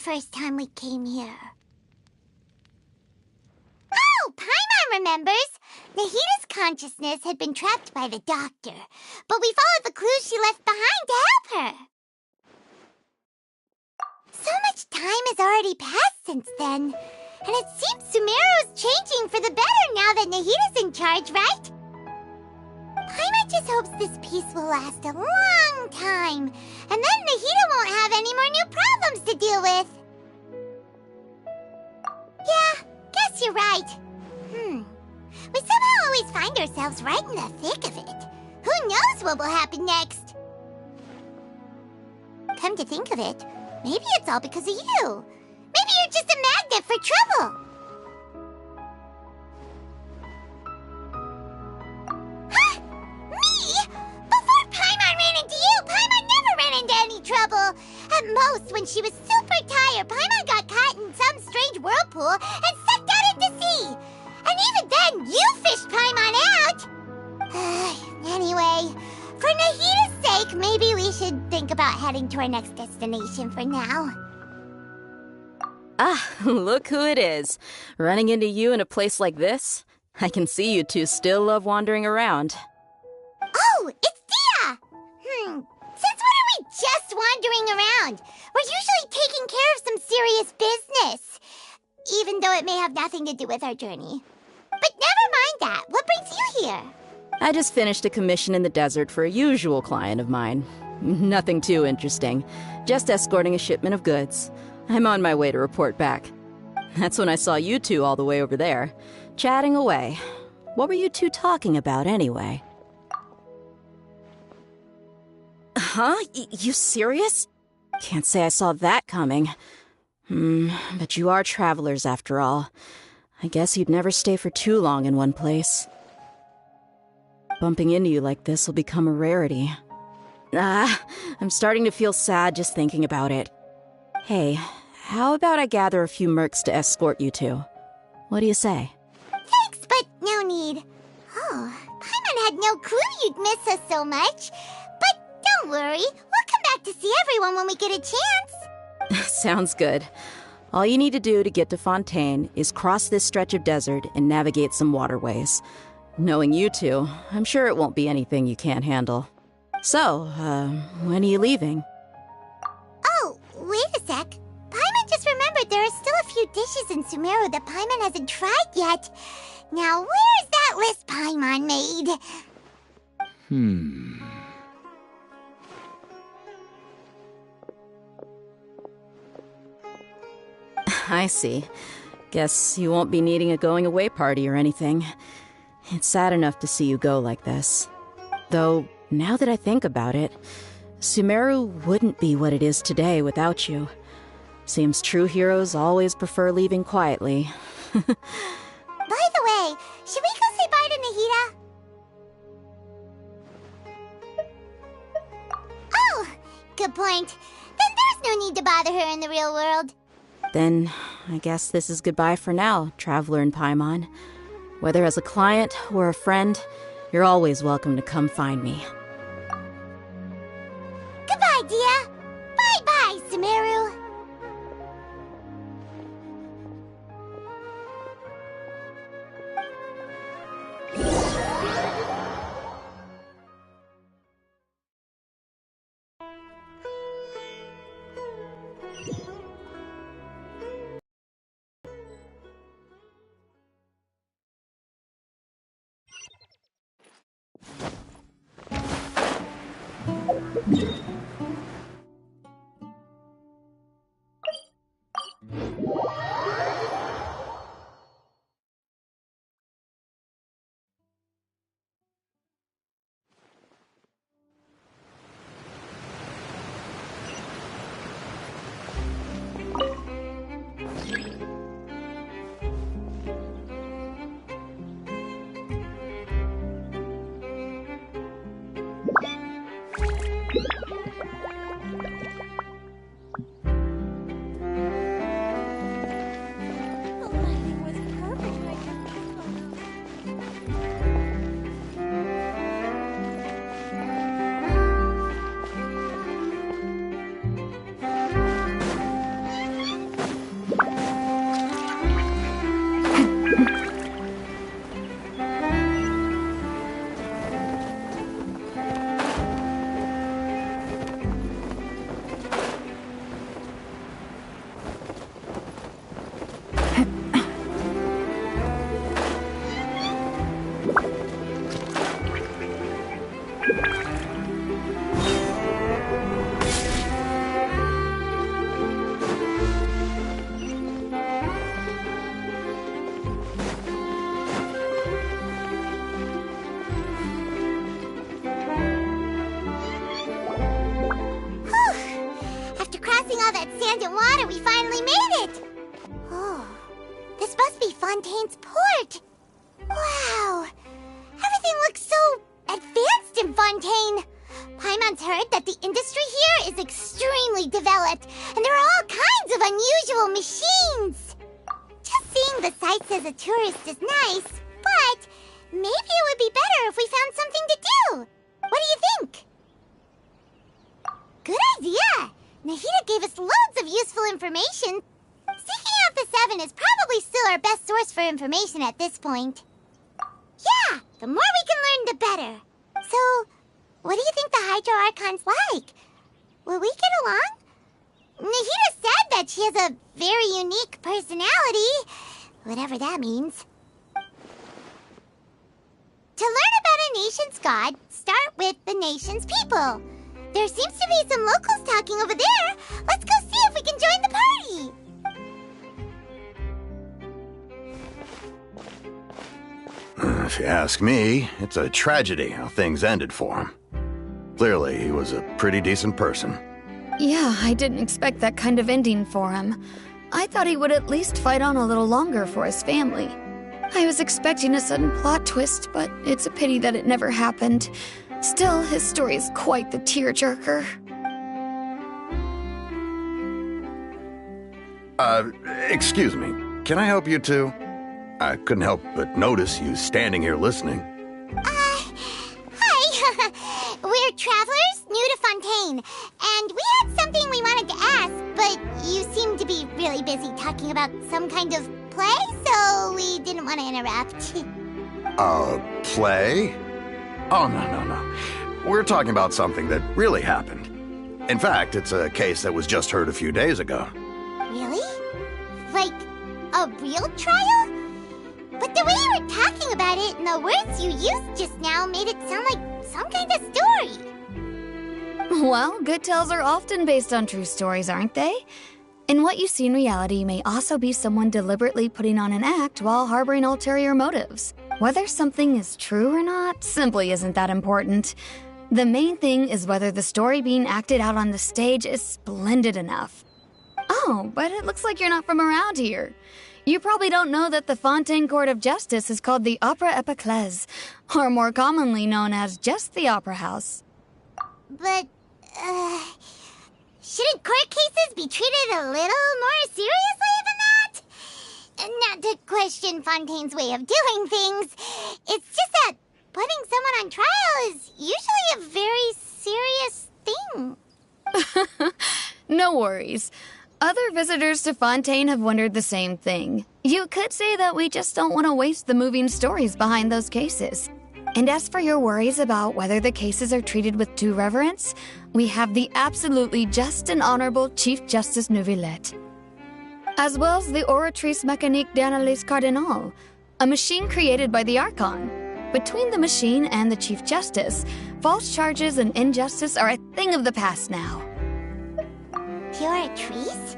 first time we came here. Oh, Paimon remembers! Nahita's consciousness had been trapped by the doctor, but we followed the clues she left behind to help her. So much time has already passed since then, and it seems Sumeru's changing for the better now that Nahita's in charge, right? Paimon just hopes this peace will last a long time, and then Nahita won't have any more new problems to deal with. Yeah, guess you're right. We somehow always find ourselves right in the thick of it. Who knows what will happen next? Come to think of it, maybe it's all because of you. Maybe you're just a magnet for trouble. Huh? Me? Before Paimon ran into you, Paimon never ran into any trouble. At most, when she was super tired, Paimon got caught in some strange whirlpool and sucked out into sea. And even then, you fished Paimon out! Anyway, for Nahita's sake, maybe we should think about heading to our next destination for now. Ah, look who it is. Running into you in a place like this? I can see you two still love wandering around. Oh, it's Dia! Since when are we just wandering around? We're usually taking care of some serious business. Even though it may have nothing to do with our journey. But never mind that. What brings you here? I just finished a commission in the desert for a usual client of mine. Nothing too interesting. Just escorting a shipment of goods. I'm on my way to report back. That's when I saw you two all the way over there, chatting away. What were you two talking about anyway? Huh? You serious? Can't say I saw that coming. But you are travelers after all. I guess you'd never stay for too long in one place. Bumping into you like this will become a rarity. I'm starting to feel sad just thinking about it. Hey, how about I gather a few mercs to escort you two? What do you say? Thanks, but no need. Oh, Paimon had no clue you'd miss us so much. But don't worry, we'll come back to see everyone when we get a chance. Sounds good. All you need to do to get to Fontaine is cross this stretch of desert and navigate some waterways. Knowing you two, I'm sure it won't be anything you can't handle. So, when are you leaving? Oh, wait a sec. Paimon just remembered there are still a few dishes in Sumeru that Paimon hasn't tried yet. Now, where's that list Paimon made? I see. Guess you won't be needing a going-away party or anything. It's sad enough to see you go like this. Though, now that I think about it, Sumeru wouldn't be what it is today without you. Seems true heroes always prefer leaving quietly. By the way, should we go say bye to Nahita? Oh, good point. Then there's no need to bother her in the real world. Then, I guess this is goodbye for now, Traveler in Paimon. Whether as a client or a friend, you're always welcome to come find me. Goodbye, Dia. Bye-bye, Sumeru. all that sand and water, we finally made it! Oh, this must be Fontaine's port. Wow, everything looks so advanced in Fontaine. Paimon's heard that the industry here is extremely developed, and there are all kinds of unusual machines. Just seeing the sights as a tourist is nice, but maybe it would be better if we found something to do. What do you think? Good idea! Nahida gave us loads of useful information. Seeking out the Seven is probably still our best source for information at this point. Yeah, the more we can learn, the better. So, what do you think the Hydro Archon's like? Will we get along? Nahida said that she has a very unique personality, whatever that means. To learn about a nation's god, start with the nation's people. There seems to be some locals talking over there. Let's go see if we can join the party. If you ask me, it's a tragedy how things ended for him. Clearly, he was a pretty decent person. Yeah, I didn't expect that kind of ending for him. I thought he would at least fight on a little longer for his family. I was expecting a sudden plot twist, but it's a pity that it never happened. Still, his story is quite the tearjerker. Excuse me. Can I help you too? I couldn't help but notice you standing here listening. Hi. We're travelers new to Fontaine, and we had something we wanted to ask, but you seem to be really busy talking about some kind of play, so we didn't want to interrupt. Play? Oh, no. We're talking about something that really happened. In fact, it's a case that was just heard a few days ago. Really? Like, a real trial? But the way you were talking about it and the words you used just now made it sound like some kind of story. Well, good tales are often based on true stories, aren't they? And what you see in reality may also be someone deliberately putting on an act while harboring ulterior motives. Whether something is true or not simply isn't that important. The main thing is whether the story being acted out on the stage is splendid enough. Oh, but it looks like you're not from around here. You probably don't know that the Fontaine Court of Justice is called the Opera Epiclese, or more commonly known as just the Opera House. But, shouldn't court cases be treated a little more seriously than that? Not to question Fontaine's way of doing things. It's just that putting someone on trial is usually a very serious thing. No worries. Other visitors to Fontaine have wondered the same thing. You could say that we just don't want to waste the moving stories behind those cases. And as for your worries about whether the cases are treated with due reverence, we have the absolutely just and honorable Chief Justice Neuvillette, as well as the Oratrice Mécanique d'Analyse Cardinal, a machine created by the Archon. Between the machine and the Chief Justice, false charges and injustice are a thing of the past now. Oratrice?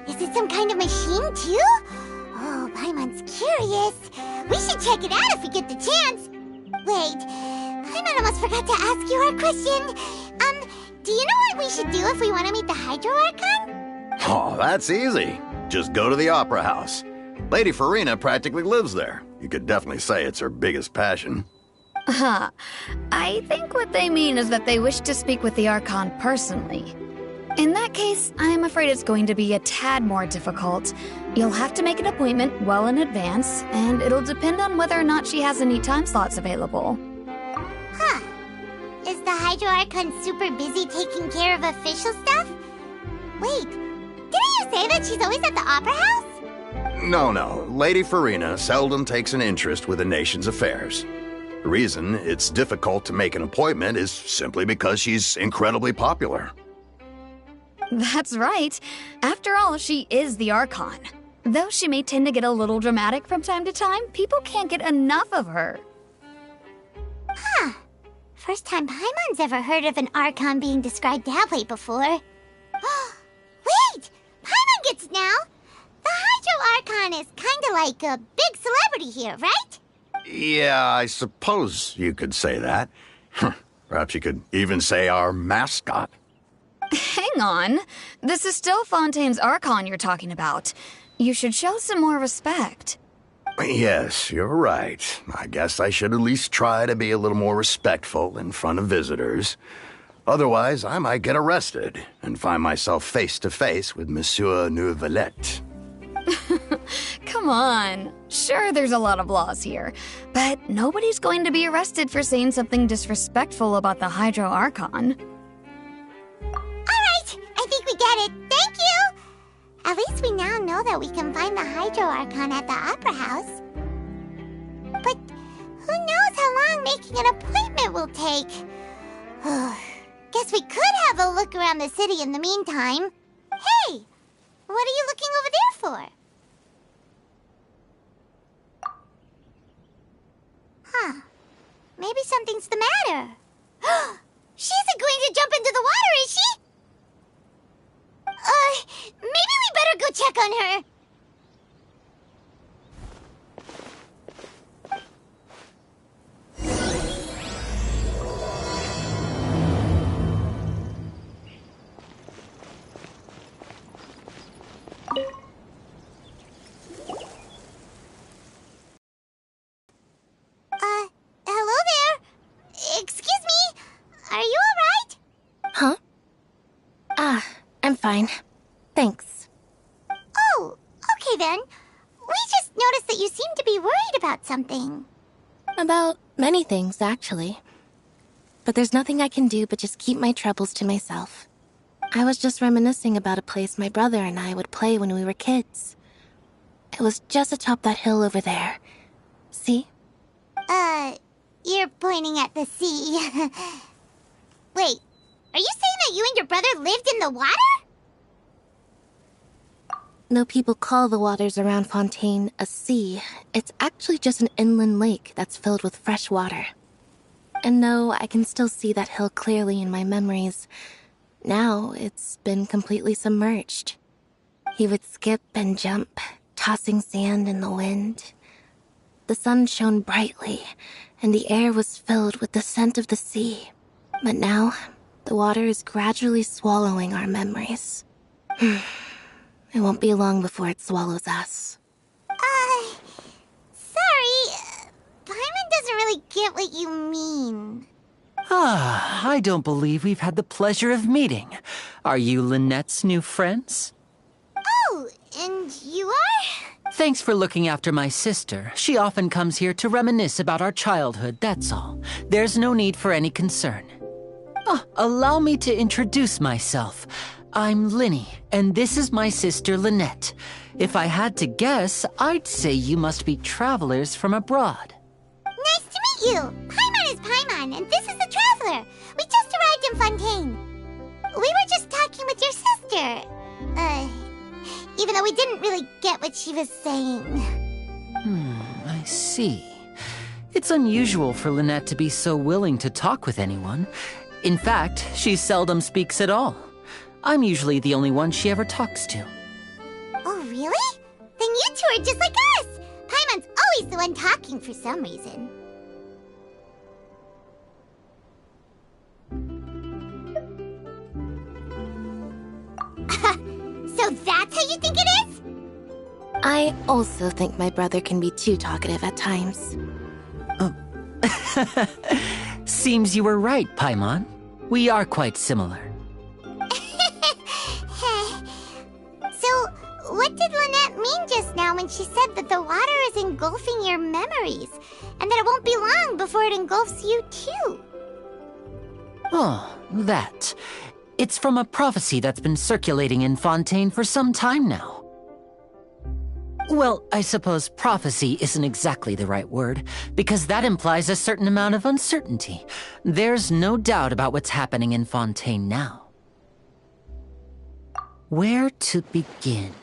Is it some kind of machine, too? Oh, Paimon's curious. We should check it out if we get the chance. Wait, Paimon almost forgot to ask you our question. Do you know what we should do if we want to meet the Hydro Archon? Oh, that's easy. Just go to the Opera House. Lady Farina practically lives there. You could definitely say it's her biggest passion. Huh. I think what they mean is that they wish to speak with the Archon personally. In that case, I'm afraid it's going to be a tad more difficult. You'll have to make an appointment well in advance, and it'll depend on whether or not she has any time slots available. Huh. Is the Hydro Archon super busy taking care of official stuff? Wait, didn't you say that she's always at the Opera House? No. Lady Farina seldom takes an interest with the nation's affairs. The reason it's difficult to make an appointment is simply because she's incredibly popular. That's right. After all, she is the Archon. Though she may tend to get a little dramatic from time to time, people can't get enough of her. Huh. First time Paimon's ever heard of an Archon being described that way before. Wait! Paimon gets it now! The Hydro Archon is kinda like a big celebrity here, right? Yeah, I suppose you could say that. Perhaps you could even say our mascot. Hang hang on. This is still Fontaine's Archon you're talking about. You should show some more respect. Yes, you're right. I guess I should at least try to be a little more respectful in front of visitors. Otherwise, I might get arrested and find myself face to face with Monsieur Neuvillette. Come on. Sure, there's a lot of laws here, but nobody's going to be arrested for saying something disrespectful about the Hydro Archon. Alright, I think we get it. Thank you! At least we now know that we can find the Hydro Archon at the Opera House. But who knows how long making an appointment will take? Guess we could have a look around the city in the meantime. Hey! What are you looking over there for? Huh. Maybe something's the matter. She isn't going to jump into the water, is she? Maybe we better go check on her. Hello there. Excuse me. Are you alright? Huh? I'm fine. Thanks. Oh, okay then. We just noticed that you seem to be worried about something. About many things, actually. But there's nothing I can do but just keep my troubles to myself. I was just reminiscing about a place my brother and I would play when we were kids. It was just atop that hill over there. See? You're pointing at the sea. Wait, are you saying that you and your brother lived in the water? No, people call the waters around Fontaine a sea. It's actually just an inland lake that's filled with fresh water. And no, I can still see that hill clearly in my memories. Now, it's been completely submerged. He would skip and jump, tossing sand in the wind. The sun shone brightly, and the air was filled with the scent of the sea. But now, the water is gradually swallowing our memories. It won't be long before it swallows us. Sorry. Paimon doesn't really get what you mean. I don't believe we've had the pleasure of meeting. Are you Lynette's new friends? Oh, and you are? Thanks for looking after my sister. She often comes here to reminisce about our childhood, that's all. There's no need for any concern. Allow me to introduce myself. I'm Linny, and this is my sister Lynette. If I had to guess, I'd say you must be travelers from abroad. Nice to meet you. Paimon is Paimon, and this is the Traveler. We just arrived in Fontaine. We were just talking with your sister. Even though we didn't really get what she was saying. I see. It's unusual for Lynette to be so willing to talk with anyone. In fact, she seldom speaks at all. I'm usually the only one she ever talks to. Oh, really? Then you two are just like us! Paimon's always the one talking for some reason. So that's how you think it is? I also think my brother can be too talkative at times. Seems you were right, Paimon. We are quite similar. So, what did Lynette mean just now when she said that the water is engulfing your memories, and that it won't be long before it engulfs you too? Oh, that. It's from a prophecy that's been circulating in Fontaine for some time now. Well, I suppose prophecy isn't exactly the right word, because that implies a certain amount of uncertainty. There's no doubt about what's happening in Fontaine now. Where to begin?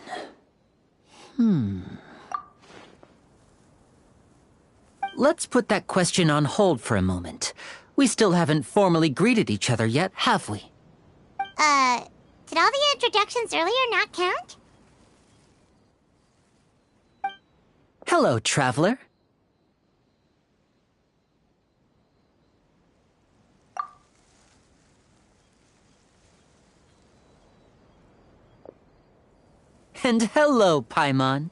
Let's put that question on hold for a moment. We still haven't formally greeted each other yet, have we? Did all the introductions earlier not count? Hello, traveler. And hello, Paimon.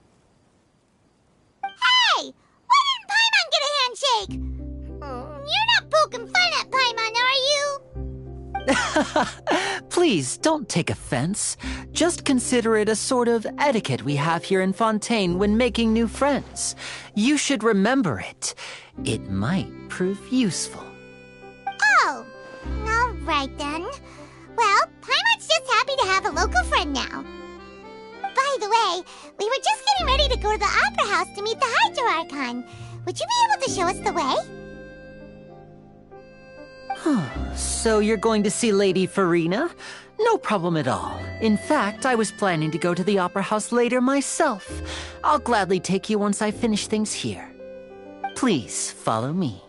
Hey! Why didn't Paimon get a handshake? You're not poking fun at Paimon, are you? Please, don't take offense. Just consider it a sort of etiquette we have here in Fontaine when making new friends. You should remember it. It might prove useful. Oh, all right then. Well, Paimon's just happy to have a local friend now. By the way, we were just getting ready to go to the Opera House to meet the Hydro Archon. Would you be able to show us the way? So you're going to see Lady Farina? No problem at all. In fact, I was planning to go to the Opera House later myself. I'll gladly take you once I finish things here. Please follow me.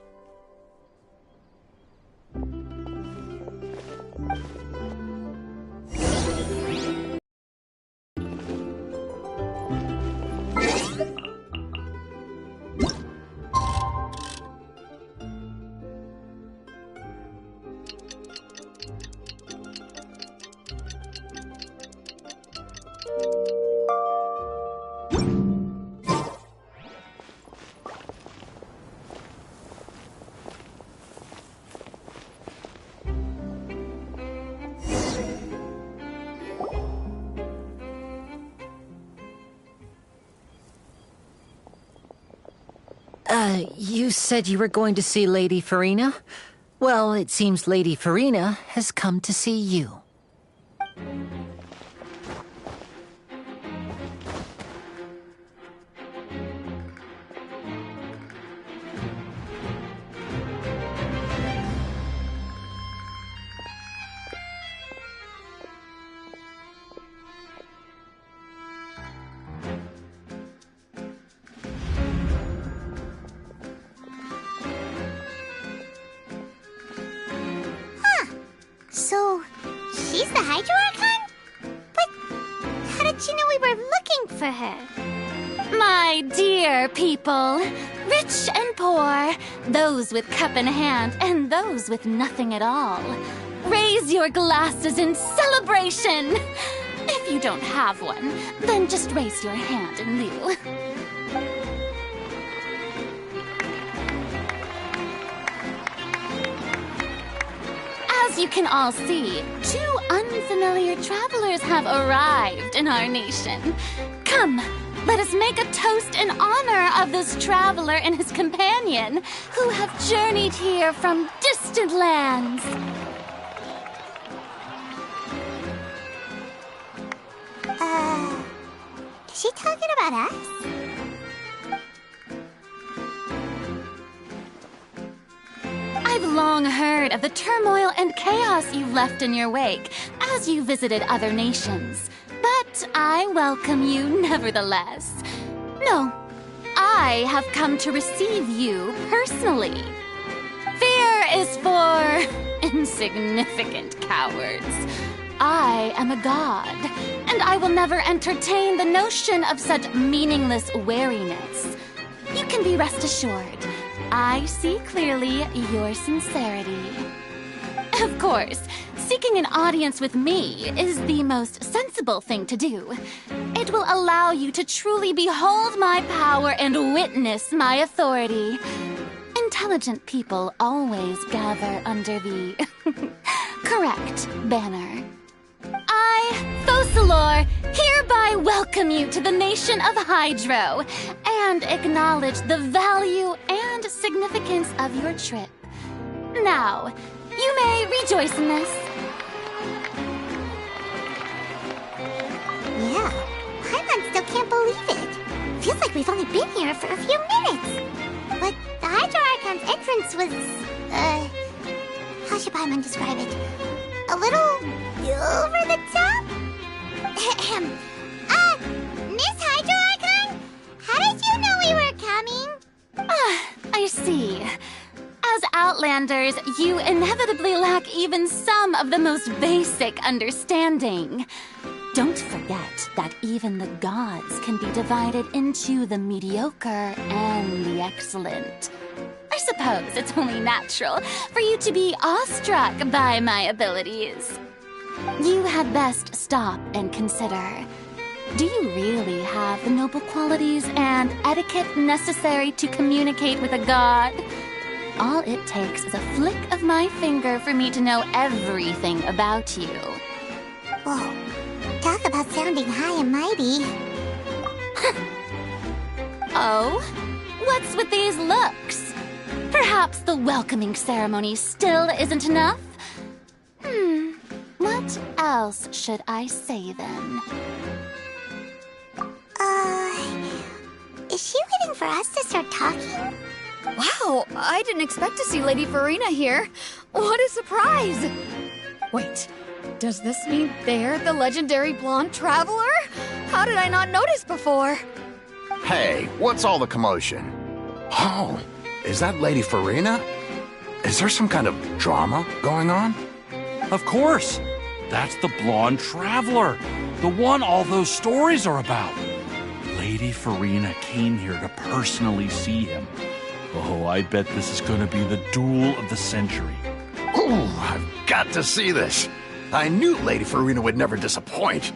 You said you were going to see Lady Farina? Well, it seems Lady Farina has come to see you. So, she's the Hydro Archon? But how did you know we were looking for her? My dear people, rich and poor, those with cup in hand and those with nothing at all, raise your glasses in celebration! If you don't have one, then just raise your hand in lieu. As you can all see, 2 unfamiliar travelers have arrived in our nation. Come, let us make a toast in honor of this traveler and his companion, who have journeyed here from distant lands. Is she talking about us? I've long heard of the turmoil and chaos you left in your wake as you visited other nations. But I welcome you nevertheless. No, I have come to receive you personally. Fear is for insignificant cowards. I am a god, and I will never entertain the notion of such meaningless wariness. You can be rest assured, I see clearly your sincerity. Of course, seeking an audience with me is the most sensible thing to do. It will allow you to truly behold my power and witness my authority. Intelligent people always gather under the correct banner. I, Focalor, hereby welcome you to the nation of Hydro and acknowledge the value and significance of your trip. Now, you may rejoice in this. Yeah, Paimon still can't believe it. Feels like we've only been here for a few minutes. But the Hydro Archon's entrance was, how should Paimon describe it? A little over the top? Miss Hydro Archon? How did you know we were coming? I see. As Outlanders, you inevitably lack even some of the most basic understanding. Don't forget that even the gods can be divided into the mediocre and the excellent. I suppose it's only natural for you to be awestruck by my abilities. You had best stop and consider. Do you really have the noble qualities and etiquette necessary to communicate with a god? All it takes is a flick of my finger for me to know everything about you. Whoa. Talk about sounding high and mighty. Oh? What's with these looks? Perhaps the welcoming ceremony still isn't enough? What else should I say then? Is she waiting for us to start talking? Wow, I didn't expect to see Lady Farina here. What a surprise! Wait, does this mean they're the legendary blonde traveler? How did I not notice before? Hey, what's all the commotion? Oh, is that Lady Farina? Is there some kind of drama going on? Of course! That's the blonde traveler, the one all those stories are about. Lady Farina came here to personally see him. Oh, I bet this is going to be the duel of the century. Oh, I've got to see this. I knew Lady Farina would never disappoint.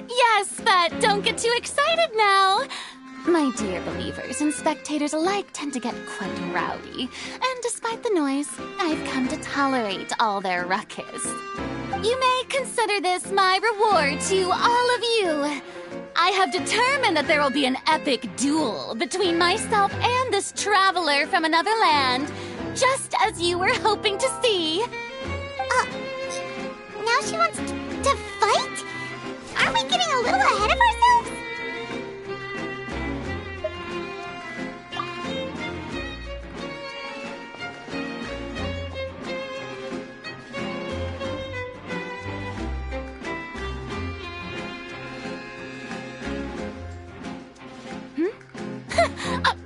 Yes, but don't get too excited now. My dear believers and spectators alike tend to get quite rowdy, and despite the noise, I've come to tolerate all their ruckus. You may consider this my reward to all of you. I have determined that there will be an epic duel between myself and this traveler from another land, just as you were hoping to see. Now she wants to fight? Aren't we getting a little ahead of ourselves?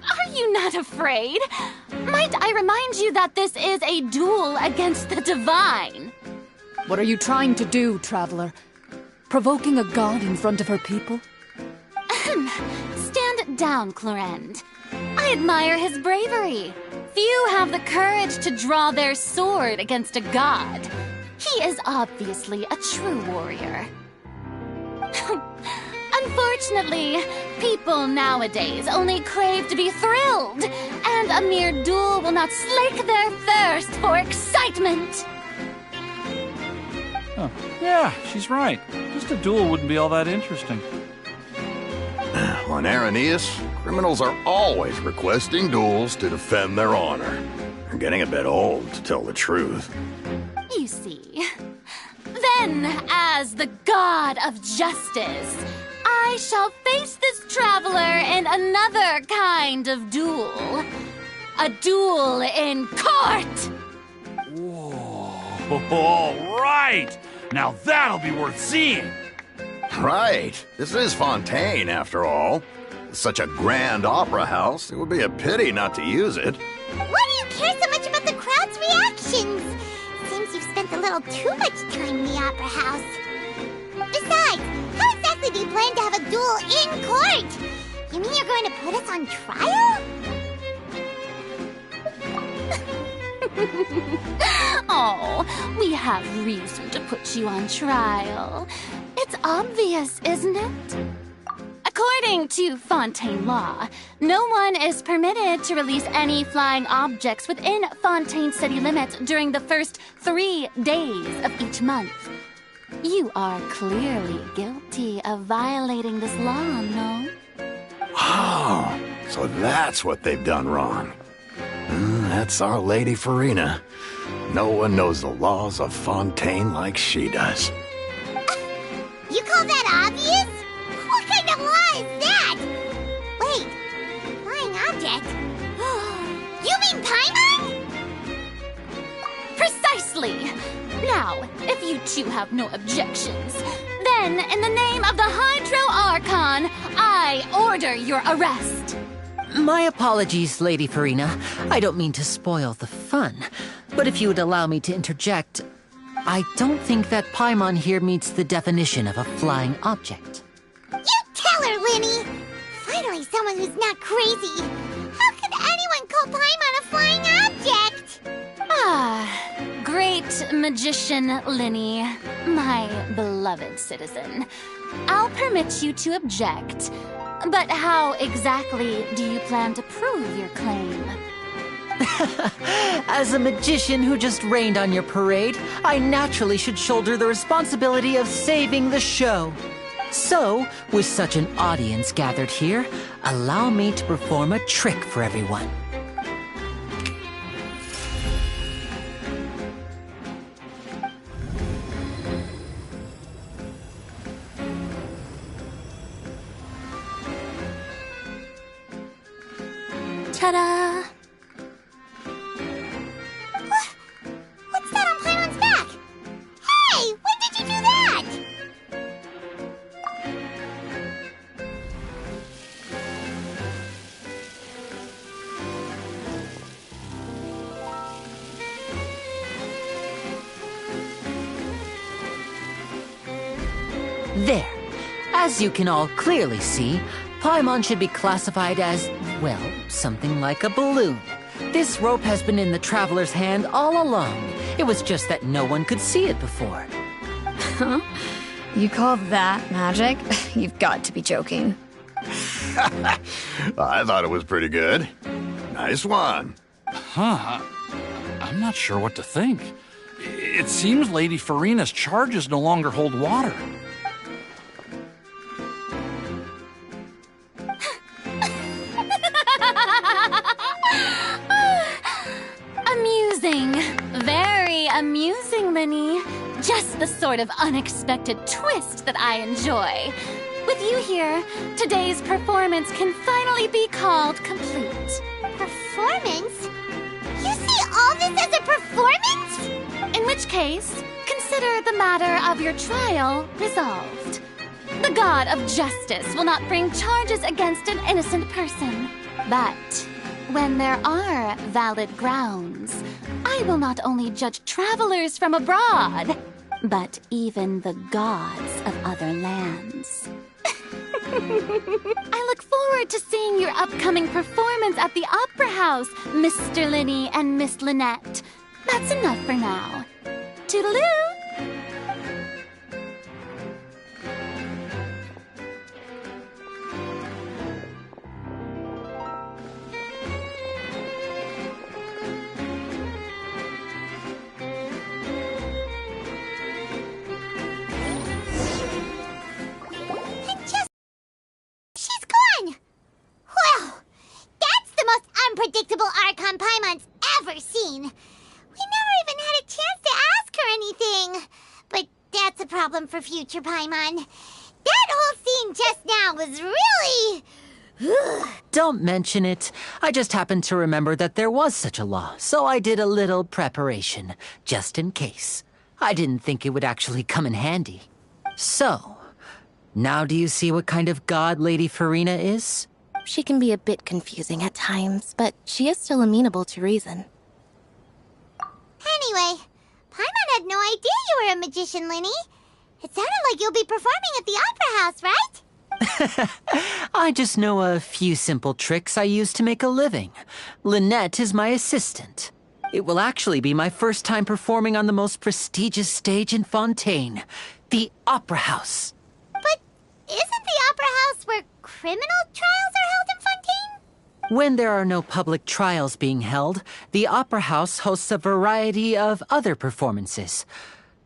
Are you not afraid? Might I remind you that this is a duel against the divine? What are you trying to do, traveler? Provoking a god in front of her people? Stand down, Clorend. I admire his bravery. Few have the courage to draw their sword against a god. He is obviously a true warrior. Unfortunately, people nowadays only crave to be thrilled, and a mere duel will not slake their thirst for excitement. Oh, yeah, she's right. Just a duel wouldn't be all that interesting. On Araneus, criminals are always requesting duels to defend their honor. They're getting a bit old, to tell the truth. You see. Then, as the god of justice, I shall face this traveler in another kind of duel. A duel in court! Whoa, all right! Now that'll be worth seeing! Right. This is Fontaine, after all. Such a grand opera house, it would be a pity not to use it. Why do you care so much about the crowd's reactions? Seems you've spent a little too much time in the opera house. Besides, how exactly do you plan to have a duel in court? You mean you're going to put us on trial? Oh, we have reason to put you on trial. It's obvious, isn't it? According to Fontaine law, no one is permitted to release any flying objects within Fontaine city limits during the first 3 days of each month. You are clearly guilty of violating this law, no? Oh, so that's what they've done wrong. That's our Lady Farina. No one knows the laws of Fontaine like she does. You call that obvious? What kind of law is that? Wait, flying object? You mean Paimon? Precisely! Now, if you two have no objections, then in the name of the Hydro Archon, I order your arrest. My apologies, Lady Farina. I don't mean to spoil the fun. But if you would allow me to interject, I don't think that Paimon here meets the definition of a flying object. You tell her, Linny! Finally someone who's not crazy. How could anyone call Paimon a flying object? Ah, great right, Magician Linny, my beloved citizen. I'll permit you to object, but how exactly do you plan to prove your claim? As a magician who just rained on your parade, I naturally should shoulder the responsibility of saving the show. So, with such an audience gathered here, allow me to perform a trick for everyone. Ta-da! What's that on Paimon's back? Hey, when did you do that? There. As you can all clearly see, Paimon should be classified as, well, something like a balloon. This rope has been in the Traveler's hand all along. It was just that no one could see it before. Huh? You call that magic? You've got to be joking. I thought it was pretty good. Nice one. Huh. I'm not sure what to think. It seems Lady Farina's charges no longer hold water. Amusing. Very amusing, Linny. Just the sort of unexpected twist that I enjoy. With you here, today's performance can finally be called complete. Performance? You see all this as a performance? In which case, consider the matter of your trial resolved. The god of justice will not bring charges against an innocent person. But when there are valid grounds, I will not only judge travelers from abroad, but even the gods of other lands. I look forward to seeing your upcoming performance at the Opera House, Mr. Linny and Miss Lynette. That's enough for now. Toodaloo! She's gone! Well, that's the most unpredictable Archon Paimon's ever seen. We never even had a chance to ask her anything. But that's a problem for future Paimon. That whole scene just now was really... Don't mention it. I just happened to remember that there was such a law, so I did a little preparation, just in case. I didn't think it would actually come in handy. So, now do you see what kind of god Lady Farina is? She can be a bit confusing at times, but she is still amenable to reason. Anyway, Paimon had no idea you were a magician, Linny. It sounded like you'll be performing at the Opera House, right? I just know a few simple tricks I use to make a living. Lynette is my assistant. It will actually be my first time performing on the most prestigious stage in Fontaine, the Opera House. But isn't the Opera House where criminal trials are held in Fontaine? When there are no public trials being held, the Opera House hosts a variety of other performances.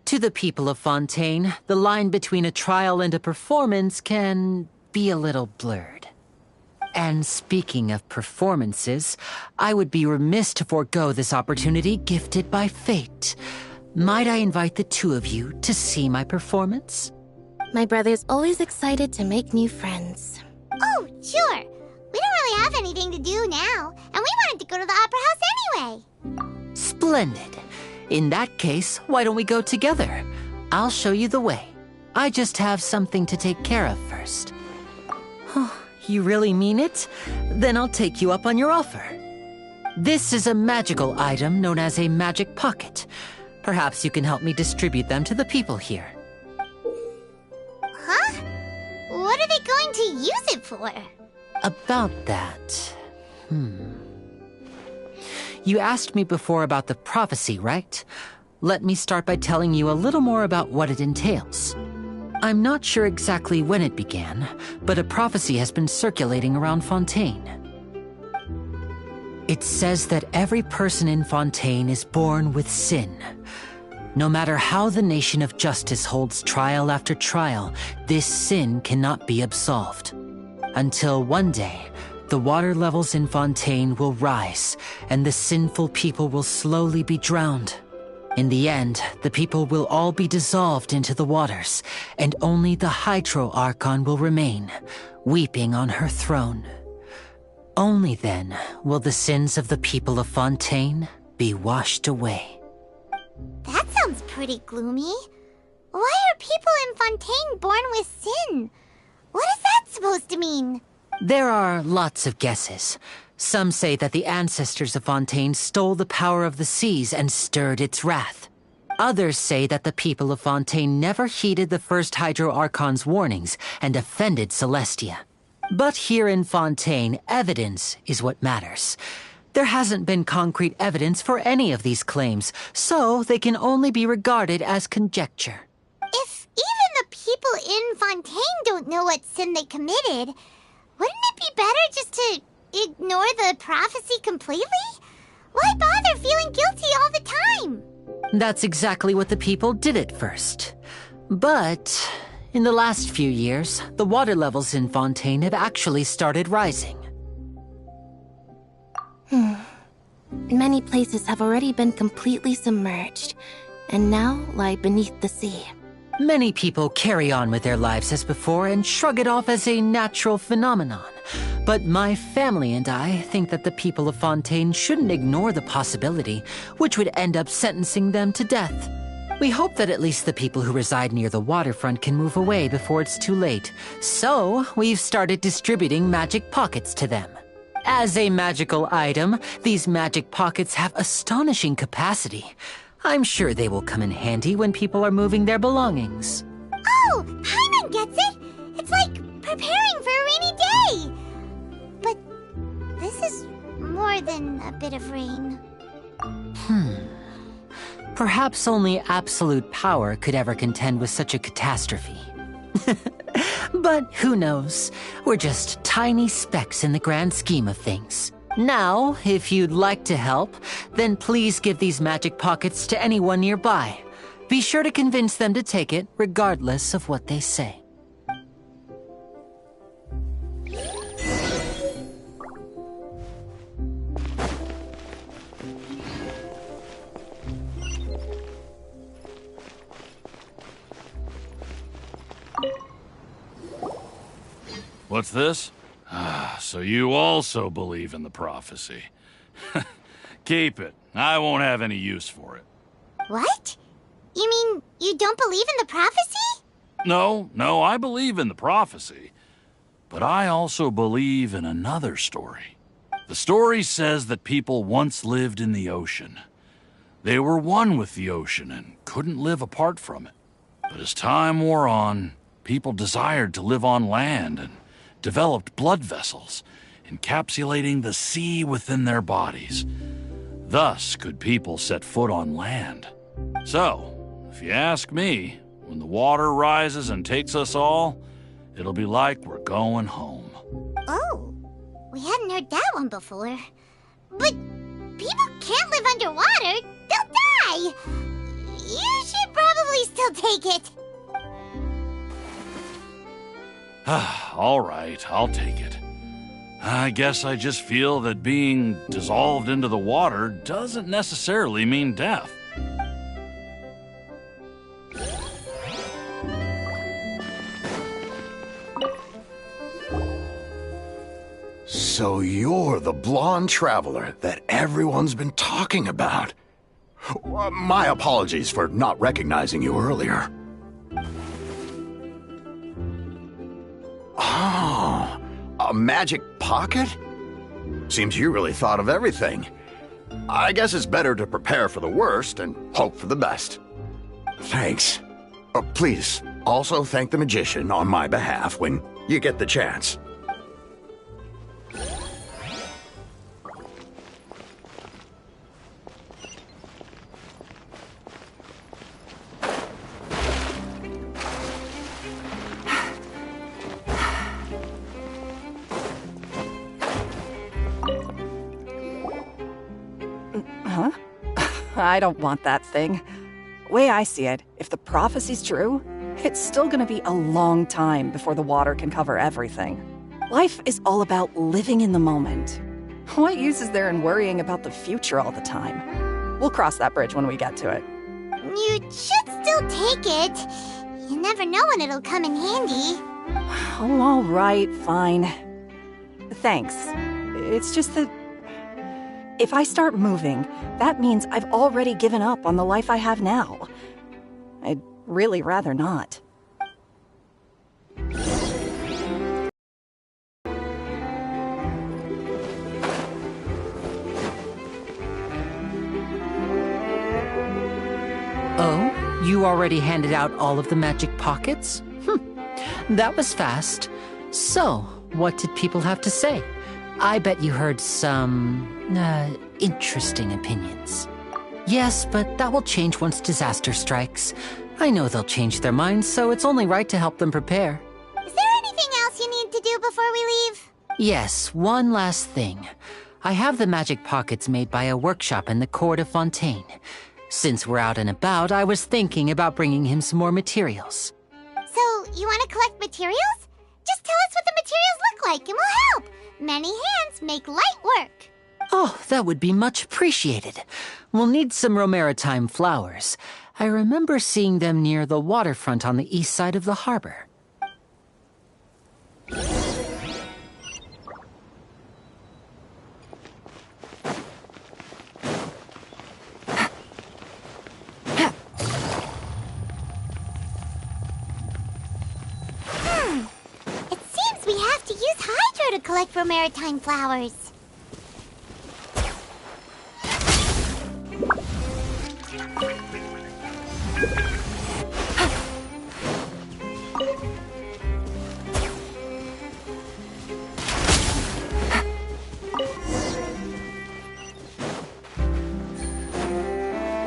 To the people of Fontaine, the line between a trial and a performance can be a little blurred. And speaking of performances, I would be remiss to forego this opportunity gifted by fate. Might I invite the two of you to see my performance? My brother's always excited to make new friends. Oh, sure. We don't really have anything to do now, and we wanted to go to the Opera House anyway. Splendid. In that case, why don't we go together? I'll show you the way. I just have something to take care of first. You really mean it? Then I'll take you up on your offer. This is a magical item known as a magic pocket. Perhaps you can help me distribute them to the people here. Huh? What are they going to use it for? About that... You asked me before about the prophecy, right? let me start by telling you a little more about what it entails. I'm not sure exactly when it began, but a prophecy has been circulating around Fontaine. It says that every person in Fontaine is born with sin. No matter how the nation of justice holds trial after trial, this sin cannot be absolved. Until one day, the water levels in Fontaine will rise, and the sinful people will slowly be drowned. In the end, the people will all be dissolved into the waters, and only the Hydro Archon will remain, weeping on her throne. Only then will the sins of the people of Fontaine be washed away. That sounds pretty gloomy. Why are people in Fontaine born with sin? What is that supposed to mean? There are lots of guesses. Some say that the ancestors of Fontaine stole the power of the seas and stirred its wrath. Others say that the people of Fontaine never heeded the first Hydro Archon's warnings and offended Celestia. But here in Fontaine, evidence is what matters. There hasn't been concrete evidence for any of these claims, so they can only be regarded as conjecture. If even the people in Fontaine don't know what sin they committed, wouldn't it be better just to ignore the prophecy completely? Why bother feeling guilty all the time? That's exactly what the people did at first. But in the last few years, the water levels in Fontaine have actually started rising. Many places have already been completely submerged, and now lie beneath the sea. Many people carry on with their lives as before and shrug it off as a natural phenomenon. But my family and I think that the people of Fontaine shouldn't ignore the possibility, which would end up sentencing them to death. We hope that at least the people who reside near the waterfront can move away before it's too late. So, we've started distributing magic pockets to them. As a magical item, these magic pockets have astonishing capacity. I'm sure they will come in handy when people are moving their belongings. Oh, Paimon gets it! It's like preparing for a rainy day! But this is more than a bit of rain. Perhaps only absolute power could ever contend with such a catastrophe. But who knows? We're just tiny specks in the grand scheme of things. Now, if you'd like to help, then please give these magic pockets to anyone nearby. Be sure to convince them to take it, regardless of what they say. What's this? So you also believe in the prophecy. Keep it. I won't have any use for it. What? You mean you don't believe in the prophecy? No, I believe in the prophecy. But I also believe in another story. The story says that people once lived in the ocean. They were one with the ocean and couldn't live apart from it. But as time wore on, people desired to live on land and developed blood vessels, encapsulating the sea within their bodies. Thus could people set foot on land. So, if you ask me, when the water rises and takes us all, it'll be like we're going home. Oh, we hadn't heard that one before. But people can't live underwater. They'll die. You should probably still take it. All right, I'll take it. I guess I just feel that being dissolved into the water doesn't necessarily mean death. So you're the blonde traveler that everyone's been talking about. My apologies for not recognizing you earlier. Oh, a magic pocket? Seems you really thought of everything. I guess it's better to prepare for the worst and hope for the best. Thanks. Please, also thank the magician on my behalf when you get the chance. I don't want that thing. Way I see it, if the prophecy's true, it's still gonna be a long time before the water can cover everything. Life is all about living in the moment. What use is there in worrying about the future all the time? We'll cross that bridge when we get to it. You should still take it. You never know when it'll come in handy. Oh, all right, fine. Thanks. It's just that if I start moving, that means I've already given up on the life I have now. I'd really rather not. Oh, you already handed out all of the magic pockets? That was fast. So, what did people have to say? I bet you heard some, interesting opinions. Yes, but that will change once disaster strikes. I know they'll change their minds, so it's only right to help them prepare. Is there anything else you need to do before we leave? Yes, one last thing. I have the magic pockets made by a workshop in the court of Fontaine. Since we're out and about, I was thinking about bringing him some more materials. So, you want to collect materials? Just tell us what the materials look like and we'll help. Many hands make light work. Oh, that would be much appreciated. We'll need some Romaritime flowers. I remember seeing them near the waterfront on the east side of the harbor. It seems we have to use Hydro to collect Romaritime flowers.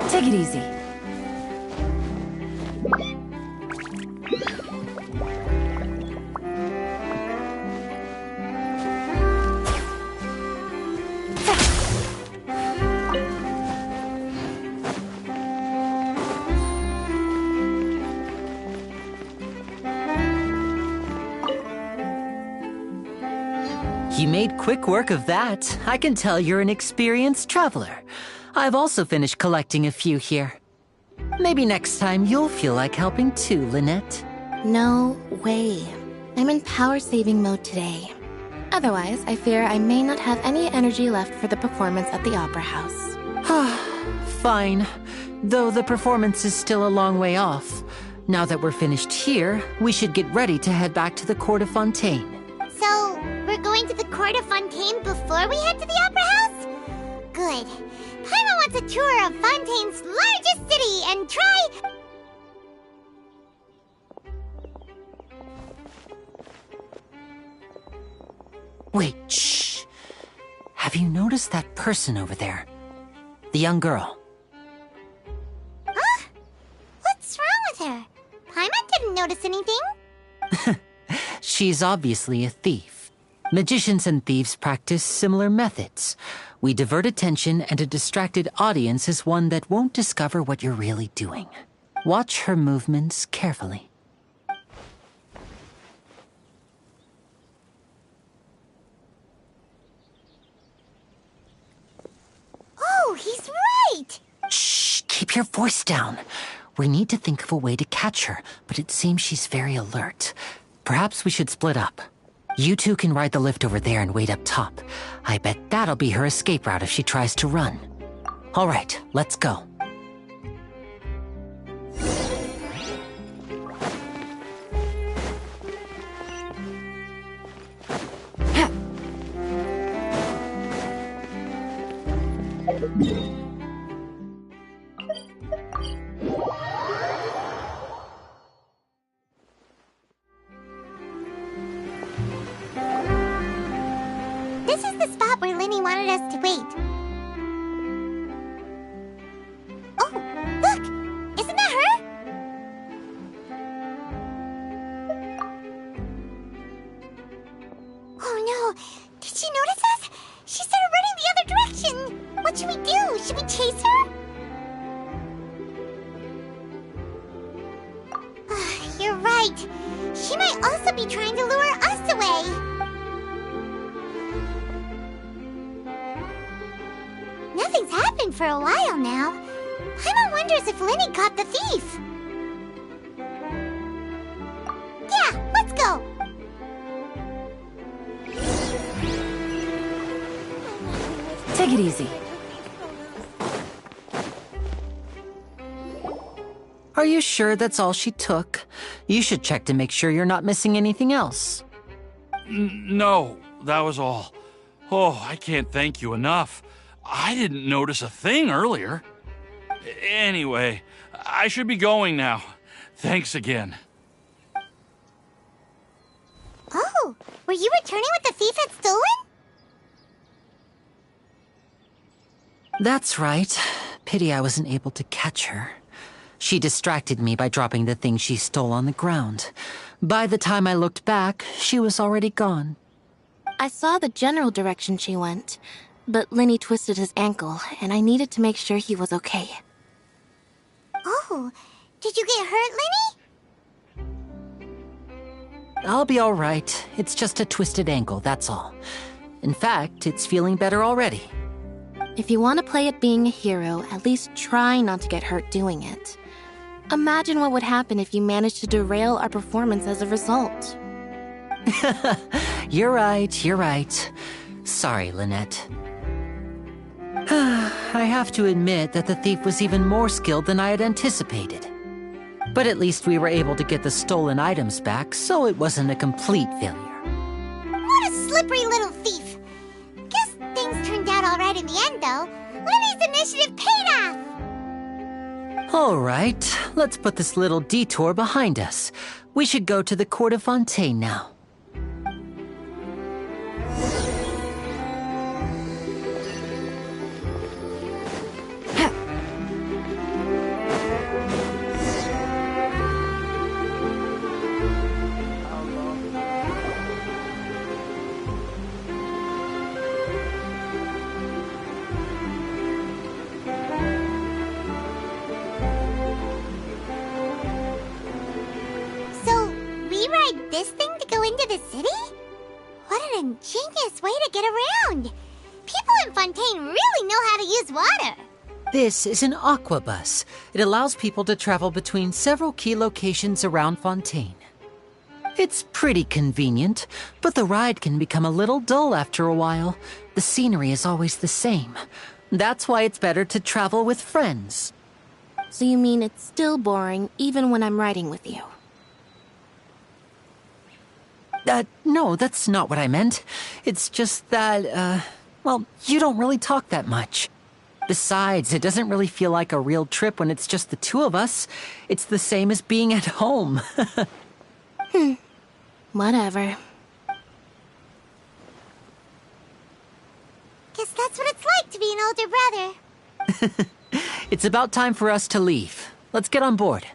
Take it easy. You made quick work of that. I can tell you're an experienced traveler. I've also finished collecting a few here. Maybe next time you'll feel like helping too, Lynette. No way. I'm in power-saving mode today. Otherwise, I fear I may not have any energy left for the performance at the Opera House. Fine. Though the performance is still a long way off. Now that we're finished here, we should get ready to head back to the Court of Fontaine. So, we're going to the Court of Fontaine before we head to the Opera House? Good. Paimon wants a tour of Fontaine's largest city and try... Wait, shh. Have you noticed that person over there? The young girl. Huh? What's wrong with her? Paimon didn't notice anything. She's obviously a thief. Magicians and thieves practice similar methods. We divert attention, and a distracted audience is one that won't discover what you're really doing. Watch her movements carefully. Oh, he's right! Shh, keep your voice down. We need to think of a way to catch her, but it seems she's very alert. Perhaps we should split up. You two can ride the lift over there and wait up top. I bet that'll be her escape route if she tries to run. All right, let's go. This is the spot where Linny wanted us to wait. Oh, look! Isn't that her? Oh no! Did she notice us? She started running the other direction! What should we do? Should we chase her? right. She might also be trying to lure us away. Nothing's happened for a while now. Paimon wonders if Linny caught the thief. Yeah, let's go. Take it easy. Are you sure that's all she took? You should check to make sure you're not missing anything else. No, that was all. Oh, I can't thank you enough. I didn't notice a thing earlier. Anyway, I should be going now. Thanks again. Oh, were you returning what the thief had stolen? That's right. Pity I wasn't able to catch her. She distracted me by dropping the thing she stole on the ground. By the time I looked back, she was already gone. I saw the general direction she went, but Linny twisted his ankle, and I needed to make sure he was okay. Oh, did you get hurt, Linny? I'll be all right. It's just a twisted ankle, that's all. In fact, it's feeling better already. If you want to play at being a hero, at least try not to get hurt doing it. Imagine what would happen if you managed to derail our performance as a result. You're right. Sorry, Lynette. I have to admit that the thief was even more skilled than I had anticipated. But at least we were able to get the stolen items back, so it wasn't a complete failure. What a slippery little thief! Guess things turned out all right in the end, though. Linny's initiative paid off! All right, let's put this little detour behind us. We should go to the Court of Fontaine now. This thing to go into the city? What an ingenious way to get around! People in Fontaine really know how to use water! This is an aquabus. It allows people to travel between several key locations around Fontaine. It's pretty convenient, but the ride can become a little dull after a while. The scenery is always the same. That's why it's better to travel with friends. So you mean it's still boring even when I'm riding with you? No, that's not what I meant. It's just that, well, you don't really talk that much. Besides, it doesn't really feel like a real trip when it's just the two of us. It's the same as being at home. Whatever. Guess that's what it's like to be an older brother. It's about time for us to leave. Let's get on board.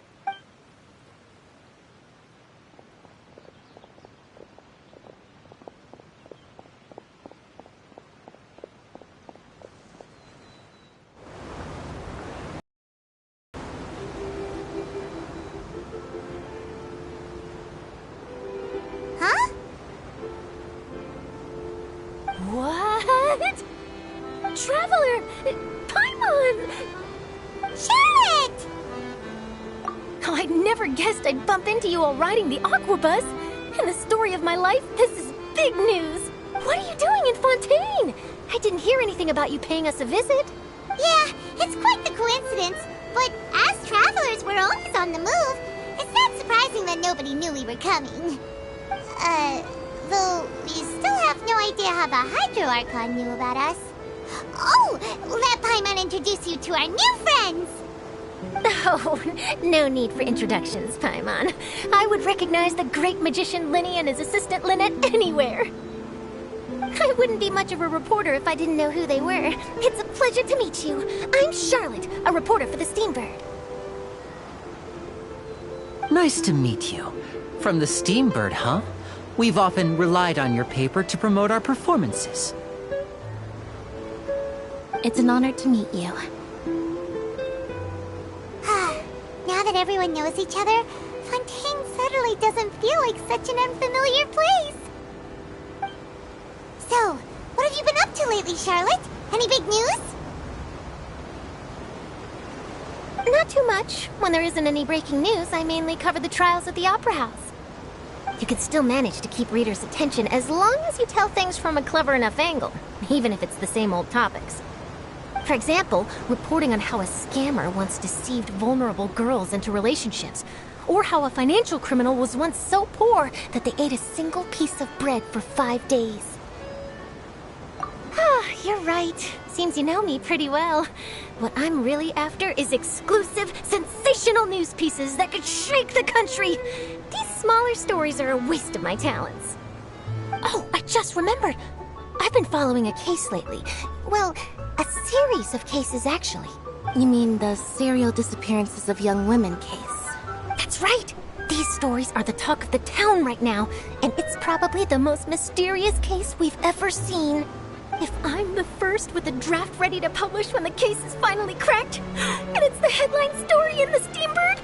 Huh? What? Traveler! Paimon! Charlotte! Oh, I never guessed I'd bump into you while riding the aquabus. In the story of my life, this is big news. What are you doing in Fontaine? I didn't hear anything about you paying us a visit. Yeah, it's quite the coincidence. But as travelers, we're always on the move. It's not surprising that nobody knew we were coming. Though we still have no idea how the Hydro Archon knew about us. Oh, let Paimon introduce you to our new friends! Oh, no need for introductions, Paimon. I would recognize the great magician Linny and his assistant Lynette anywhere. I wouldn't be much of a reporter if I didn't know who they were. It's a pleasure to meet you. I'm Charlotte, a reporter for the Steambird. Nice to meet you. From the Steambird, huh? We've often relied on your paper to promote our performances. It's an honor to meet you. Now that everyone knows each other, Fontaine suddenly doesn't feel like such an unfamiliar place. So, what have you been up to lately, Charlotte? Any big news? Not too much. When there isn't any breaking news, I mainly cover the trials at the Opera House. You can still manage to keep readers' attention as long as you tell things from a clever enough angle, even if it's the same old topics. For example, reporting on how a scammer once deceived vulnerable girls into relationships, or how a financial criminal was once so poor that they ate a single piece of bread for 5 days. Ah, you're right. Seems you know me pretty well. What I'm really after is exclusive, sensational news pieces that could shake the country. These smaller stories are a waste of my talents. Oh, I just remembered. I've been following a case lately. Well, a series of cases, actually. You mean the serial disappearances of young women case? That's right! These stories are the talk of the town right now, and it's probably the most mysterious case we've ever seen. If I'm the first with a draft ready to publish when the case is finally cracked, and it's the headline story in the Steambird,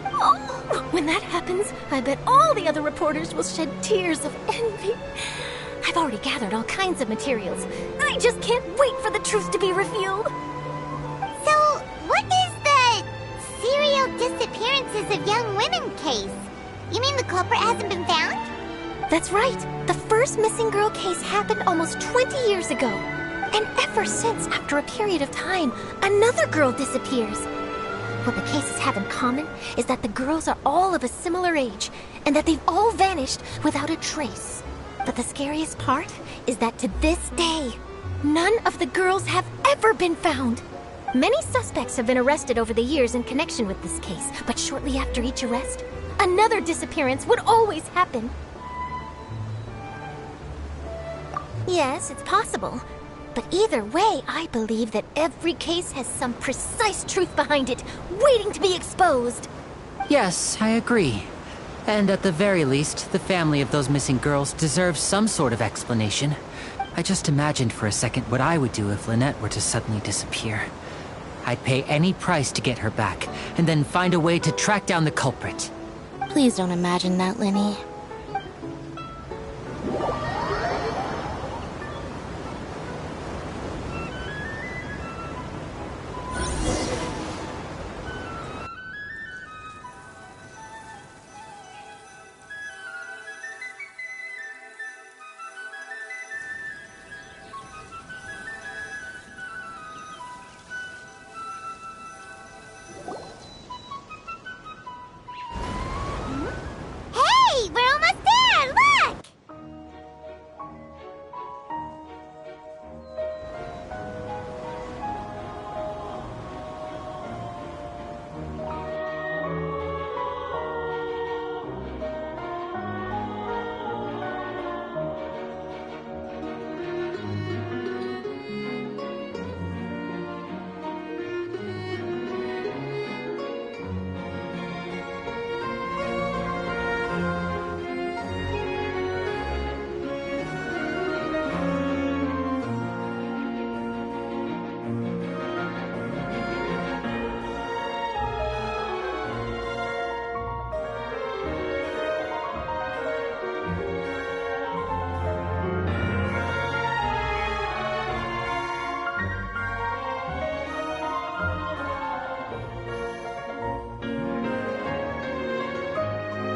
oh, when that happens, I bet all the other reporters will shed tears of envy. I've already gathered all kinds of materials. I just can't wait for the truth to be revealed. So, what is the serial disappearances of young women case? You mean the culprit hasn't been found? That's right. The first missing girl case happened almost 20 years ago. And ever since, after a period of time, another girl disappears. What the cases have in common is that the girls are all of a similar age, and that they've all vanished without a trace. But the scariest part is that to this day, none of the girls have ever been found. Many suspects have been arrested over the years in connection with this case, but shortly after each arrest, another disappearance would always happen. Yes, it's possible. But either way, I believe that every case has some precise truth behind it, waiting to be exposed. Yes, I agree. And at the very least, the family of those missing girls deserves some sort of explanation. I just imagined for a second what I would do if Lynette were to suddenly disappear. I'd pay any price to get her back, and then find a way to track down the culprit. Please don't imagine that, Linny. Hey, we're almost there! Look!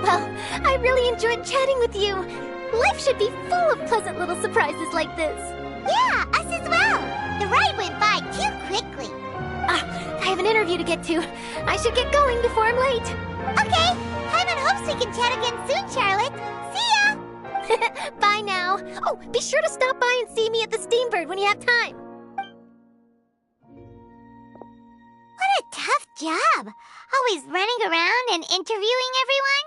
Well, I really enjoyed chatting with you. Life should be full of pleasant little surprises like this. Yeah, us as well. The ride went by too quickly. I have an interview to get to. I should get going before I'm late. Okay, Hyman hopes we can chat again soon, Charlotte. See ya! Bye now. Oh, be sure to stop by and see me at the Steambird when you have time. What a tough job. Always running around and interviewing everyone.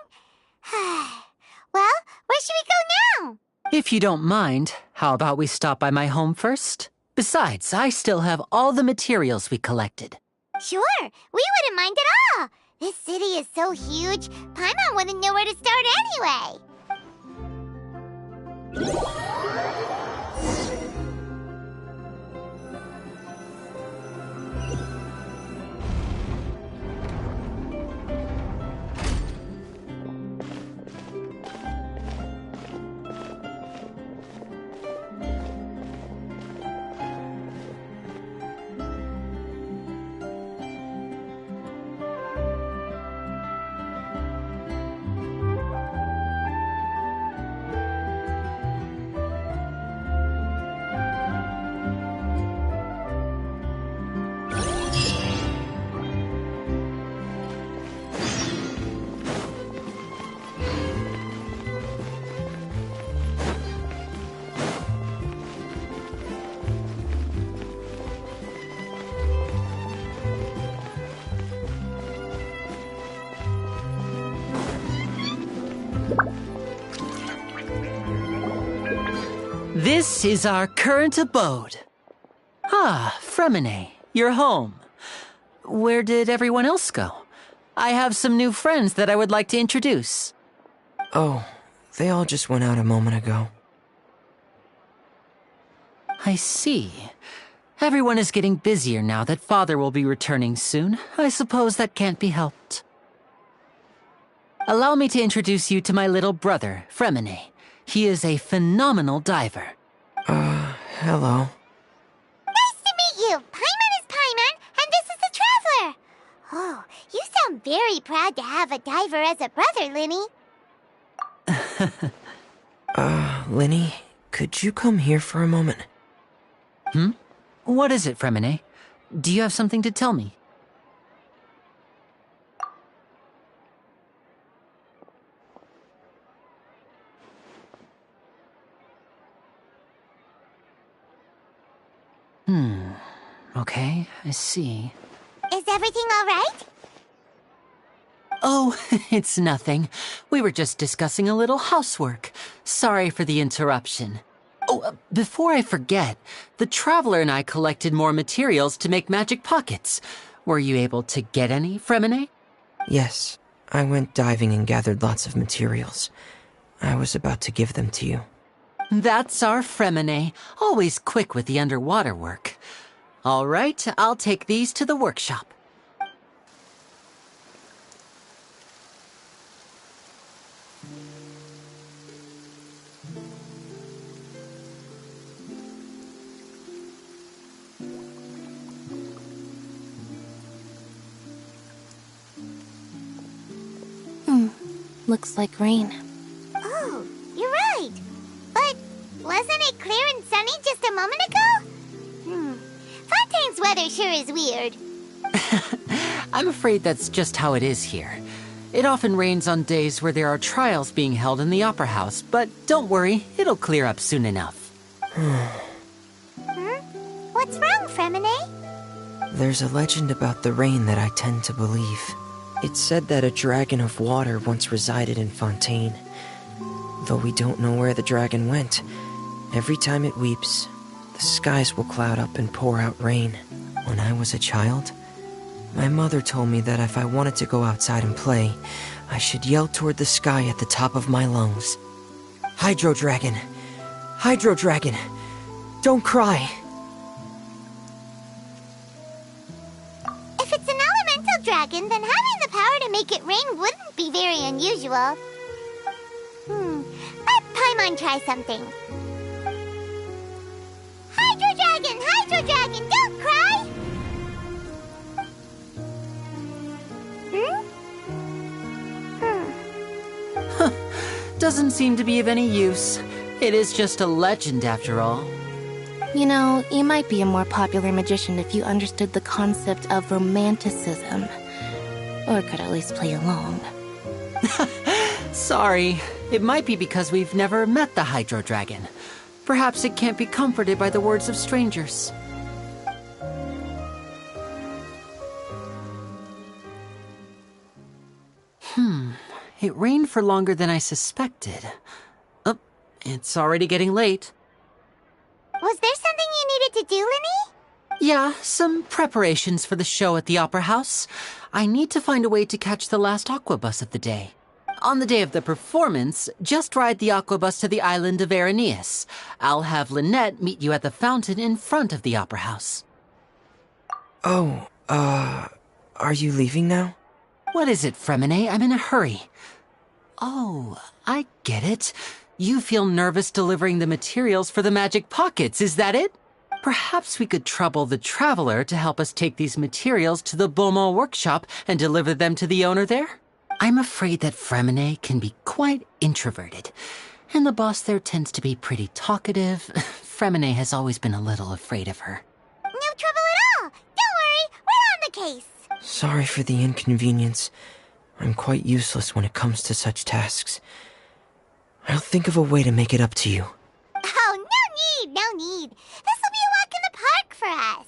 Well, where should we go now? If you don't mind, how about we stop by my home first? Besides, I still have all the materials we collected. Sure, we wouldn't mind at all. This city is so huge, Paimon wouldn't know where to start anyway. This is our current abode. Ah, Fremine, you're home. Where did everyone else go? I have some new friends that I would like to introduce. Oh, they all just went out a moment ago. I see. Everyone is getting busier now that Father will be returning soon. I suppose that can't be helped. Allow me to introduce you to my little brother, Fremine. He is a phenomenal diver. Hello. Nice to meet you. Paimon is Paimon, and this is the Traveler. Oh, you sound very proud to have a diver as a brother, Linny. Linny, could you come here for a moment? What is it, Fremine? Do you have something to tell me? Okay, I see. Is everything all right? Oh, it's nothing. We were just discussing a little housework. Sorry for the interruption. Oh, before I forget, the Traveler and I collected more materials to make magic pockets. Were you able to get any, Fremine? Yes, I went diving and gathered lots of materials. I was about to give them to you. That's our Fremine, always quick with the underwater work. All right, I'll take these to the workshop. Looks like rain. Oh, you're right. But wasn't it clear and sunny just a moment ago? Fontaine's weather sure is weird. I'm afraid that's just how it is here. It often rains on days where there are trials being held in the Opera House, but don't worry, it'll clear up soon enough. What's wrong, Fremine? There's a legend about the rain that I tend to believe. It's said that a dragon of water once resided in Fontaine. Though we don't know where the dragon went, every time it weeps, the skies will cloud up and pour out rain. When I was a child, my mother told me that if I wanted to go outside and play, I should yell toward the sky at the top of my lungs. Hydro Dragon! Hydro Dragon! Don't cry! If it's an elemental dragon, then having the power to make it rain wouldn't be very unusual. Let Paimon try something. Hydro Dragon, don't cry! Doesn't seem to be of any use. It is just a legend after all. You know, you might be a more popular magician if you understood the concept of romanticism. Or could at least play along. Sorry. It might be because we've never met the Hydro Dragon. Perhaps it can't be comforted by the words of strangers. It rained for longer than I suspected. Oh, it's already getting late. Was there something you needed to do, Linny? Yeah, some preparations for the show at the Opera House. I need to find a way to catch the last aqua bus of the day. On the day of the performance, just ride the aqua bus to the island of Araneus. I'll have Lynette meet you at the fountain in front of the Opera House. Oh, are you leaving now? What is it, Fremine? I'm in a hurry. Oh, I get it. You feel nervous delivering the materials for the magic pockets, is that it? Perhaps we could trouble the Traveler to help us take these materials to the Beaumont workshop and deliver them to the owner there? I'm afraid that Fremine can be quite introverted, and the boss there tends to be pretty talkative. Fremine has always been a little afraid of her. No trouble at all. Don't worry, we're on the case. Sorry for the inconvenience. I'm quite useless when it comes to such tasks. I'll think of a way to make it up to you. Oh, no need. This will be a walk in the park for us.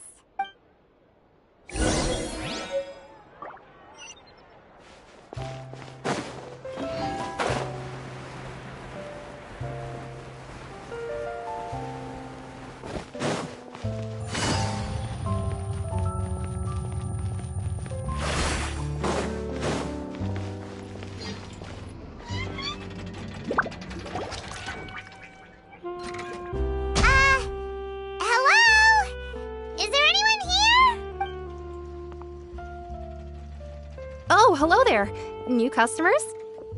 hello there. New customers?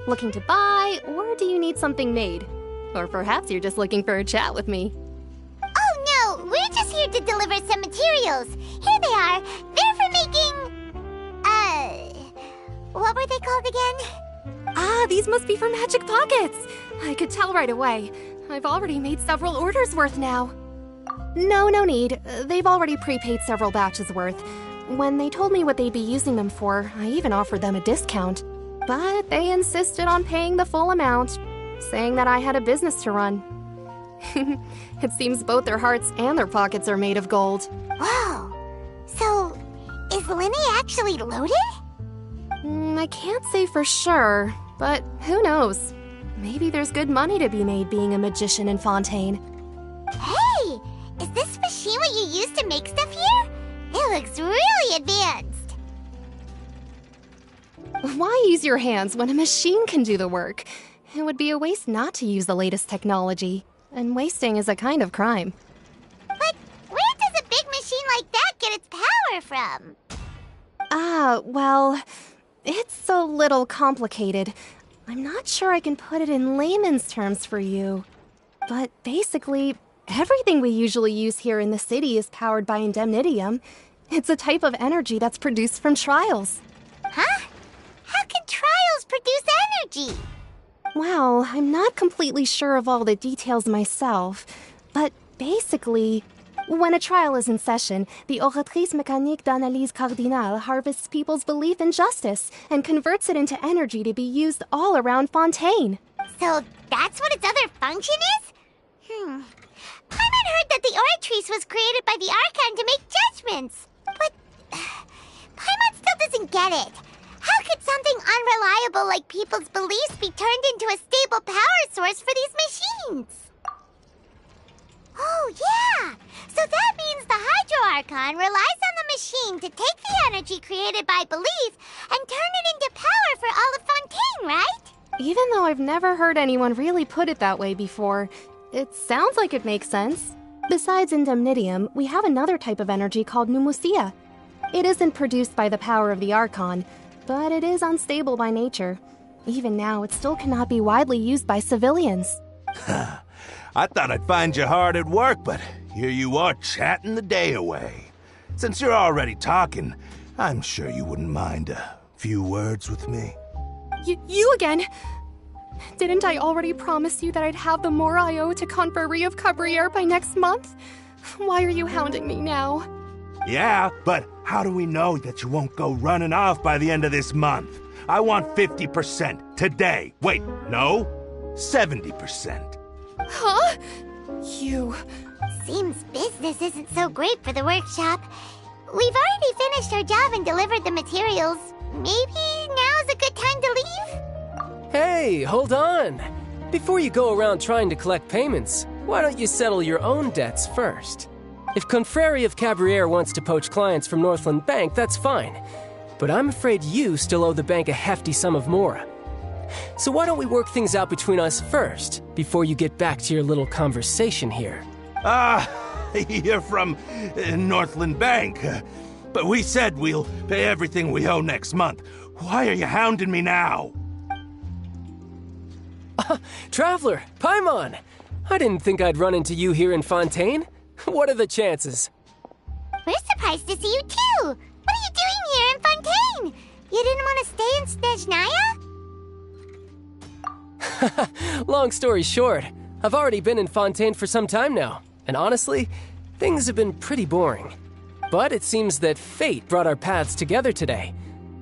Looking to buy, or do you need something made? Or perhaps you're just looking for a chat with me. Oh no, we're just here to deliver some materials. Here they are. They're for making... what were they called again? Ah, these must be for magic pockets. I could tell right away. I've already made several orders worth now. No need. They've already prepaid several batches worth. When they told me what they'd be using them for, I even offered them a discount. But they insisted on paying the full amount, saying that I had a business to run. It seems both their hearts and their pockets are made of gold. Whoa! So, is Linny actually loaded? I can't say for sure, but who knows? Maybe there's good money to be made being a magician in Fontaine. Hey! Is this machine what you use to make stuff here? It looks really advanced. Why use your hands when a machine can do the work? It would be a waste not to use the latest technology. And wasting is a kind of crime. But where does a big machine like that get its power from? Well, it's a little complicated. I'm not sure I can put it in layman's terms for you. But basically, everything we usually use here in the city is powered by indemnitium. It's a type of energy that's produced from trials. Huh? How can trials produce energy? Well, I'm not completely sure of all the details myself, but basically, when a trial is in session, the Oratrice Mécanique d'Analyse Cardinale harvests people's belief in justice and converts it into energy to be used all around Fontaine. So that's what its other function is? Paimon heard that the Oratrice was created by the Archon to make judgments. But Paimon still doesn't get it. How could something unreliable like people's beliefs be turned into a stable power source for these machines? Oh, yeah! So that means the Hydro Archon relies on the machine to take the energy created by belief and turn it into power for all of Fontaine, right? Even though I've never heard anyone really put it that way before, it sounds like it makes sense. Besides indemnitium, we have another type of energy called pneumosia. It isn't produced by the power of the Archon, but it is unstable by nature. Even now, it still cannot be widely used by civilians. I thought I'd find you hard at work, but here you are chatting the day away. Since you're already talking, I'm sure you wouldn't mind a few words with me. You again? Didn't I already promise you that I'd have the more I owe to Confrérie of Cabriere by next month? Why are you hounding me now? Yeah, but how do we know that you won't go running off by the end of this month? I want 50% today. Wait, no, 70%. Huh? You... Seems business isn't so great for the workshop. We've already finished our job and delivered the materials. Maybe now's a good time to leave? Hey, hold on. Before you go around trying to collect payments, why don't you settle your own debts first? If Confrérie of Cabriere wants to poach clients from Northland Bank, that's fine. But I'm afraid you still owe the bank a hefty sum of mora. So why don't we work things out between us first, before you get back to your little conversation here? You're from Northland Bank. But we said we'll pay everything we owe next month. Why are you hounding me now? Traveler, Paimon! I didn't think I'd run into you here in Fontaine. What are the chances? We're surprised to see you too! What are you doing here in Fontaine? You didn't want to stay in Snezhnaya? Long story short, I've already been in Fontaine for some time now, and honestly, things have been pretty boring. But it seems that fate brought our paths together today.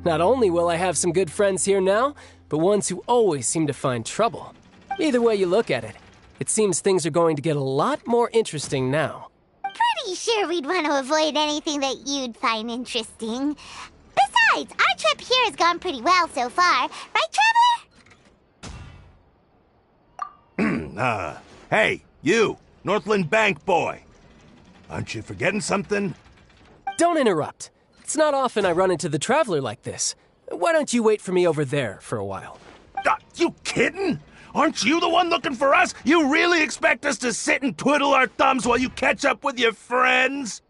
Not only will I have some good friends here now, but ones who always seem to find trouble. Either way you look at it, it seems things are going to get a lot more interesting now. Pretty sure we'd want to avoid anything that you'd find interesting. Besides, our trip here has gone pretty well so far. Right, Traveler? Hey, you, Northland Bank boy. Aren't you forgetting something? Don't interrupt. It's not often I run into the Traveler like this. Why don't you wait for me over there for a while? You kidding? Aren't you the one looking for us? You really expect us to sit and twiddle our thumbs while you catch up with your friends?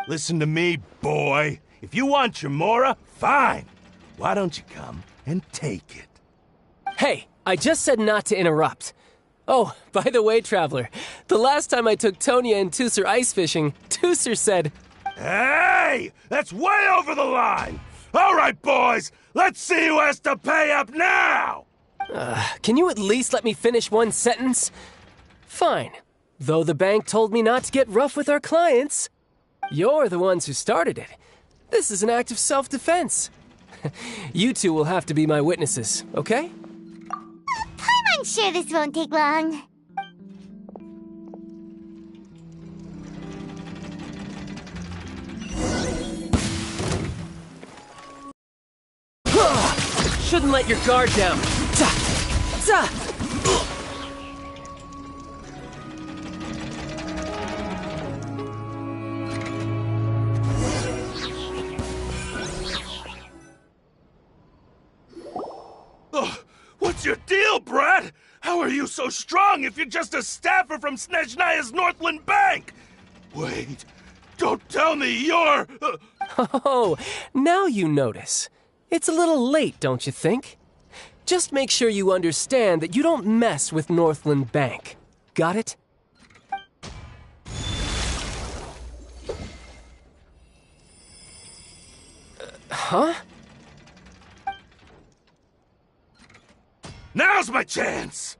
Listen to me, boy. If you want your mora, fine. Why don't you come and take it? Hey, I just said not to interrupt. Oh, by the way, Traveler, the last time I took Tonya and Tooser ice fishing, Tooser said, "Hey! That's way over the line! All right, boys, let's see who has to pay up now!" Can you at least let me finish one sentence? Fine. Though the bank told me not to get rough with our clients. You're the ones who started it. This is an act of self-defense. You two will have to be my witnesses, okay? I'm sure this won't take long. Shouldn't let your guard down. What's your deal, Brad? How are you so strong if you're just a staffer from Snezhnaya's Northland Bank? Wait, don't tell me you're... Oh, now you notice. It's a little late, don't you think? Just make sure you understand that you don't mess with Northland Bank. Got it? Huh? Now's my chance!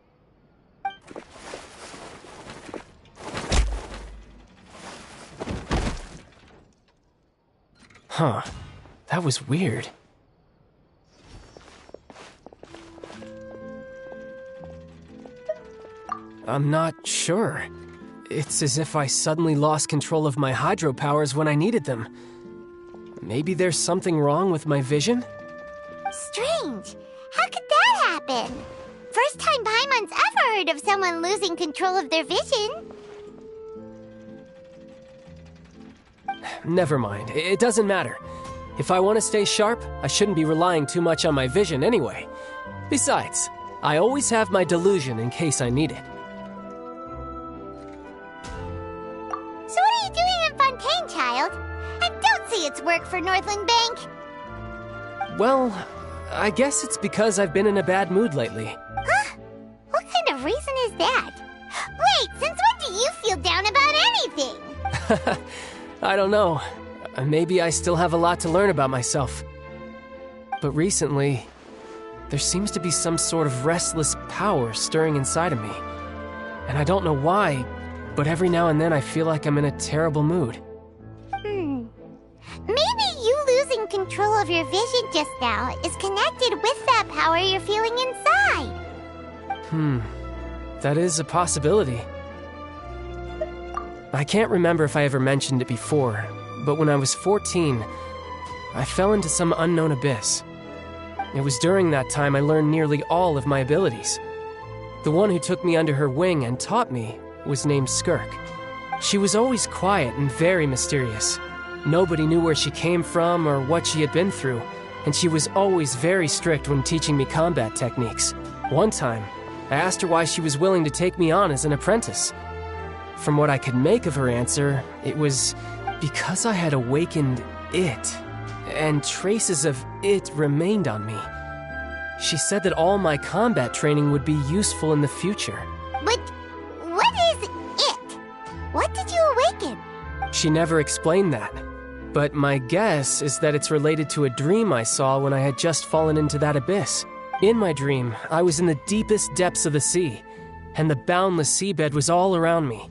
Huh. That was weird. I'm not sure. It's as if I suddenly lost control of my hydro powers when I needed them. Maybe there's something wrong with my vision? Strange. How could that happen? First time Paimon's ever heard of someone losing control of their vision. Never mind. It doesn't matter. If I want to stay sharp, I shouldn't be relying too much on my vision anyway. Besides, I always have my delusion in case I need it. So what are you doing in Fontaine, child? I don't see its work for Northland Bank. Well, I guess it's because I've been in a bad mood lately. Huh? What kind of reason is that? Wait, since when do you feel down about anything? I don't know. Maybe I still have a lot to learn about myself. But recently, there seems to be some sort of restless power stirring inside of me. And I don't know why, but every now and then I feel like I'm in a terrible mood. Maybe you losing control of your vision just now is connected with that power you're feeling inside. That is a possibility. I can't remember if I ever mentioned it before, but when I was 14, I fell into some unknown abyss. It was during that time I learned nearly all of my abilities. The one who took me under her wing and taught me was named Skirk. She was always quiet and very mysterious. Nobody knew where she came from or what she had been through, and she was always very strict when teaching me combat techniques. One time, I asked her why she was willing to take me on as an apprentice. From what I could make of her answer, it was because I had awakened it, and traces of it remained on me. She said that all my combat training would be useful in the future. But what is it? What did you awaken? She never explained that, but my guess is that it's related to a dream I saw when I had just fallen into that abyss. In my dream, I was in the deepest depths of the sea, and the boundless seabed was all around me.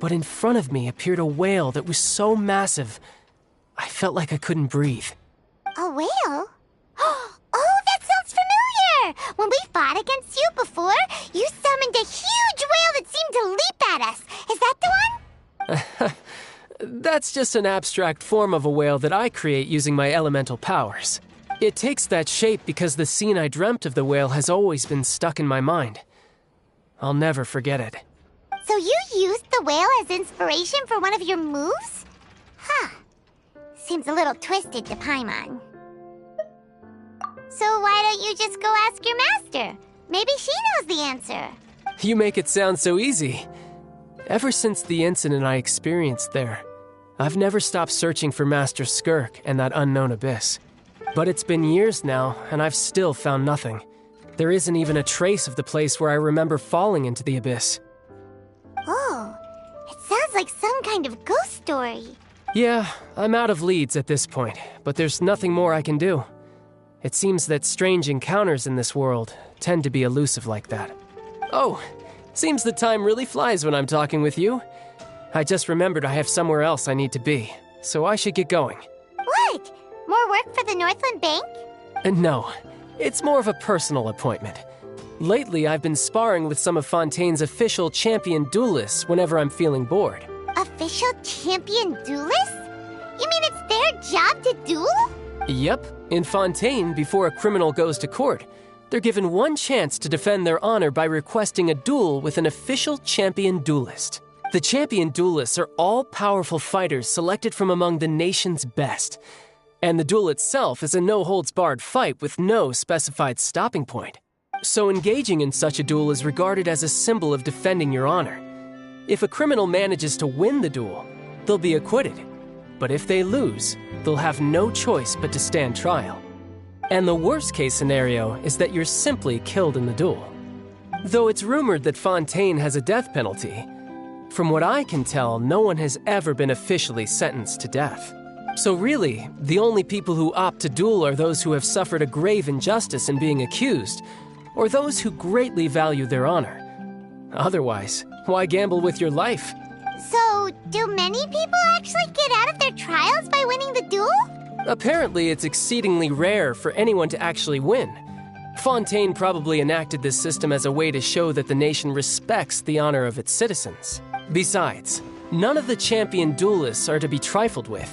But in front of me appeared a whale that was so massive, I felt like I couldn't breathe. A whale? Oh, that sounds familiar! When we fought against you before, you summoned a huge whale that seemed to leap at us. Is that the one? That's just an abstract form of a whale that I create using my elemental powers. It takes that shape because the scene I dreamt of the whale has always been stuck in my mind. I'll never forget it. So you used the whale as inspiration for one of your moves? Huh. Seems a little twisted to Paimon. So why don't you just go ask your master? Maybe she knows the answer. You make it sound so easy. Ever since the incident I experienced there, I've never stopped searching for Master Skirk and that unknown abyss. But it's been years now, and I've still found nothing. There isn't even a trace of the place where I remember falling into the abyss. Oh, it sounds like some kind of ghost story. Yeah, I'm out of leads at this point, but there's nothing more I can do. It seems that strange encounters in this world tend to be elusive like that. Oh, seems the time really flies when I'm talking with you. I just remembered I have somewhere else I need to be, so I should get going. What? More work for the Northland Bank? No, it's more of a personal appointment. Lately, I've been sparring with some of Fontaine's official champion duelists whenever I'm feeling bored. Official champion duelists? You mean it's their job to duel? Yep. In Fontaine, before a criminal goes to court, they're given one chance to defend their honor by requesting a duel with an official champion duelist. The champion duelists are all-powerful fighters selected from among the nation's best. And the duel itself is a no-holds-barred fight with no specified stopping point. So engaging in such a duel is regarded as a symbol of defending your honor. If a criminal manages to win the duel, they'll be acquitted. But if they lose, they'll have no choice but to stand trial. And the worst-case scenario is that you're simply killed in the duel. Though it's rumored that Fontaine has a death penalty, from what I can tell, no one has ever been officially sentenced to death. So really, the only people who opt to duel are those who have suffered a grave injustice in being accused, or those who greatly value their honor. Otherwise, why gamble with your life? So, do many people actually get out of their trials by winning the duel? Apparently, it's exceedingly rare for anyone to actually win. Fontaine probably enacted this system as a way to show that the nation respects the honor of its citizens. Besides, none of the champion duelists are to be trifled with,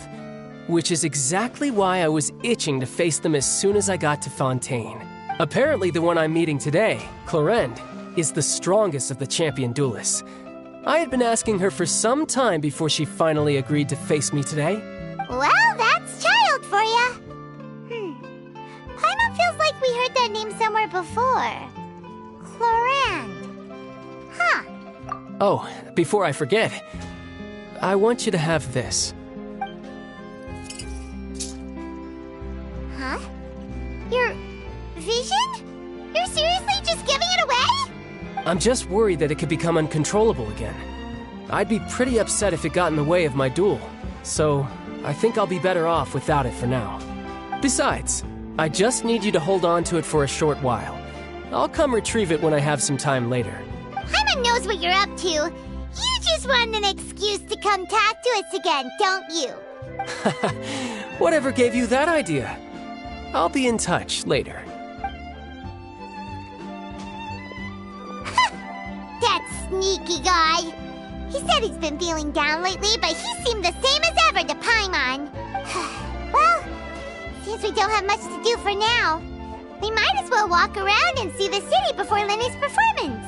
which is exactly why I was itching to face them as soon as I got to Fontaine. Apparently, the one I'm meeting today, Clorinde, is the strongest of the champion duelists. I had been asking her for some time before she finally agreed to face me today. Well, that's child for ya. Paimon feels like we heard that name somewhere before. Clorinde. Huh. Oh, before I forget, I want you to have this. Huh? Your vision? You're seriously just giving it away? I'm just worried that it could become uncontrollable again. I'd be pretty upset if it got in the way of my duel, so I think I'll be better off without it for now. Besides, I just need you to hold on to it for a short while. I'll come retrieve it when I have some time later. Paimon knows what you're up to. You just want an excuse to come talk to us again, don't you? Whatever gave you that idea? I'll be in touch later. That sneaky guy. He said he's been feeling down lately, but he seemed the same as ever to Paimon. Well, since we don't have much to do for now, we might as well walk around and see the city before Lyney's performance.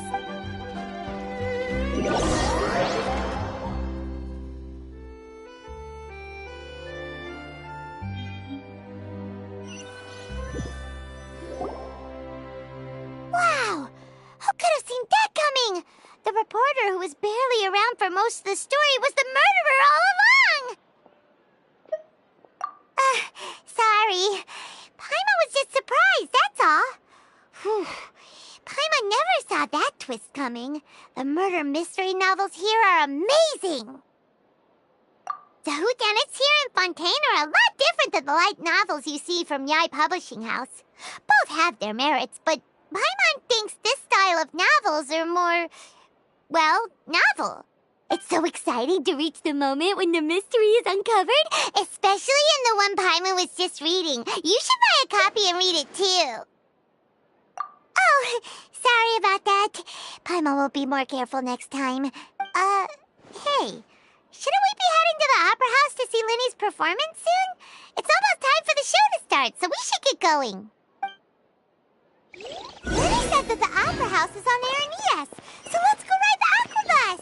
Wow! Who could have seen that coming? The reporter who was barely around for most of the story was the murderer all along! Sorry. Paimon was just surprised, that's all. Whew. Paimon never saw that twist coming. The murder mystery novels here are amazing! The whodunits here in Fontaine are a lot different than the light novels you see from Yai Publishing House. Both have their merits, but Paimon thinks this style of novels are more, well, novel. It's so exciting to reach the moment when the mystery is uncovered, especially in the one Paimon was just reading. You should buy a copy and read it too. Oh, sorry about that. Paimon will be more careful next time. Hey, shouldn't we be heading to the Opera House to see Lyney's performance soon? It's almost time for the show to start, so we should get going. Lyney said that the Opera House is on Aranias, so let's go ride the Aqua Bus!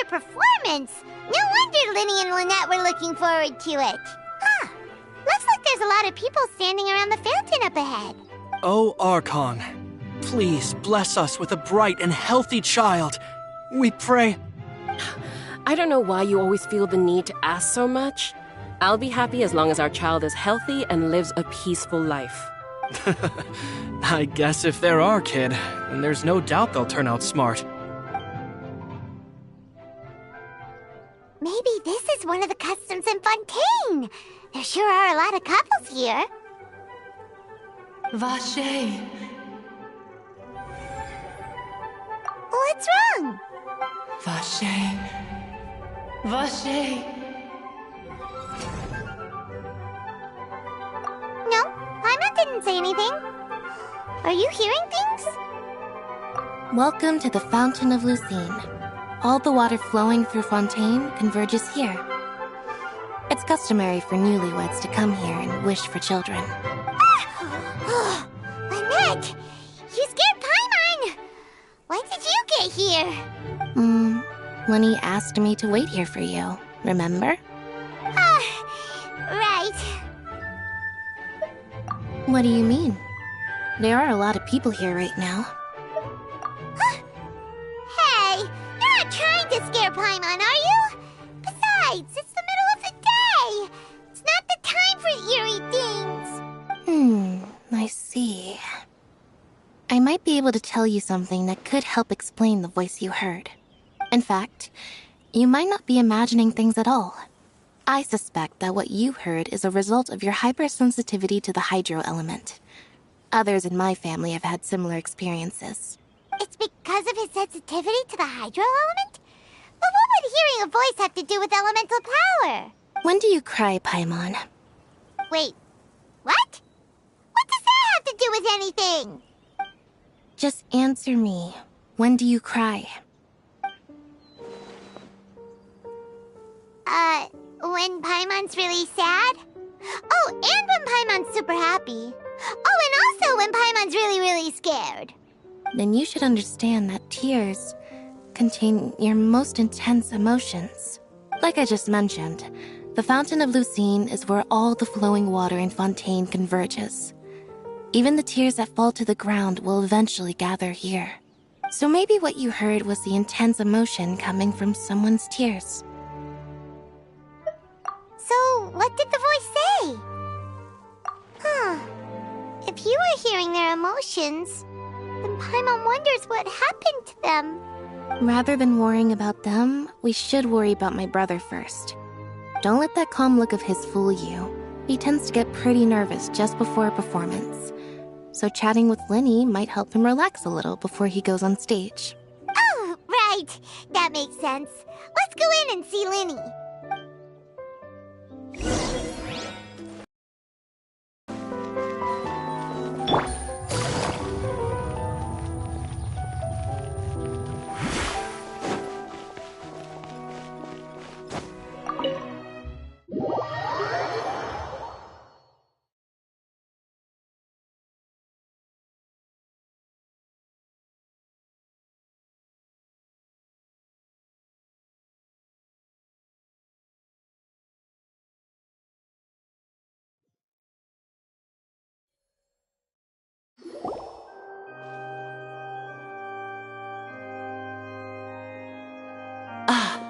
performance! No wonder Linny and Lynette were looking forward to it. Huh. Looks like there's a lot of people standing around the fountain up ahead. Oh, Archon, please bless us with a bright and healthy child. We pray. I don't know why you always feel the need to ask so much. I'll be happy as long as our child is healthy and lives a peaceful life. I guess if there are, kid, then there's no doubt they'll turn out smart. Maybe this is one of the customs in Fontaine. There sure are a lot of couples here. Vache. What's wrong? Vache. Vache. No, Paimon didn't say anything. Are you hearing things? Welcome to the Fountain of Lucine. All the water flowing through Fontaine converges here. It's customary for newlyweds to come here and wish for children. Ah! Lynette! You scared Paimon! When did you get here? Lenny asked me to wait here for you, remember? Right. What do you mean? There are a lot of people here right now. Hey, you're not trying to scare Paimon, are you? Besides, it's the middle of the day. It's not the time for eerie things. I see. I might be able to tell you something that could help explain the voice you heard. In fact, you might not be imagining things at all. I suspect that what you heard is a result of your hypersensitivity to the hydro element. Others in my family have had similar experiences. It's because of his sensitivity to the hydro element? But what would hearing a voice have to do with elemental power? When do you cry, Paimon? Wait, what? What does that have to do with anything? Just answer me. When do you cry? When Paimon's really sad? Oh, and when Paimon's super happy. Oh, and also when Paimon's really, really scared. Then you should understand that tears contain your most intense emotions. Like I just mentioned, the Fountain of Lucine is where all the flowing water in Fontaine converges. Even the tears that fall to the ground will eventually gather here. So maybe what you heard was the intense emotion coming from someone's tears. So, what did the voice say? If you were hearing their emotions, then Paimon wonders what happened to them. Rather than worrying about them, we should worry about my brother first. Don't let that calm look of his fool you. He tends to get pretty nervous just before a performance. So chatting with Linny might help him relax a little before he goes on stage. Oh, right. That makes sense. Let's go in and see Linny.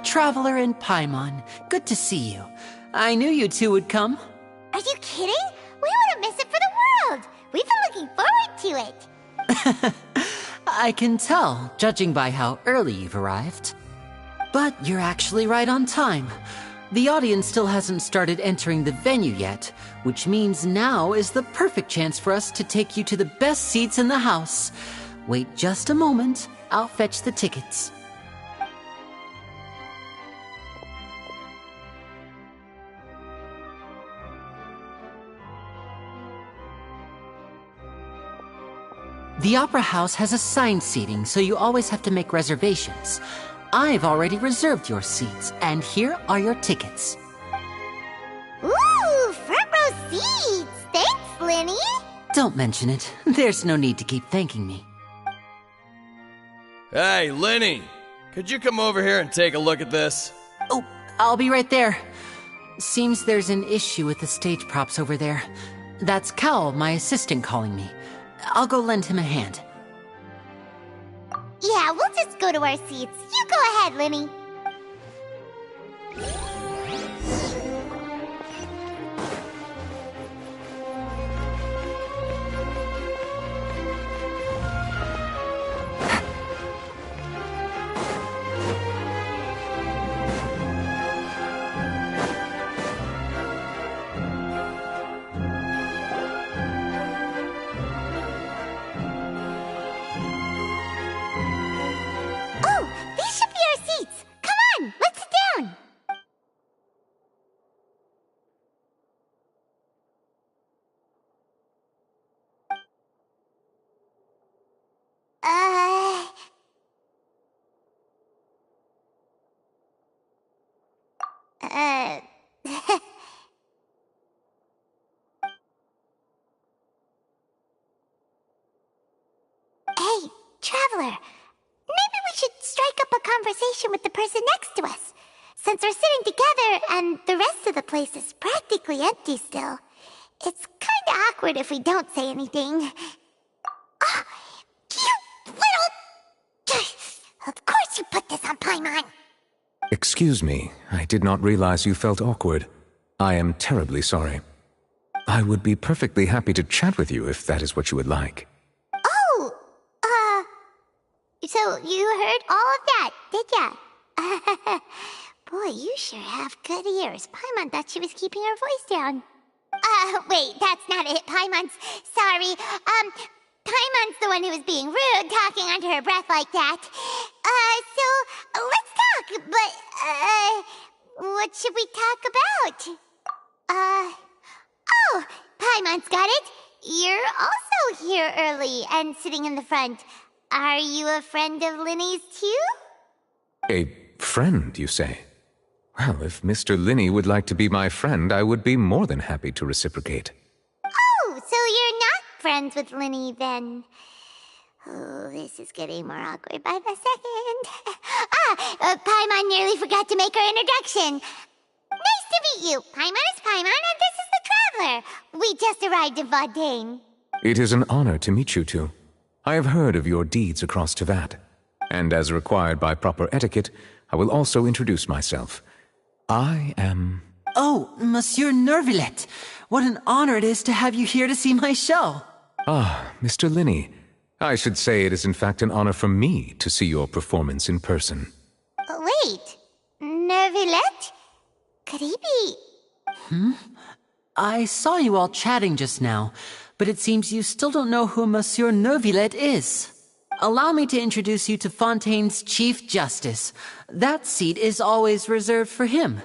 Traveler and Paimon, good to see you. I knew you two would come. Are you kidding? We wouldn't miss it for the world. We've been looking forward to it. I can tell, judging by how early you've arrived. But you're actually right on time. The audience still hasn't started entering the venue yet, which means now is the perfect chance for us to take you to the best seats in the house. Wait just a moment, I'll fetch the tickets. The Opera House has assigned seating, so you always have to make reservations. I've already reserved your seats, and here are your tickets. Ooh, front row seats! Thanks, Linny! Don't mention it. There's no need to keep thanking me. Hey, Linny! could you come over here and take a look at this? Oh, I'll be right there. Seems there's an issue with the stage props over there. That's Cal, my assistant, calling me. I'll go lend him a hand. Yeah, we'll just go to our seats. You go ahead, Linny. Hey, Traveler. Maybe we should strike up a conversation with the person next to us. Since we're sitting together and the rest of the place is practically empty still, it's kinda awkward if we don't say anything. Oh, you little... Of course you put this on Paimon. Excuse me, I did not realize you felt awkward. I am terribly sorry. I would be perfectly happy to chat with you if that is what you would like. Oh, so you heard all of that, did ya? Boy, you sure have good ears. Paimon thought she was keeping her voice down. Wait, that's not it, Paimon's... Sorry, Paimon's the one who was being rude, talking under her breath like that. So, let's talk, but, what should we talk about? Oh, Paimon's got it. You're also here early and sitting in the front. Are you a friend of Linny's too? A friend, you say? Well, if Mr. Linny would like to be my friend, I would be more than happy to reciprocate. Oh, so you're not friends with Linny then? Oh, this is getting more awkward by the second. Paimon nearly forgot to make her introduction. Nice to meet you. Paimon is Paimon, and this is the Traveler. We just arrived in Fontaine. It is an honor to meet you two. I have heard of your deeds across Tevat, and as required by proper etiquette, I will also introduce myself. I am... Oh, Monsieur Neuvillette. What an honor it is to have you here to see my show. Ah, Mr. Linny. I should say it is in fact an honor for me to see your performance in person. Wait, Neuvillette? Could he be... I saw you all chatting just now, but it seems you still don't know who Monsieur Neuvillette is. Allow me to introduce you to Fontaine's Chief Justice. That seat is always reserved for him.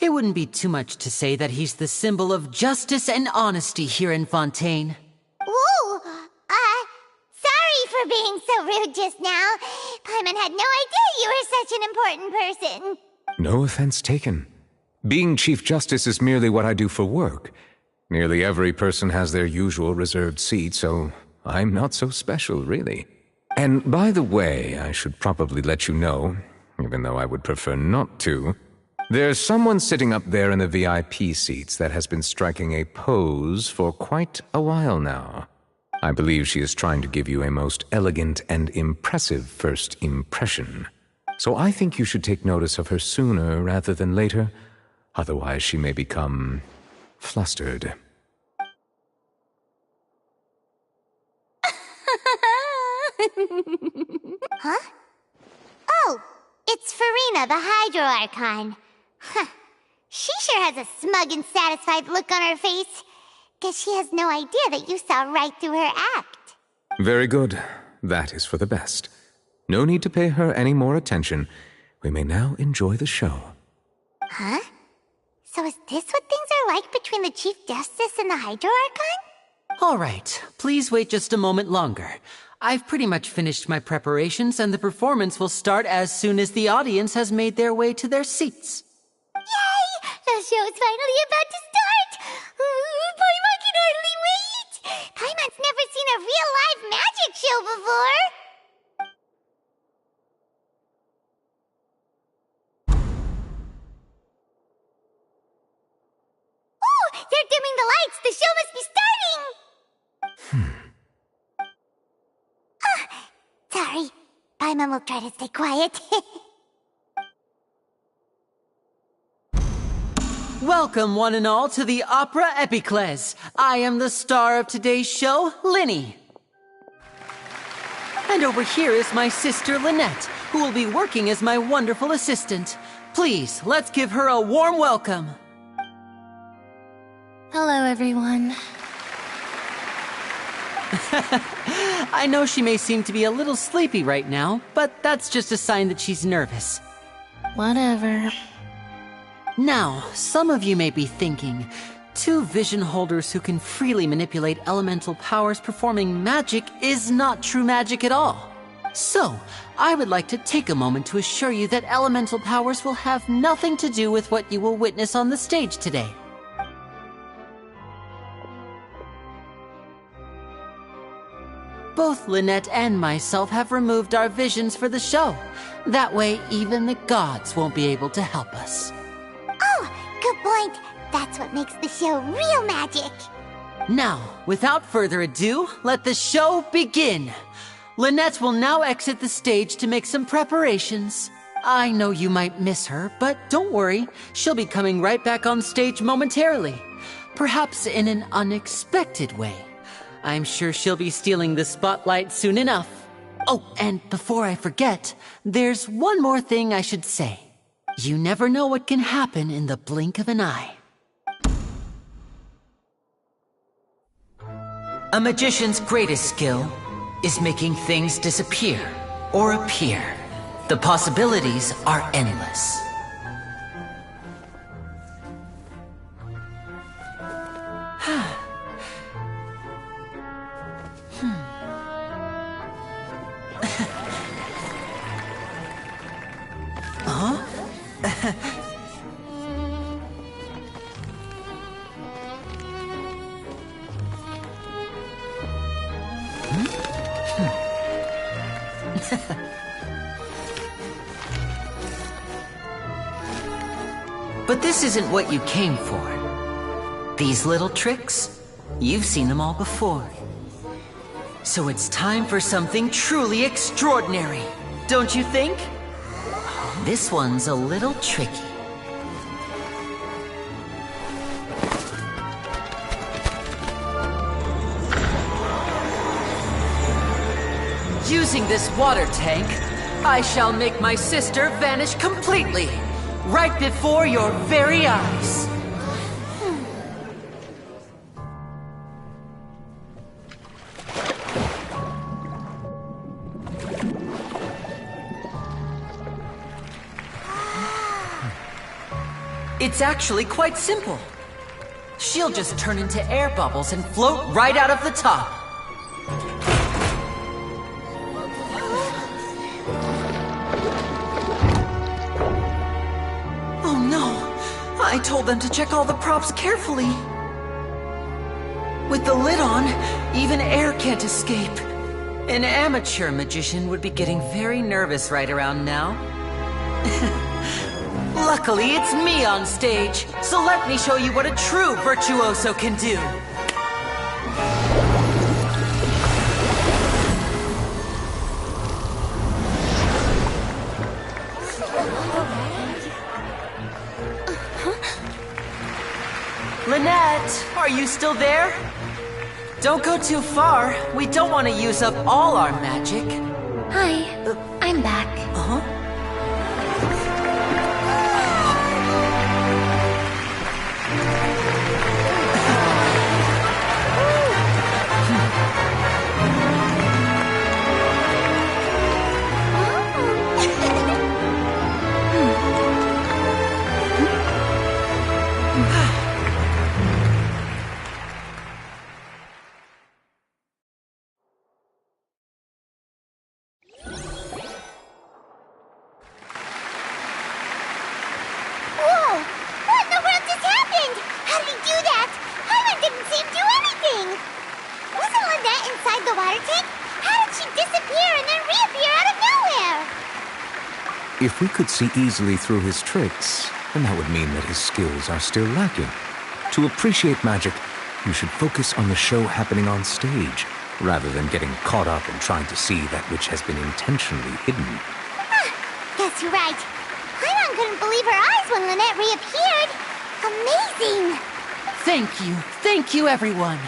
It wouldn't be too much to say that he's the symbol of justice and honesty here in Fontaine. Whoa! Sorry for being so rude just now. Paimon had no idea you were such an important person. No offense taken. Being Chief Justice is merely what I do for work. Nearly every person has their usual reserved seat, so I'm not so special, really. And by the way, I should probably let you know, even though I would prefer not to, there's someone sitting up there in the VIP seats that has been striking a pose for quite a while now. I believe she is trying to give you a most elegant and impressive first impression. So I think you should take notice of her sooner rather than later. Otherwise, she may become flustered. Huh? Oh, it's Farina, the Hydro Archon. Huh. She sure has a smug and satisfied look on her face. Guess she has no idea that you saw right through her act. Very good. That is for the best. No need to pay her any more attention. We may now enjoy the show. Huh? So is this what things are like between the Chief Justice and the Hydro Archon? All right, please wait just a moment longer. I've pretty much finished my preparations, and the performance will start as soon as the audience has made their way to their seats. Yay! The show is finally about to start! Paimon can hardly wait! Paimon's never seen a real live magic show before! They're dimming the lights! The show must be starting! Sorry. Paimon will try to stay quiet. Welcome, one and all, to the Opera Epiclese. I am the star of today's show, Linny. And over here is my sister, Lynette, who will be working as my wonderful assistant. Please, let's give her a warm welcome. Hello, everyone. I know she may seem to be a little sleepy right now, but that's just a sign that she's nervous. Whatever. Now, some of you may be thinking, 2 vision holders who can freely manipulate elemental powers performing magic is not true magic at all. So, I would like to take a moment to assure you that elemental powers will have nothing to do with what you will witness on the stage today. Both Lynette and myself have removed our visions for the show. That way, even the gods won't be able to help us. Oh, good point. That's what makes the show real magic. Now, without further ado, let the show begin. Lynette will now exit the stage to make some preparations. I know you might miss her, but don't worry. She'll be coming right back on stage momentarily. Perhaps in an unexpected way. I'm sure she'll be stealing the spotlight soon enough. Oh, and before I forget, there's one more thing I should say. You never know what can happen in the blink of an eye. A magician's greatest skill is making things disappear or appear. The possibilities are endless. But this isn't what you came for. These little tricks, you've seen them all before. So it's time for something truly extraordinary, don't you think? This one's a little tricky. Using this water tank, I shall make my sister vanish completely, right before your very eyes. It's actually quite simple. She'll just turn into air bubbles and float right out of the top. Oh no! I told them to check all the props carefully. With the lid on, even air can't escape. An amateur magician would be getting very nervous right around now. Luckily, it's me on stage, so let me show you what a true virtuoso can do. Lynette, are you still there? Don't go too far. We don't want to use up all our magic. Hi, I'm back. Uh-huh. If we could see easily through his tricks, then that would mean that his skills are still lacking. To appreciate magic, you should focus on the show happening on stage, rather than getting caught up in trying to see that which has been intentionally hidden. Guess you're right. Paimon couldn't believe her eyes when Lynette reappeared. Amazing! Thank you everyone.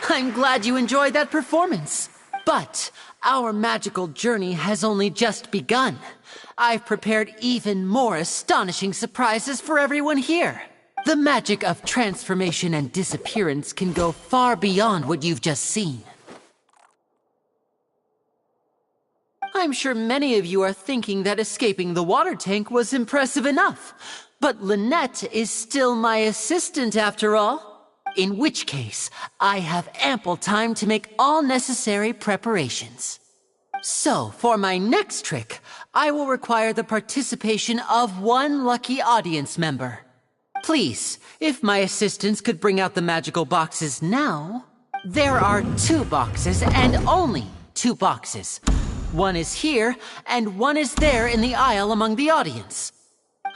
I'm glad you enjoyed that performance. But our magical journey has only just begun. I've prepared even more astonishing surprises for everyone here. The magic of transformation and disappearance can go far beyond what you've just seen. I'm sure many of you are thinking that escaping the water tank was impressive enough. But Lynette is still my assistant after all. In which case, I have ample time to make all necessary preparations. So, for my next trick, I will require the participation of one lucky audience member. Please, if my assistants could bring out the magical boxes now. There are 2 boxes and only 2 boxes. One is here and one is there in the aisle among the audience.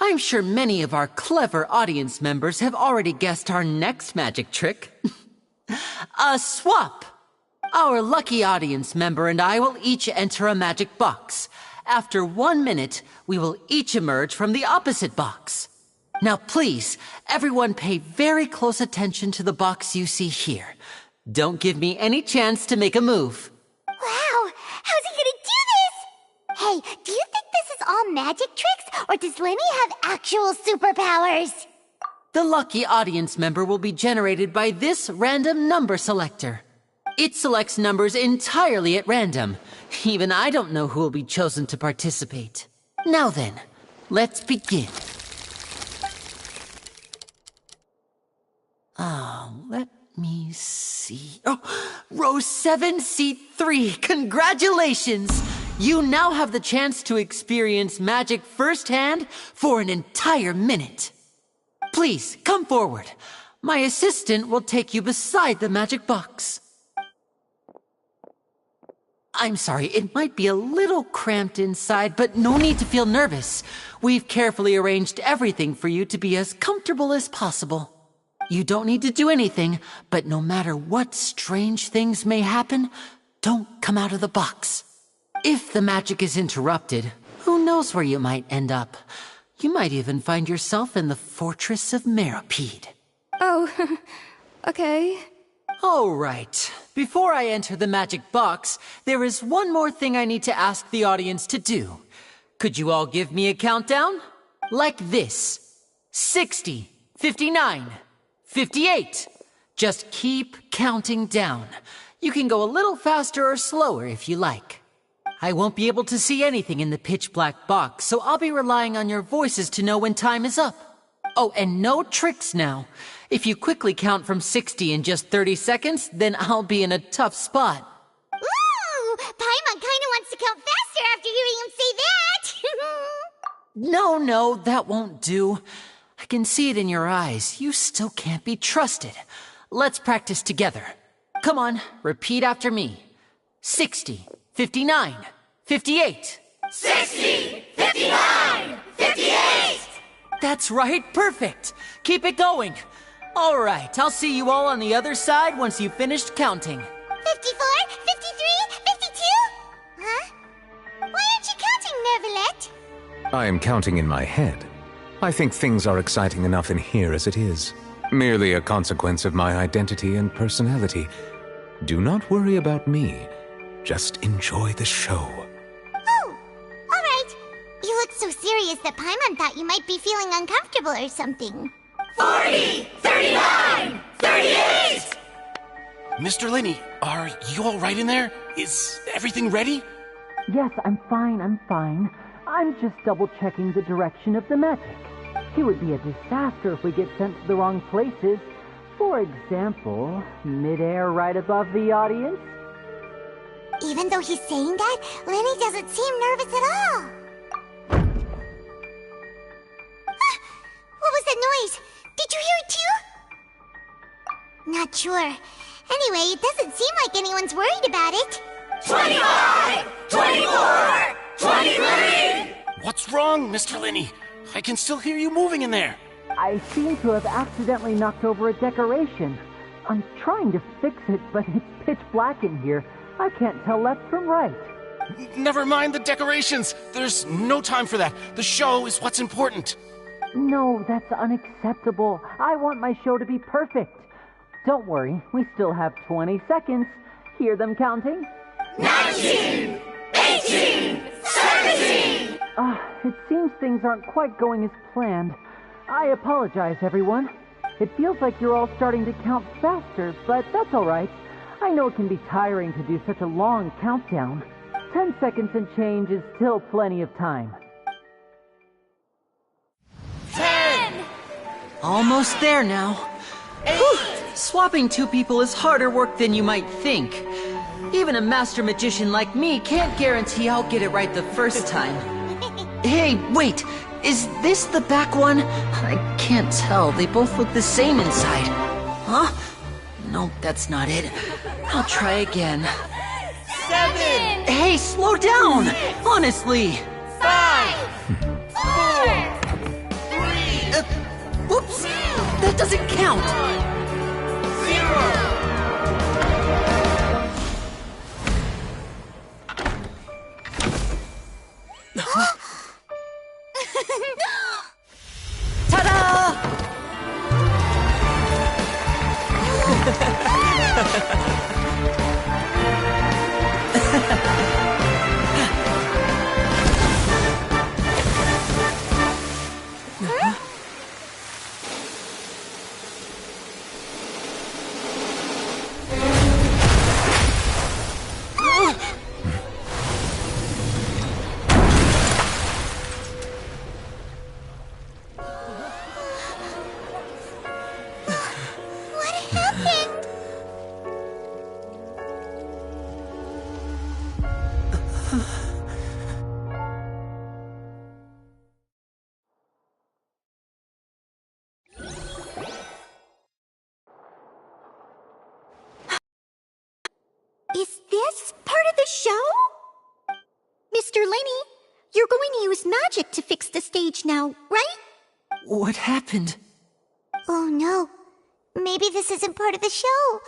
I'm sure many of our clever audience members have already guessed our next magic trick. A swap! Our lucky audience member and I will each enter a magic box. After 1 minute, we will each emerge from the opposite box. Now please, everyone pay very close attention to the box you see here. Don't give me any chance to make a move. Wow! How's he gonna do this? Hey, do you think this is all magic tricks, or does Lenny have actual superpowers? The lucky audience member will be generated by this random number selector. It selects numbers entirely at random. Even I don't know who will be chosen to participate. Now then, let's begin. Let me see. Oh, row 7, seat 3. Congratulations! You now have the chance to experience magic firsthand for an entire minute. Please, come forward. My assistant will take you beside the magic box. I'm sorry, it might be a little cramped inside, but no need to feel nervous. We've carefully arranged everything for you to be as comfortable as possible. You don't need to do anything, but no matter what strange things may happen, don't come out of the box. If the magic is interrupted, who knows where you might end up? You might even find yourself in the Fortress of Meropide. Oh, okay. All right. Before I enter the magic box, there is one more thing I need to ask the audience to do. Could you all give me a countdown? Like this. 60, 59, 58. Just keep counting down. You can go a little faster or slower if you like. I won't be able to see anything in the pitch black box, so I'll be relying on your voices to know when time is up. Oh, and no tricks now. If you quickly count from 60 in just 30 seconds, then I'll be in a tough spot. Ooh! Paimon kinda wants to count faster after hearing him say that! No, that won't do. I can see it in your eyes. You still can't be trusted. Let's practice together. Come on, repeat after me. 60, 59, 58. 60, 59, 58! That's right, perfect. Keep it going. All right, I'll see you all on the other side once you've finished counting. 54, 53, 52? Huh? Why aren't you counting, Nervalette? I am counting in my head. I think things are exciting enough in here as it is. Merely a consequence of my identity and personality. Do not worry about me. Just enjoy the show. Oh, all right. You look so serious that Paimon thought you might be feeling uncomfortable or something. 40, 39, 38! Mr. Linney, are you all right in there? Is everything ready? Yes, I'm fine. I'm just double-checking the direction of the magic. It would be a disaster if we get sent to the wrong places. For example, midair right above the audience. Even though he's saying that, Lenny doesn't seem nervous at all. What was that noise? Did you hear it too? Not sure. Anyway, it doesn't seem like anyone's worried about it. 25, 24, 23! What's wrong, Mr. Linney? I can still hear you moving in there. I seem to have accidentally knocked over a decoration. I'm trying to fix it, but it's pitch black in here. I can't tell left from right. Never mind the decorations. There's no time for that. The show is what's important. No, that's unacceptable. I want my show to be perfect. Don't worry, we still have 20 seconds. Hear them counting? 19! 18! 17! It seems things aren't quite going as planned. I apologize, everyone. It feels like you're all starting to count faster, but that's all right. I know it can be tiring to do such a long countdown. 10 seconds and change is still plenty of time. 10! Almost there now. 8! Whew. Swapping two people is harder work than you might think. Even a master magician like me can't guarantee I'll get it right the first time. Hey, wait! Is this the back one? I can't tell. They both look the same inside. Huh? No, that's not it. I'll try again. 7! Hey, slow down! Honestly! 5! 4! 3! Whoops! That doesn't count! 0! Ta-da! Is this part of the show? Mr. Lenny, you're going to use magic to fix the stage now, right? What happened? Oh no. Maybe this isn't part of the show.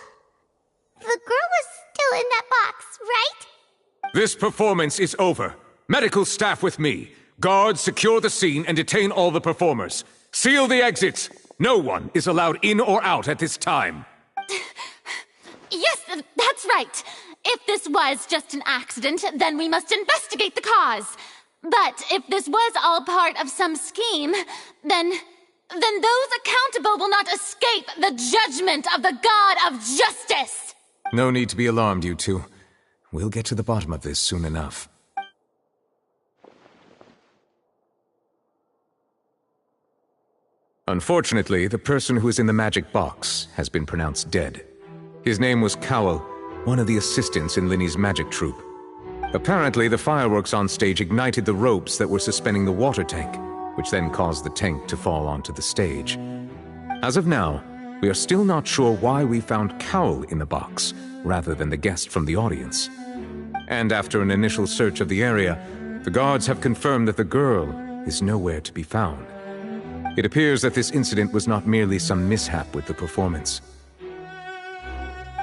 The girl was still in that box, right? This performance is over. Medical staff with me. Guards, secure the scene and detain all the performers. Seal the exits. No one is allowed in or out at this time. Yes, that's right. If this was just an accident, then we must investigate the cause. But if this was all part of some scheme, then those accountable will not escape the judgment of the God of Justice. No need to be alarmed, you two. We'll get to the bottom of this soon enough. Unfortunately, the person who is in the magic box has been pronounced dead. His name was Cowell, one of the assistants in Linny's magic troupe. Apparently, the fireworks on stage ignited the ropes that were suspending the water tank, which then caused the tank to fall onto the stage. As of now, we are still not sure why we found Cowell in the box, rather than the guest from the audience. And after an initial search of the area, the guards have confirmed that the girl is nowhere to be found. It appears that this incident was not merely some mishap with the performance.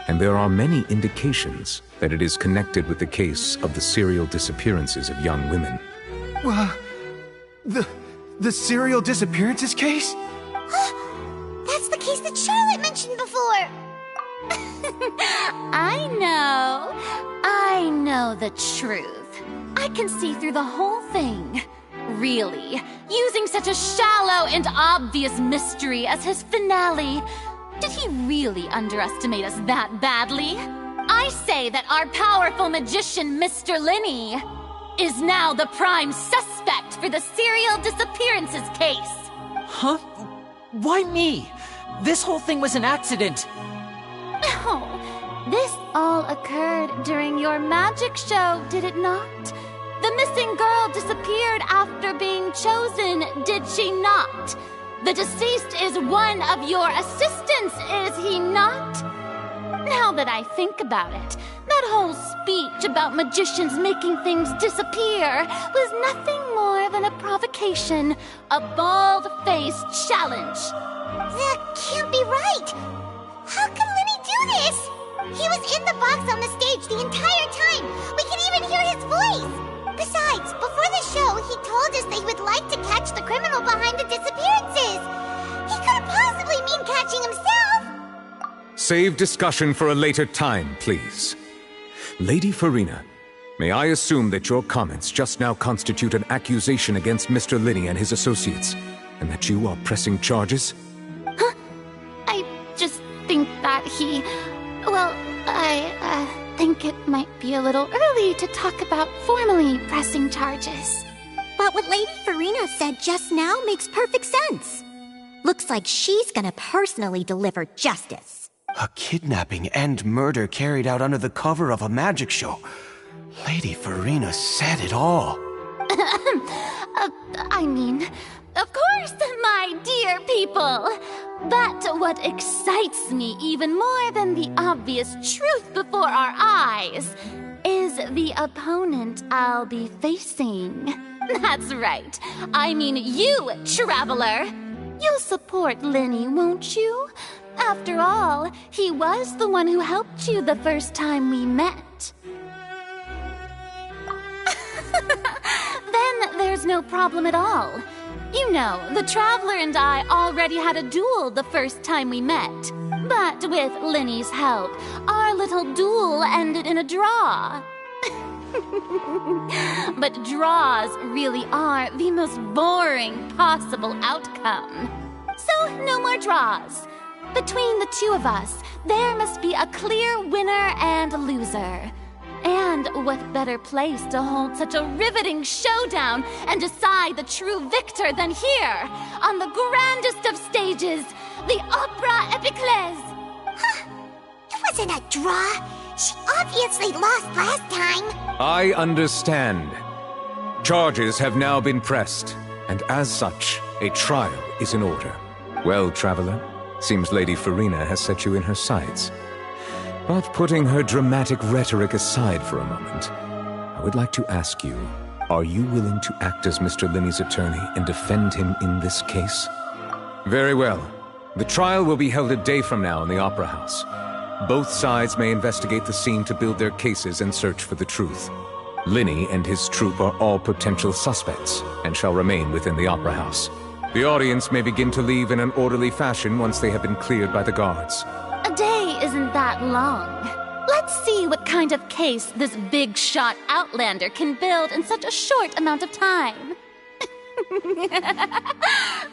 And there are many indications that it is connected with the case of the serial disappearances of young women. The serial disappearances case? That's the case that Charlotte mentioned before. I know the truth. I can see through the whole thing. Really, using such a shallow and obvious mystery as his finale. Did he really underestimate us that badly? I say that our powerful magician, Mr. Linny, is now the prime suspect for the serial disappearances case. Huh? Why me? This whole thing was an accident. Oh, this all occurred during your magic show, did it not? The missing girl disappeared after being chosen, did she not? The deceased is one of your assistants, is he not? Now that I think about it, that That whole speech about magicians making things disappear was nothing more than a provocation, a bald-faced challenge. That can't be right! How can Lenny do this? He was in the box on the stage the entire time! We can even hear his voice! Besides, before the show, he told us that he would like to catch the criminal behind the disappearances! He couldn't possibly mean catching himself! Save discussion for a later time, please. Lady Farina, may I assume that your comments just now constitute an accusation against Mr. Linney and his associates, and that you are pressing charges? Huh? I just think that he... Well, I think it might be a little early to talk about formally pressing charges. But what Lady Farina said just now makes perfect sense. Looks like she's gonna personally deliver justice. A kidnapping and murder carried out under the cover of a magic show. Lady Farina said it all. I mean, of course, my dear people. But what excites me even more than the obvious truth before our eyes is the opponent I'll be facing. That's right. I mean you, Traveler. You'll support Lenny, won't you? After all, he was the one who helped you the first time we met. Then there's no problem at all. You know, the Traveler and I already had a duel the first time we met. But with Lenny's help, our little duel ended in a draw. But draws really are the most boring possible outcome. So, no more draws. Between the two of us, there must be a clear winner and loser. And what better place to hold such a riveting showdown and decide the true victor than here, on the grandest of stages, the Opera Epiclese. Huh? It wasn't a draw. She obviously lost last time. I understand. Charges have now been pressed, and as such, a trial is in order. Well, Traveler, seems Lady Farina has set you in her sights. But putting her dramatic rhetoric aside for a moment, I would like to ask you, are you willing to act as Mr. Linney's attorney and defend him in this case? Very well. The trial will be held a day from now in the Opera House. Both sides may investigate the scene to build their cases and search for the truth. Linney and his troupe are all potential suspects and shall remain within the Opera House. The audience may begin to leave in an orderly fashion once they have been cleared by the guards. A day isn't that long. Let's see what kind of case this big-shot outlander can build in such a short amount of time.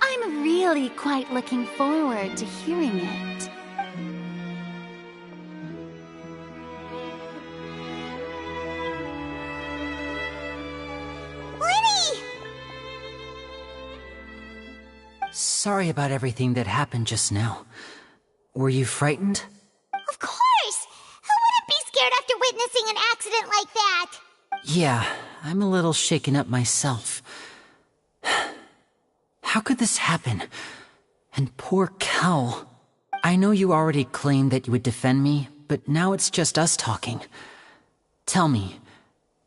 I'm really quite looking forward to hearing it. Lenny! Sorry about everything that happened just now. Were you frightened? Of course! Who wouldn't be scared after witnessing an accident like that? Yeah, I'm a little shaken up myself. How could this happen? And poor Cal. I know you already claimed that you would defend me, but now it's just us talking. Tell me,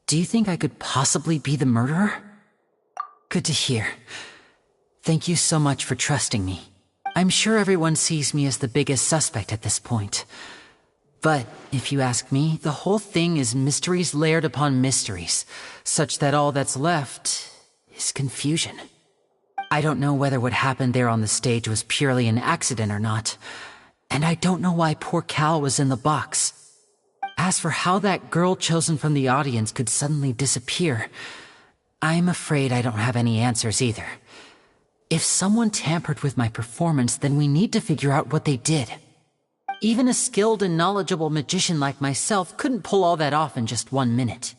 do you think I could possibly be the murderer? Good to hear. Thank you so much for trusting me. I'm sure everyone sees me as the biggest suspect at this point. But, if you ask me, the whole thing is mysteries layered upon mysteries, such that all that's left is confusion. I don't know whether what happened there on the stage was purely an accident or not, and I don't know why poor Cal was in the box. As for how that girl chosen from the audience could suddenly disappear, I'm afraid I don't have any answers either. If someone tampered with my performance, then we need to figure out what they did. Even a skilled and knowledgeable magician like myself couldn't pull all that off in just 1 minute.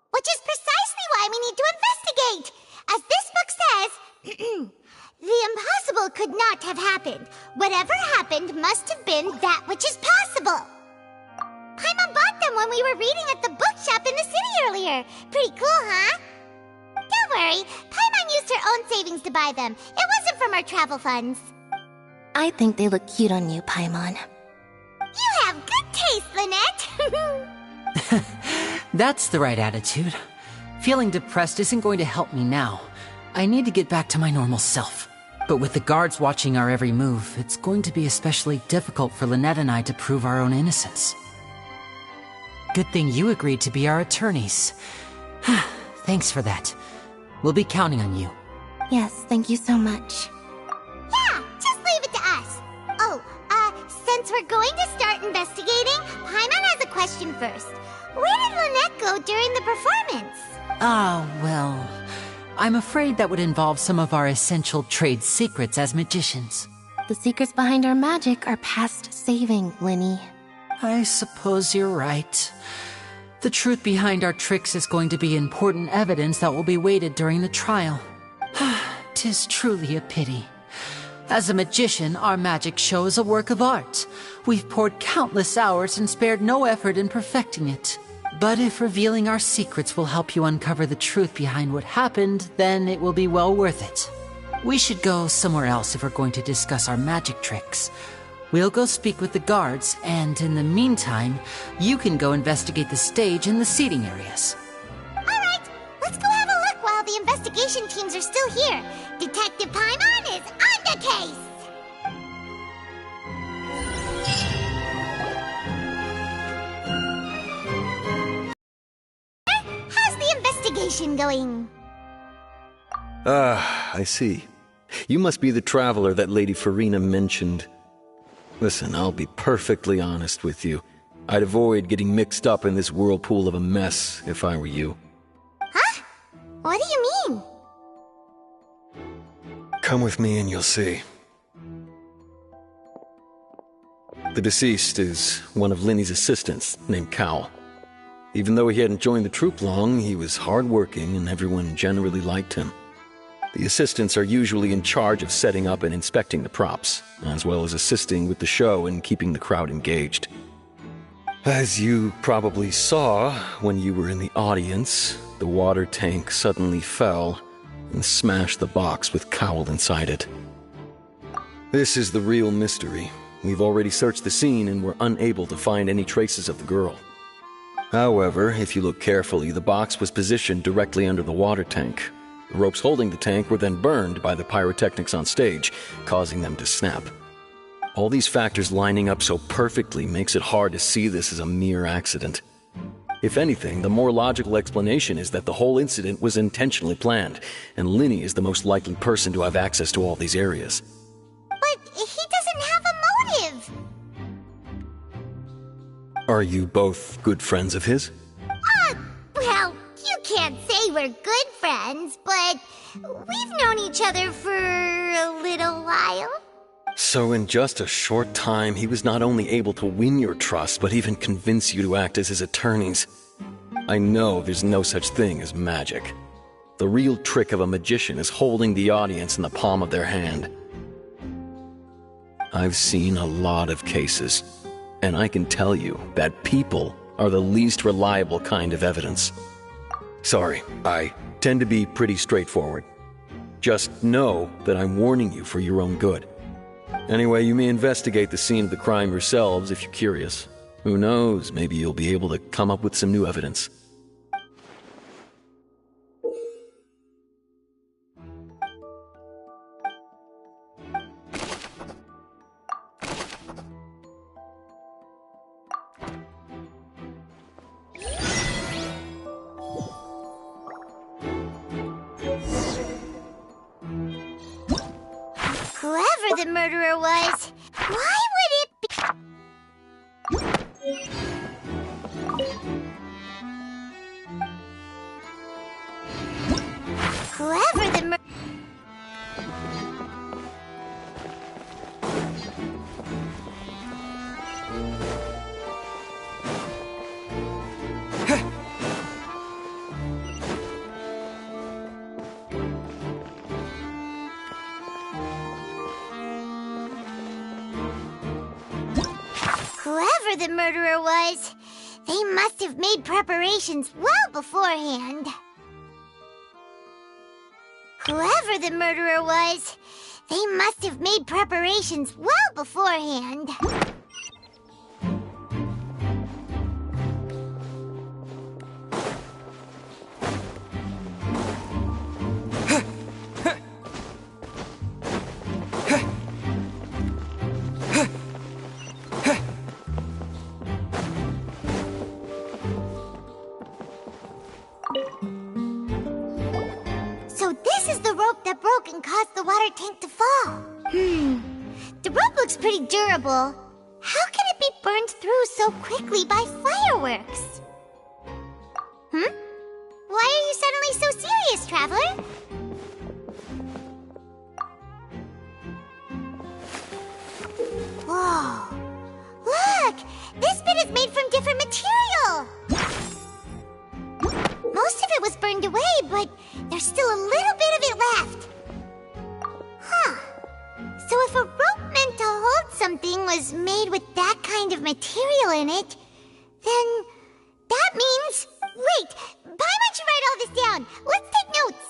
Which is precisely why we need to investigate! As this book says, the impossible could not have happened. Whatever happened must have been that which is possible. Paimon bought them when we were reading at the bookshop in the city earlier. Pretty cool, huh? Don't worry, Paimon used her own savings to buy them. It wasn't from our travel funds. I think they look cute on you, Paimon. You have good case, Lynette! That's the right attitude. Feeling depressed isn't going to help me now. I need to get back to my normal self. But with the guards watching our every move, it's going to be especially difficult for Lynette and I to prove our own innocence. Good thing you agreed to be our attorneys. Thanks for that. We'll be counting on you. Yes, thank you so much. Yeah, just leave it to us. Oh, since we're going to start investigating, Paimon has a question first. Where did Lynette go during the performance? Well, I'm afraid that would involve some of our essential trade secrets as magicians. The secrets behind our magic are past saving, Linny. I suppose you're right. The truth behind our tricks is going to be important evidence that will be weighted during the trial. 'Tis truly a pity. As a magician, our magic show is a work of art. We've poured countless hours and spared no effort in perfecting it. But if revealing our secrets will help you uncover the truth behind what happened, then it will be well worth it. We should go somewhere else if we're going to discuss our magic tricks. We'll go speak with the guards, and in the meantime, you can go investigate the stage and the seating areas. Alright, let's go have a look while the investigation teams are still here. Detective Paimon is on the case! How's the investigation going? I see. You must be the traveler that Lady Farina mentioned. Listen, I'll be perfectly honest with you. I'd avoid getting mixed up in this whirlpool of a mess if I were you. Huh? What do you mean? Come with me and you'll see. The deceased is one of Linny's assistants, named Cal. Even though he hadn't joined the troupe long, he was hardworking and everyone generally liked him. The assistants are usually in charge of setting up and inspecting the props, as well as assisting with the show and keeping the crowd engaged. As you probably saw when you were in the audience, the water tank suddenly fell and smashed the box with Cowl inside it. This is the real mystery. We've already searched the scene and were unable to find any traces of the girl. However, if you look carefully, the box was positioned directly under the water tank. The ropes holding the tank were then burned by the pyrotechnics on stage, causing them to snap. All these factors lining up so perfectly makes it hard to see this as a mere accident. If anything, the more logical explanation is that the whole incident was intentionally planned, and Linny is the most likely person to have access to all these areas. But he doesn't have a motive! Are you both good friends of his? Well, you can't say we're good friends, but we've known each other for a little while. So in just a short time, he was not only able to win your trust, but even convince you to act as his attorneys. I know there's no such thing as magic. The real trick of a magician is holding the audience in the palm of their hand. I've seen a lot of cases, and I can tell you that people are the least reliable kind of evidence. Sorry, I tend to be pretty straightforward. Just know that I'm warning you for your own good. Anyway, you may investigate the scene of the crime yourselves if you're curious. Who knows, maybe you'll be able to come up with some new evidence. Whoever the murderer was, why would it be... Whoever the Whoever the murderer was, they must have made preparations well beforehand. Whoever the murderer was, they must have made preparations well beforehand. is the rope that broke and caused the water tank to fall. The rope looks pretty durable. How can it be burned through so quickly by fireworks? Why are you suddenly so serious, Traveler? Whoa! Look! This bit is made from different material! Most of it was burned away, but there's still a little bit of it left. Huh. So if a rope meant to hold something was made with that kind of material in it, then that means... Wait! Paimon should write all this down! Let's take notes!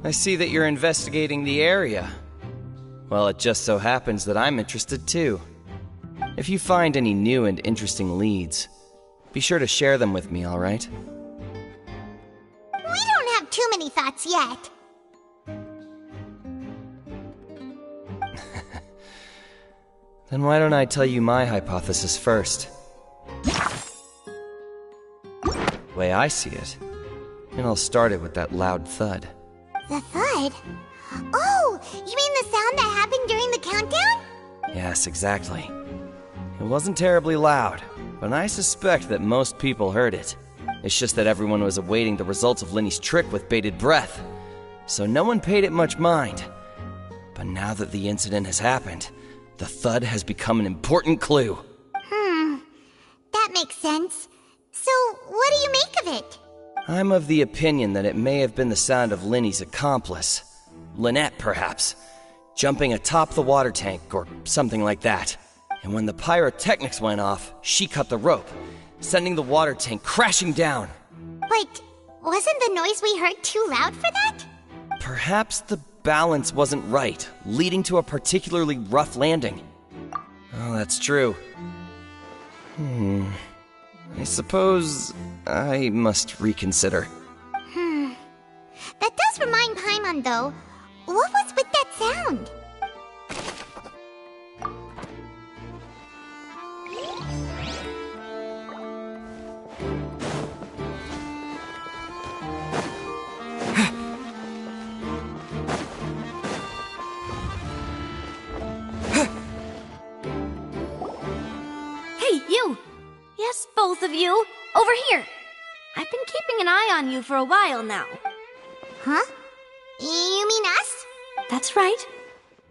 I see that you're investigating the area. Well, it just so happens that I'm interested too. If you find any new and interesting leads, be sure to share them with me, alright? We don't have too many thoughts yet. Then why don't I tell you my hypothesis first? The way I see it, it all started with that loud thud. The thud? Oh, you mean the sound that happened during the countdown? Yes, exactly. It wasn't terribly loud, but I suspect that most people heard it. It's just that everyone was awaiting the results of Linny's trick with bated breath, so no one paid it much mind. But now that the incident has happened, the thud has become an important clue. That makes sense. So, what do you make of it? I'm of the opinion that it may have been the sound of Linny's accomplice. Lynette, perhaps. Jumping atop the water tank, or something like that. And when the pyrotechnics went off, she cut the rope, sending the water tank crashing down. But wasn't the noise we heard too loud for that? Perhaps the balance wasn't right, leading to a particularly rough landing. Oh, that's true. I suppose I must reconsider. That does remind Paimon, though. What was with that sound? Hey, you! Yes, both of you! Over here! I've been keeping an eye on you for a while now. Huh? You mean us? That's right.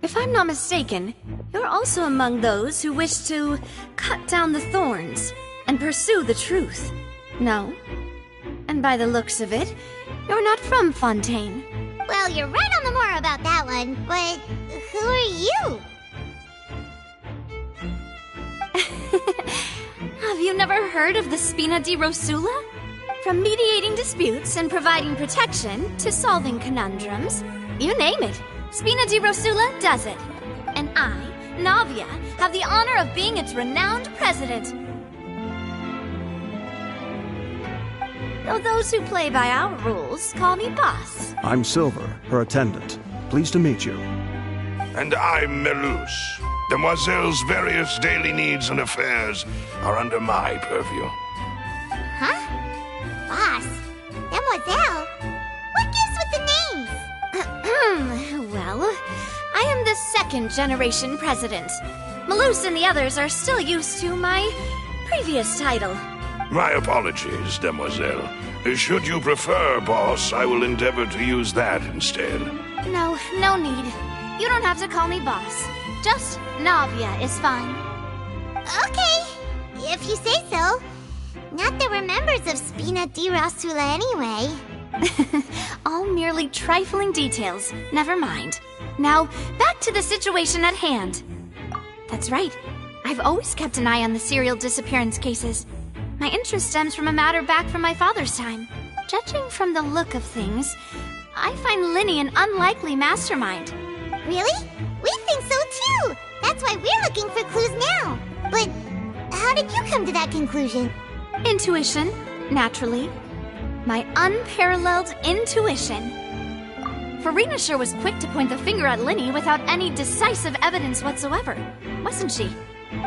If I'm not mistaken, you're also among those who wish to cut down the thorns and pursue the truth. No? And by the looks of it, you're not from Fontaine. Well, you're right on the moor about that one, but who are you? Have you never heard of the Spina di Rosula? From mediating disputes and providing protection to solving conundrums, you name it, Spina di Rosula does it. And I, Navia, have the honor of being its renowned president. Though those who play by our rules call me boss. I'm Silver, her attendant. Pleased to meet you. And I'm Melus. Demoiselle's various daily needs and affairs are under my purview. Huh? Boss? Demoiselle? What gives with the names? the second-generation president. Malus and the others are still used to my previous title. My apologies, demoiselle. Should you prefer, boss, I will endeavor to use that instead. No need. You don't have to call me boss. Just Navia is fine. Okay, if you say so. Not that we're members of Spina di Rosula anyway. All merely trifling details. Never mind. Now, back to the situation at hand. That's right. I've always kept an eye on the serial disappearance cases. My interest stems from a matter back from my father's time. Judging from the look of things, I find Linny an unlikely mastermind. Really? We think so too! That's why we're looking for clues now. But how did you come to that conclusion? Intuition, naturally. My unparalleled intuition. Noirceur was quick to point the finger at Linny without any decisive evidence whatsoever, wasn't she?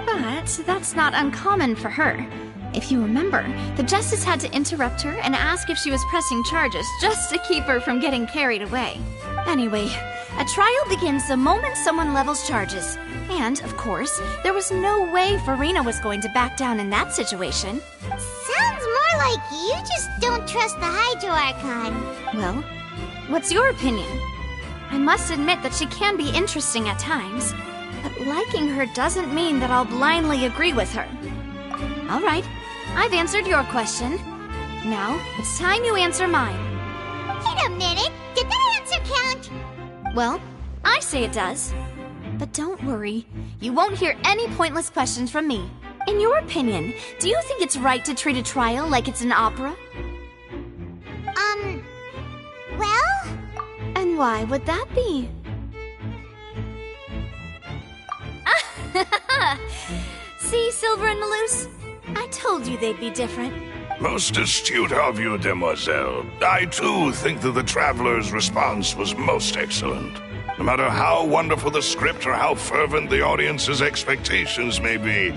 But that's not uncommon for her. If you remember, the Justice had to interrupt her and ask if she was pressing charges just to keep her from getting carried away. Anyway, a trial begins the moment someone levels charges. And, of course, there was no way Farina was going to back down in that situation. Sounds more like you just don't trust the Hydro Archon. Well, what's your opinion? I must admit that she can be interesting at times, but liking her doesn't mean that I'll blindly agree with her. All right, I've answered your question. Now, it's time you answer mine. Wait a minute, did that answer count? Well, I say it does. But don't worry, you won't hear any pointless questions from me. In your opinion, do you think it's right to treat a trial like it's an opera? Well? And why would that be? See, Silver and Malus? I told you they'd be different. Most astute of you, demoiselle. I too think that the Traveler's response was most excellent. No matter how wonderful the script or how fervent the audience's expectations may be,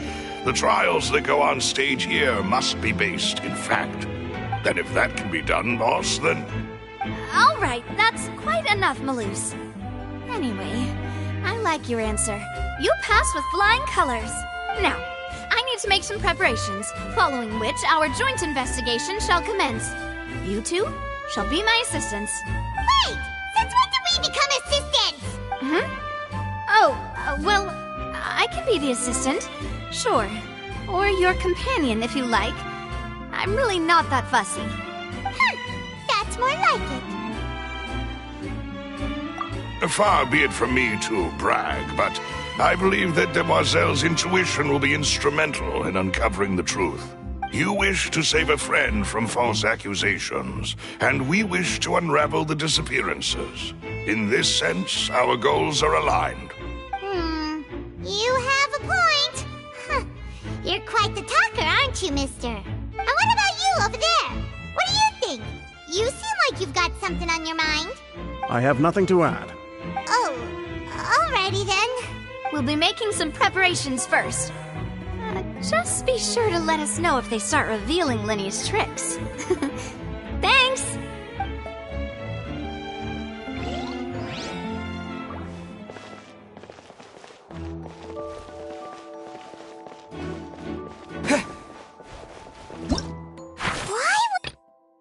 the trials that go on stage here must be based in fact. And if that can be done, boss, then... All right, that's quite enough, Malus. Anyway, I like your answer. You pass with flying colors. Now, I need to make some preparations, following which our joint investigation shall commence. You two shall be my assistants. Wait! Since when did we become assistants? Well, I can be the assistant, sure. Or your companion, if you like. I'm really not that fussy. That's more like it. Far be it from me to brag, but I believe that Demoiselle's intuition will be instrumental in uncovering the truth. You wish to save a friend from false accusations, and we wish to unravel the disappearances. In this sense, our goals are aligned. You have a point. You're quite the talker, aren't you, mister? And what about you over there? What do you think? You seem like you've got something on your mind. I have nothing to add. Oh, alrighty then. We'll be making some preparations first. Just be sure to let us know if they start revealing Linny's tricks. Thanks!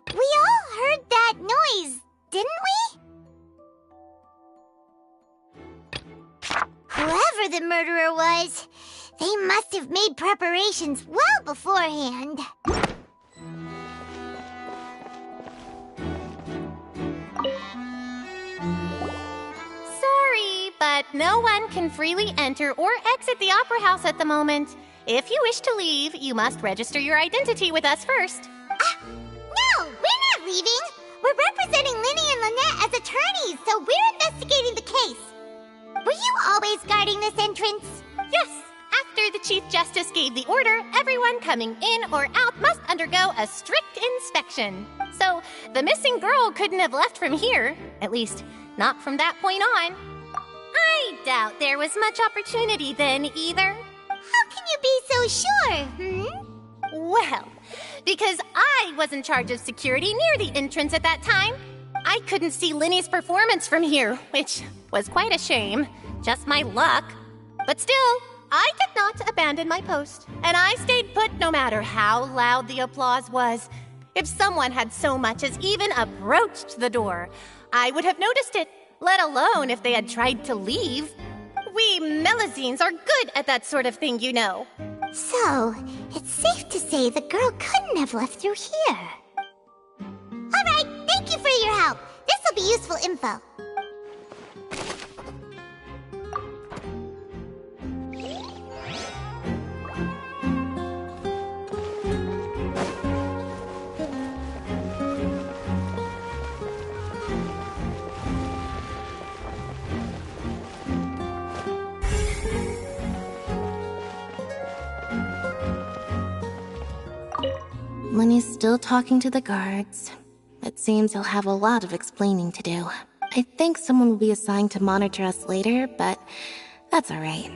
We all heard that noise, didn't we? Whoever the murderer was, they must have made preparations well beforehand. Sorry, but no one can freely enter or exit the Opera House at the moment. If you wish to leave, you must register your identity with us first. No, we're not leaving. We're representing Linny and Lynette as attorneys, so we're investigating the case. Were you always guarding this entrance? Yes. After the Chief Justice gave the order, everyone coming in or out must undergo a strict inspection. So, the missing girl couldn't have left from here. At least, not from that point on. I doubt there was much opportunity then, either. How can you be so sure, Well, because I was in charge of security near the entrance at that time. I couldn't see Linny's performance from here, which was quite a shame. Just my luck. But still, I did not abandon my post, and I stayed put no matter how loud the applause was. If someone had so much as even approached the door, I would have noticed it, let alone if they had tried to leave. We Melazines are good at that sort of thing, you know. So, it's safe to say the girl couldn't have left through here. Alright, thank you for your help. This will be useful info. Linny's still talking to the guards. It seems he'll have a lot of explaining to do. I think someone will be assigned to monitor us later, but that's alright.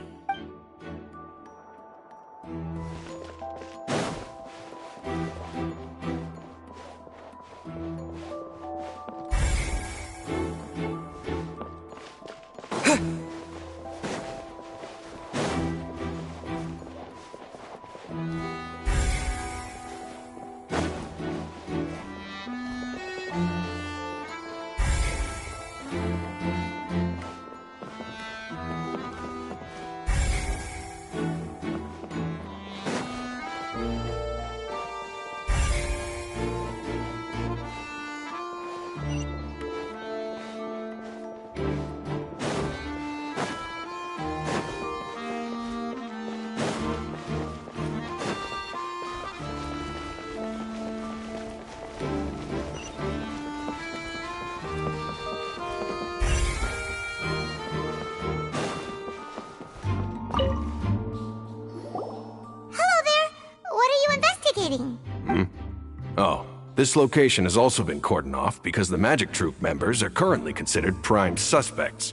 Oh, this location has also been cordoned off because the magic troupe members are currently considered prime suspects.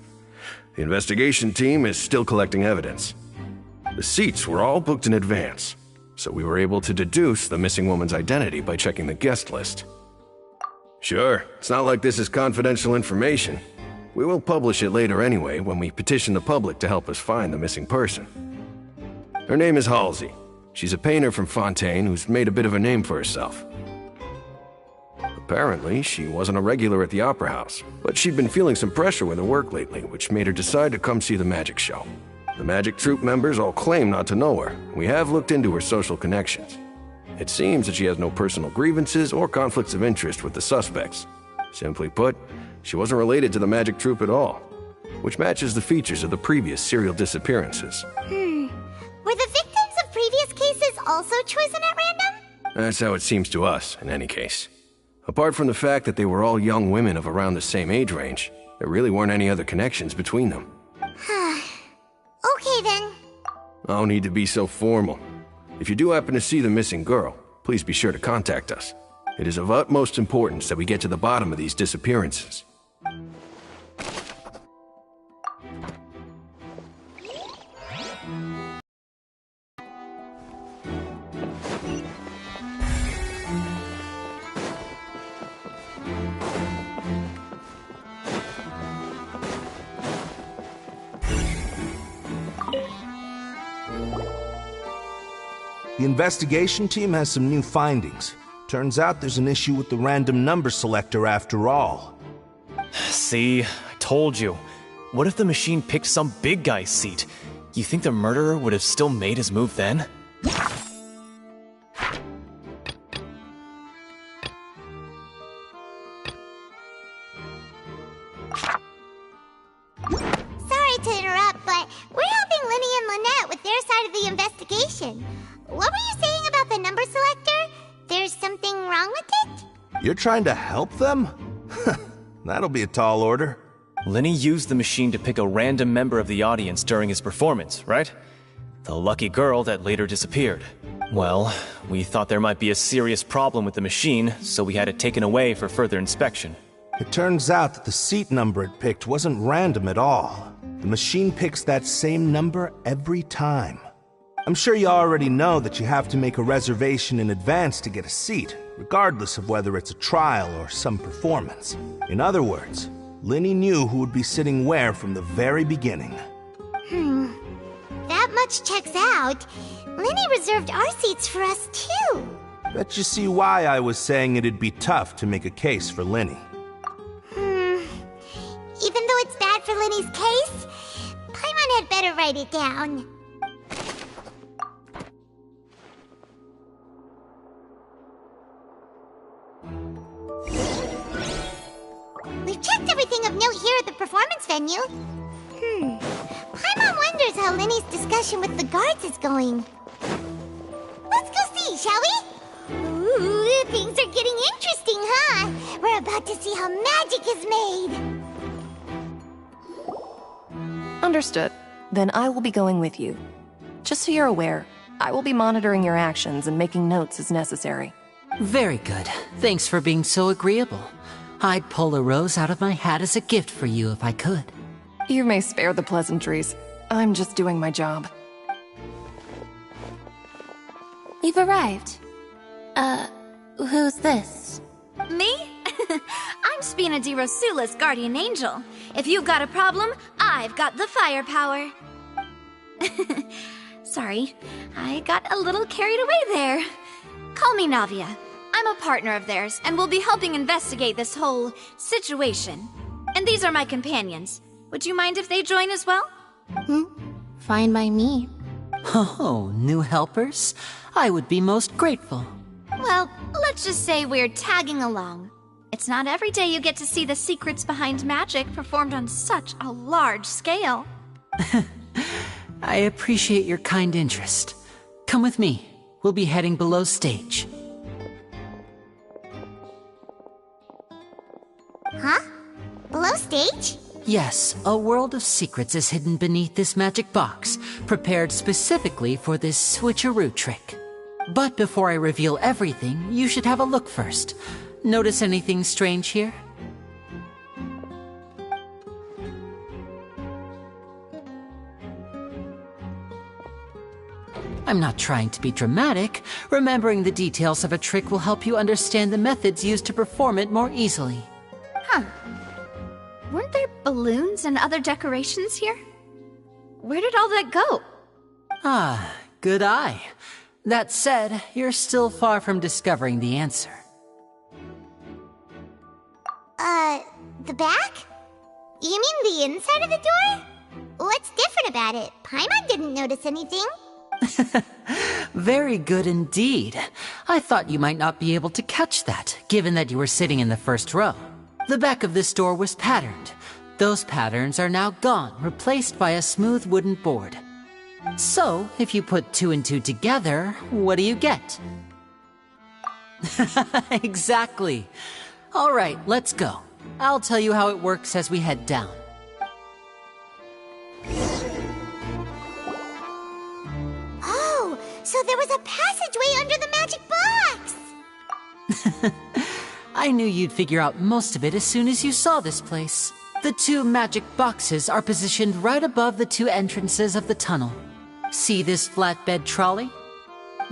The investigation team is still collecting evidence. The seats were all booked in advance, so we were able to deduce the missing woman's identity by checking the guest list. Sure, it's not like this is confidential information. We will publish it later anyway when we petition the public to help us find the missing person. Her name is Halsey. She's a painter from Fontaine who's made a bit of a name for herself. Apparently, she wasn't a regular at the Opera House, but she'd been feeling some pressure with her work lately, which made her decide to come see the magic show. The magic troupe members all claim not to know her. We have looked into her social connections. It seems that she has no personal grievances or conflicts of interest with the suspects. Simply put, she wasn't related to the magic troupe at all, which matches the features of the previous serial disappearances. Were the victims of previous cases also chosen at random? That's how it seems to us, in any case. Apart from the fact that they were all young women of around the same age range, there really weren't any other connections between them. Okay then. No need to be so formal. If you do happen to see the missing girl, please be sure to contact us. It is of utmost importance that we get to the bottom of these disappearances. The investigation team has some new findings. Turns out there's an issue with the random number selector after all. See, I told you. What if the machine picked some big guy's seat? You think the murderer would have still made his move then? Sorry to interrupt, but we're helping Linny and Lynette with their side of the investigation. What were you saying about the number selector? There's something wrong with it? You're trying to help them? That'll be a tall order. Linny used the machine to pick a random member of the audience during his performance, right? The lucky girl that later disappeared. Well, we thought there might be a serious problem with the machine, so we had it taken away for further inspection. It turns out that the seat number it picked wasn't random at all. The machine picks that same number every time. I'm sure you already know that you have to make a reservation in advance to get a seat, regardless of whether it's a trial or some performance. In other words, Linny knew who would be sitting where from the very beginning. That much checks out. Linny reserved our seats for us, too. Bet you see why I was saying it'd be tough to make a case for Linny. Even though it's bad for Linny's case, Paimon had better write it down. We've checked everything of note here at the performance venue. Paimon wonders how Linny's discussion with the guards is going. Let's go see, shall we? Ooh, things are getting interesting, huh? We're about to see how magic is made. Understood. Then I will be going with you. Just so you're aware, I will be monitoring your actions and making notes as necessary. Very good. Thanks for being so agreeable. I'd pull a rose out of my hat as a gift for you if I could. You may spare the pleasantries. I'm just doing my job. You've arrived. Who's this? Me? I'm Spina di Rosula's guardian angel. If you've got a problem, I've got the firepower. Sorry, I got a little carried away there. Call me Navia. I'm a partner of theirs, and will be helping investigate this whole situation. And these are my companions. Would you mind if they join as well? Fine by me. Oh, new helpers? I would be most grateful. Well, let's just say we're tagging along. It's not every day you get to see the secrets behind magic performed on such a large scale. I appreciate your kind interest. Come with me. We'll be heading below stage. Huh? Below stage? Yes, a world of secrets is hidden beneath this magic box, prepared specifically for this switcheroo trick. But before I reveal everything, you should have a look first. Notice anything strange here? I'm not trying to be dramatic. Remembering the details of a trick will help you understand the methods used to perform it more easily. Huh. Weren't there balloons and other decorations here? Where did all that go? Ah, good eye. That said, you're still far from discovering the answer. The back? You mean the inside of the door? What's different about it? Paimon didn't notice anything. Very good indeed. I thought you might not be able to catch that, given that you were sitting in the first row. The back of this door was patterned. Those patterns are now gone, replaced by a smooth wooden board. So, if you put 2 and 2 together, what do you get? Exactly. All right, let's go. I'll tell you how it works as we head down. Oh, so there was a passageway under the magic box! I knew you'd figure out most of it as soon as you saw this place. The 2 magic boxes are positioned right above the 2 entrances of the tunnel. See this flatbed trolley?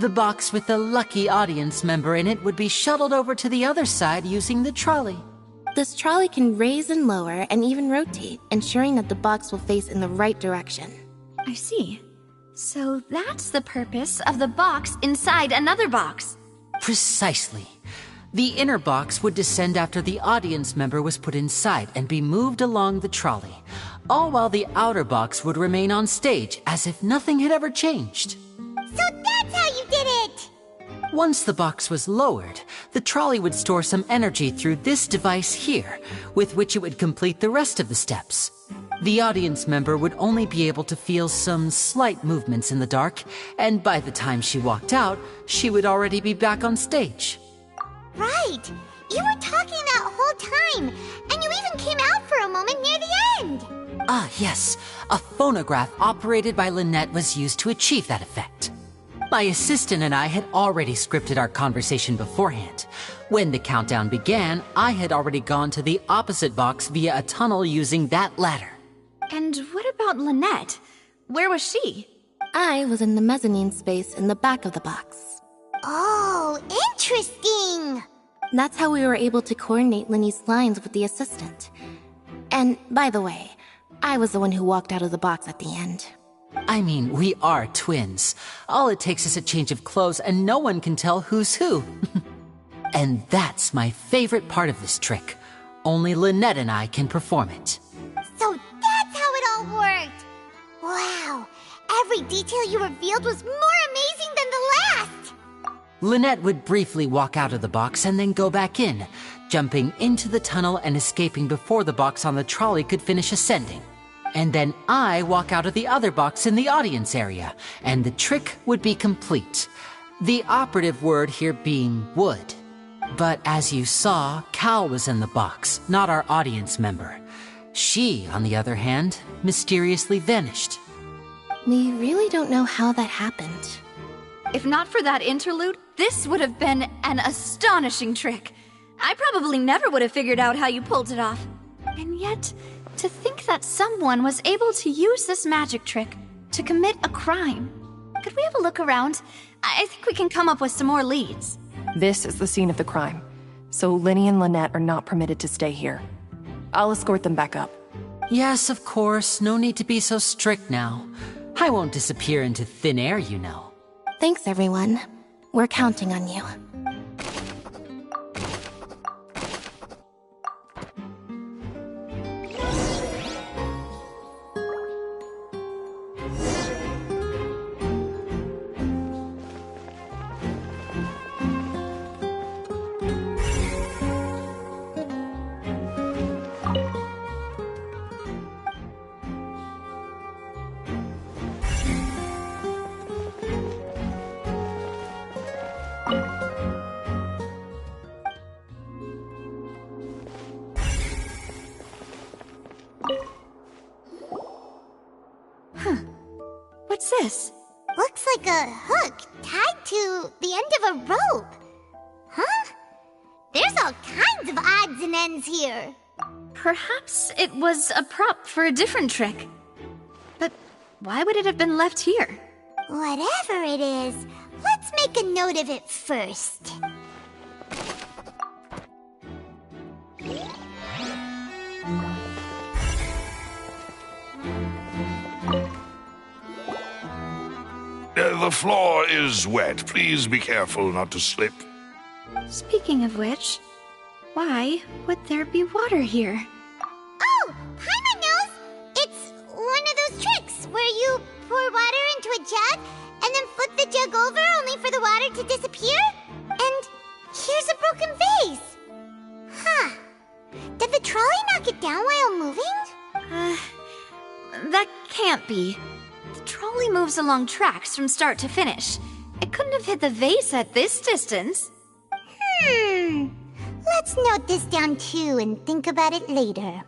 The box with the lucky audience member in it would be shuttled over to the other side using the trolley. This trolley can raise and lower and even rotate, ensuring that the box will face in the right direction. I see. So that's the purpose of the box inside another box. Precisely. The inner box would descend after the audience member was put inside and be moved along the trolley, all while the outer box would remain on stage as if nothing had ever changed. So that's how you did it! Once the box was lowered, the trolley would store some energy through this device here, with which it would complete the rest of the steps. The audience member would only be able to feel some slight movements in the dark, and by the time she walked out, she would already be back on stage. Right! You were talking that whole time, and you even came out for a moment near the end! Ah, yes. A phonograph operated by Lynette was used to achieve that effect. My assistant and I had already scripted our conversation beforehand. When the countdown began, I had already gone to the opposite box via a tunnel using that ladder. And what about Lynette? Where was she? I was in the mezzanine space in the back of the box. Oh, interesting! Interesting! That's how we were able to coordinate Linny's lines with the assistant. And, by the way, I was the one who walked out of the box at the end. I mean, we are twins. All it takes is a change of clothes and no one can tell who's who. And that's my favorite part of this trick. Only Lynette and I can perform it. So that's how it all worked! Wow, every detail you revealed was more amazing than the last! Lynette would briefly walk out of the box and then go back in, jumping into the tunnel and escaping before the box on the trolley could finish ascending. And then I walk out of the other box in the audience area, and the trick would be complete. The operative word here being would. But as you saw, Cal was in the box, not our audience member. She, on the other hand, mysteriously vanished. We really don't know how that happened. If not for that interlude, this would have been an astonishing trick. I probably never would have figured out how you pulled it off. And yet, to think that someone was able to use this magic trick to commit a crime. Could we have a look around? I think we can come up with some more leads. This is the scene of the crime, so Linny and Lynette are not permitted to stay here. I'll escort them back up. Yes, of course. No need to be so strict now. I won't disappear into thin air, you know. Thanks, everyone. We're counting on you. What's this? Looks like a hook tied to the end of a rope. Huh? There's all kinds of odds and ends here. Perhaps it was a prop for a different trick. But why would it have been left here? Whatever it is, let's make a note of it first. The floor is wet. Please be careful not to slip. Speaking of which, why would there be water here? Oh, Paimon knows! It's one of those tricks where you pour water into a jug and then flip the jug over only for the water to disappear. And here's a broken vase. Huh. Did the trolley knock it down while moving? That can't be. The trolley moves along tracks from start to finish. It couldn't have hit the vase at this distance. Let's note this down too and think about it later.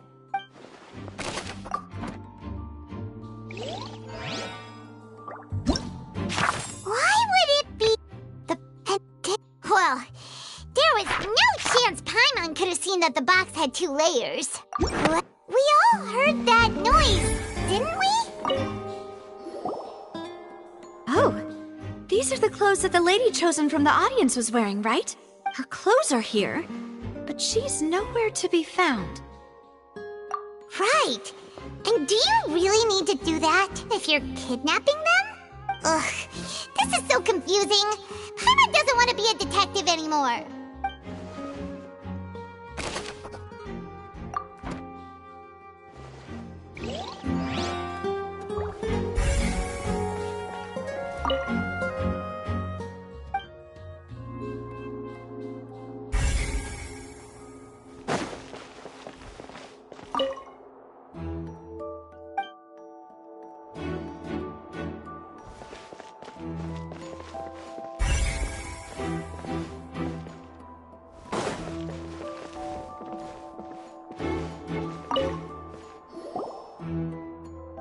Why would it be the pendant? Well, there was no chance Paimon could have seen that the box had 2 layers. What? We all heard that noise, didn't we? Oh, these are the clothes that the lady chosen from the audience was wearing, right? Her clothes are here, but she's nowhere to be found. Right. And do you really need to do that if you're kidnapping them? Ugh, this is so confusing. Paimon doesn't want to be a detective anymore.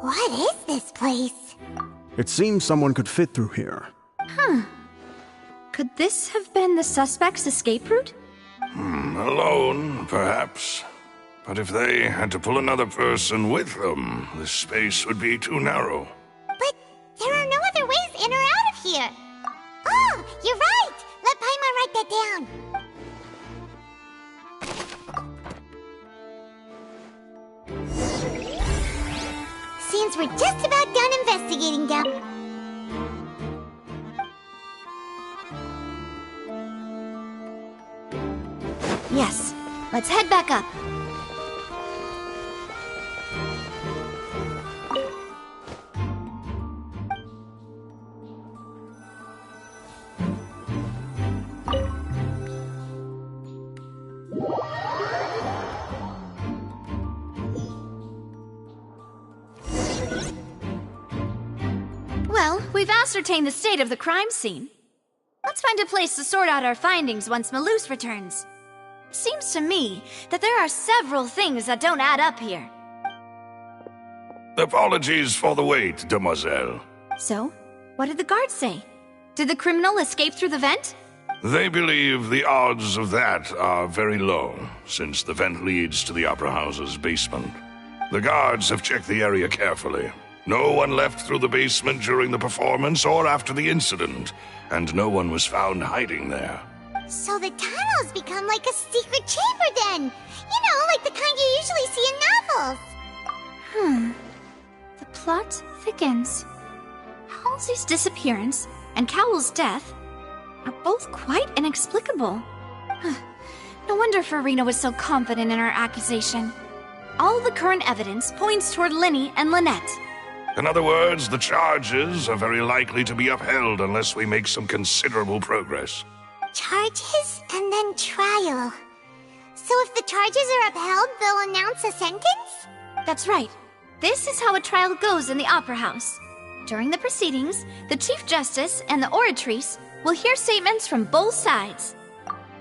What is this place? It seems someone could fit through here. Huh. Could this have been the suspect's escape route? Alone, perhaps. But if they had to pull another person with them, the space would be too narrow. But there are no other ways in or out of here. Oh, you're right! Let Paimon ride write that down. Seems we're just about done investigating down. Yes, let's head back up. Well, we've ascertained the state of the crime scene. Let's find a place to sort out our findings once Malus returns. Seems to me that there are several things that don't add up here. Apologies for the wait, demoiselle. So, what did the guards say? Did the criminal escape through the vent? They believe the odds of that are very low, since the vent leads to the Opera House's basement. The guards have checked the area carefully. No one left through the basement during the performance or after the incident, and no one was found hiding there. So the tunnels become like a secret chamber then! You know, like the kind you usually see in novels! The plot thickens. Halsey's disappearance and Cowell's death are both quite inexplicable. No wonder Farina was so confident in her accusation. All the current evidence points toward Linny and Lynette. In other words, the charges are very likely to be upheld unless we make some considerable progress. Charges and then trial. So if the charges are upheld, they'll announce a sentence? That's right. This is how a trial goes in the Opera House. During the proceedings, the Chief Justice and the Oratrice will hear statements from both sides.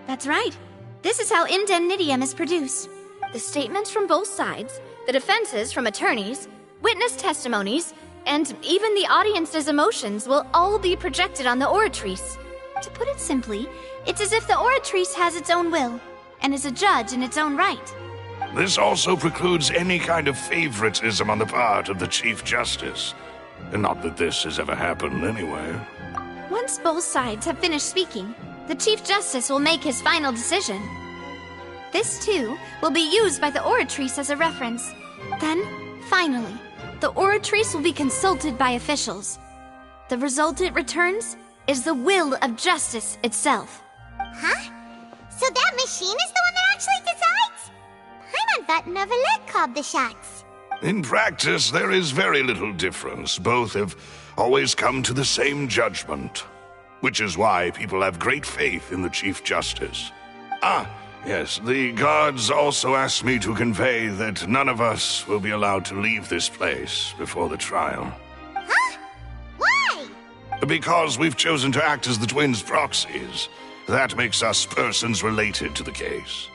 That's right. This is how indemnitium is produced. The statements from both sides, the defenses from attorneys, witness testimonies, and even the audience's emotions will all be projected on the Oratrice. To put it simply, it's as if the Oratrice has its own will, and is a judge in its own right. This also precludes any kind of favoritism on the part of the Chief Justice. And not that this has ever happened anyway. Once both sides have finished speaking, the Chief Justice will make his final decision. This, too, will be used by the Oratrice as a reference. Then, finally, the Oratrice will be consulted by officials. The result it returns is the will of justice itself. Huh? So that machine is the one that actually decides? Paimon thought Novelet called the shots. In practice, there is very little difference. Both have always come to the same judgment. Which is why people have great faith in the Chief Justice. Yes, the guards also asked me to convey that none of us will be allowed to leave this place before the trial. Huh? Why? Because we've chosen to act as the twins' proxies. That makes us persons related to the case.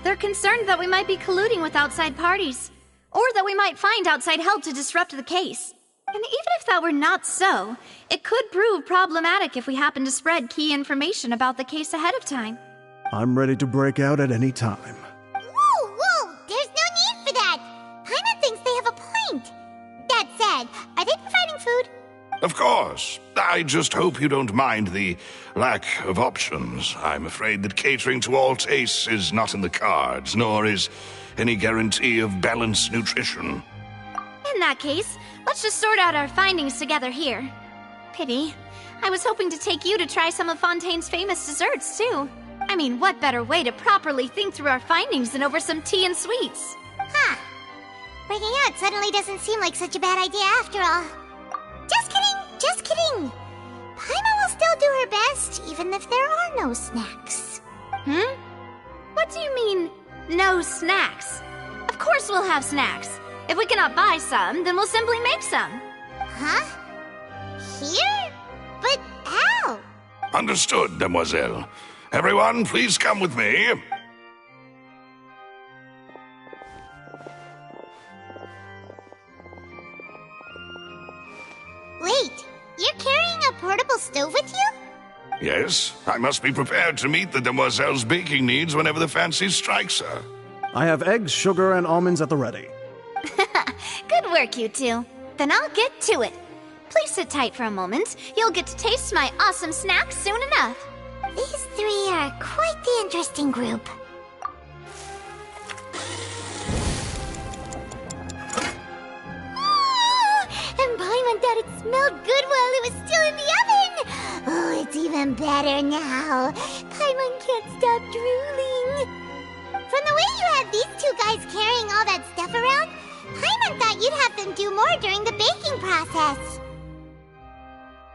They're concerned that we might be colluding with outside parties, or that we might find outside help to disrupt the case. And even if that were not so, it could prove problematic if we happen to spread key information about the case ahead of time. I'm ready to break out at any time. Whoa! There's no need for that! Paimon thinks they have a point. That said, are they providing food? Of course. I just hope you don't mind the lack of options. I'm afraid that catering to all tastes is not in the cards, nor is any guarantee of balanced nutrition. In that case, let's just sort out our findings together here. Pity. I was hoping to take you to try some of Fontaine's famous desserts, too. I mean, what better way to properly think through our findings than over some tea and sweets? Huh. Breaking out suddenly doesn't seem like such a bad idea after all. Just kidding! Paimon will still do her best, even if there are no snacks. What do you mean, no snacks? Of course we'll have snacks. If we cannot buy some, then we'll simply make some. Huh? Here? But how? Understood, demoiselle. Everyone, please come with me. Wait, you're carrying a portable stove with you? Yes, I must be prepared to meet the demoiselle's baking needs whenever the fancy strikes her. I have eggs, sugar, and almonds at the ready. Good work, you two. Then I'll get to it. Please sit tight for a moment. You'll get to taste my awesome snacks soon enough. These three are quite the interesting group. And Paimon thought it smelled good while it was still in the oven! Oh, it's even better now. Paimon can't stop drooling. From the way you had these two guys carrying all that stuff around, Paimon thought you'd have them do more during the baking process.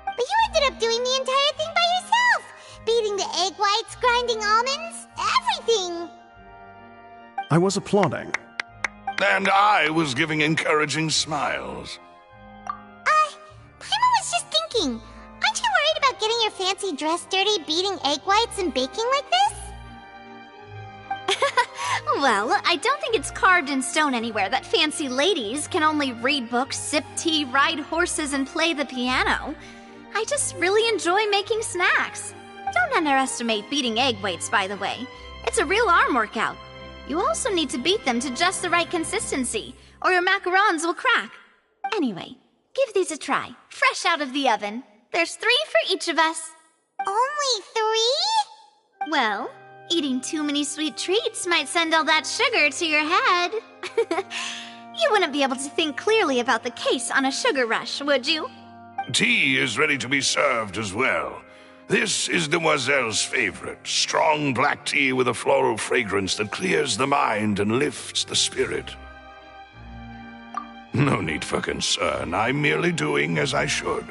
But you ended up doing the entire thing by yourself! Beating the egg whites, grinding almonds, everything! I was applauding. And I was giving encouraging smiles. Paimon was just thinking, aren't you worried about getting your fancy dress dirty beating egg whites and baking like this? Well, I don't think it's carved in stone anywhere that fancy ladies can only read books, sip tea, ride horses, and play the piano. I just really enjoy making snacks. Don't underestimate beating egg whites, by the way. It's a real arm workout. You also need to beat them to just the right consistency, or your macarons will crack. Anyway, give these a try, fresh out of the oven. There's 3 for each of us. Only 3? Well, eating too many sweet treats might send all that sugar to your head. You wouldn't be able to think clearly about the case on a sugar rush, would you? Tea is ready to be served as well. This is Demoiselle's favorite, strong black tea with a floral fragrance that clears the mind and lifts the spirit. No need for concern. I'm merely doing as I should.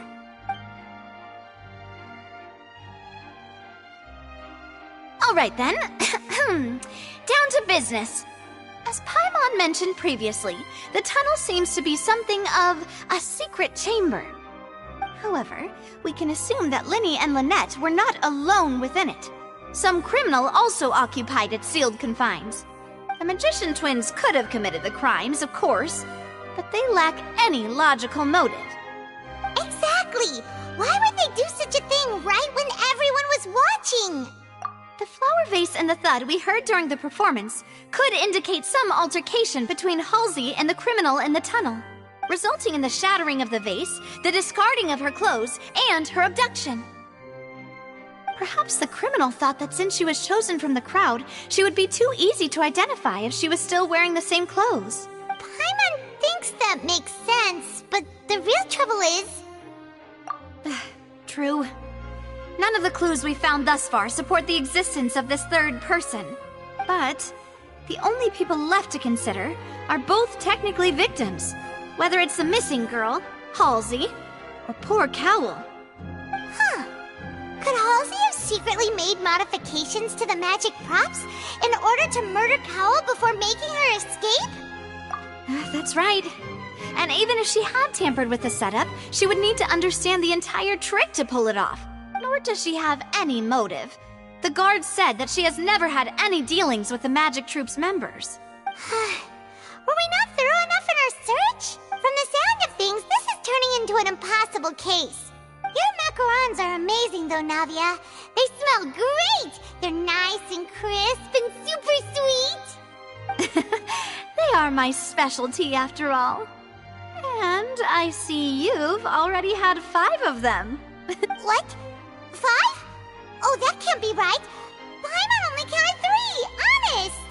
All right then. Down to business. As Paimon mentioned previously, the tunnel seems to be something of a secret chamber. However, we can assume that Linny and Lynette were not alone within it. Some criminal also occupied its sealed confines. The magician twins could have committed the crimes, of course, but they lack any logical motive. Exactly! Why would they do such a thing right when everyone was watching? The flower vase and the thud we heard during the performance could indicate some altercation between Halsey and the criminal in the tunnel, resulting in the shattering of the vase, the discarding of her clothes, and her abduction. Perhaps the criminal thought that since she was chosen from the crowd, she would be too easy to identify if she was still wearing the same clothes. Paimon thinks that makes sense, but the real trouble is... True. None of the clues we found thus far support the existence of this third person. But the only people left to consider are both technically victims, whether it's the missing girl, Halsey, or poor Cowell. Huh. Could Halsey have secretly made modifications to the magic props in order to murder Cowell before making her escape? That's right. And even if she had tampered with the setup, she would need to understand the entire trick to pull it off. Nor does she have any motive. The guards said that she has never had any dealings with the magic troop's members. Were we not thorough enough in our search? From the sound of things, this is turning into an impossible case. Your macarons are amazing, though, Navia. They smell great! They're nice and crisp and super sweet. They are my specialty, after all. And I see you've already had 5 of them. What? 5? Oh, that can't be right. Paimon only counted 3, honest!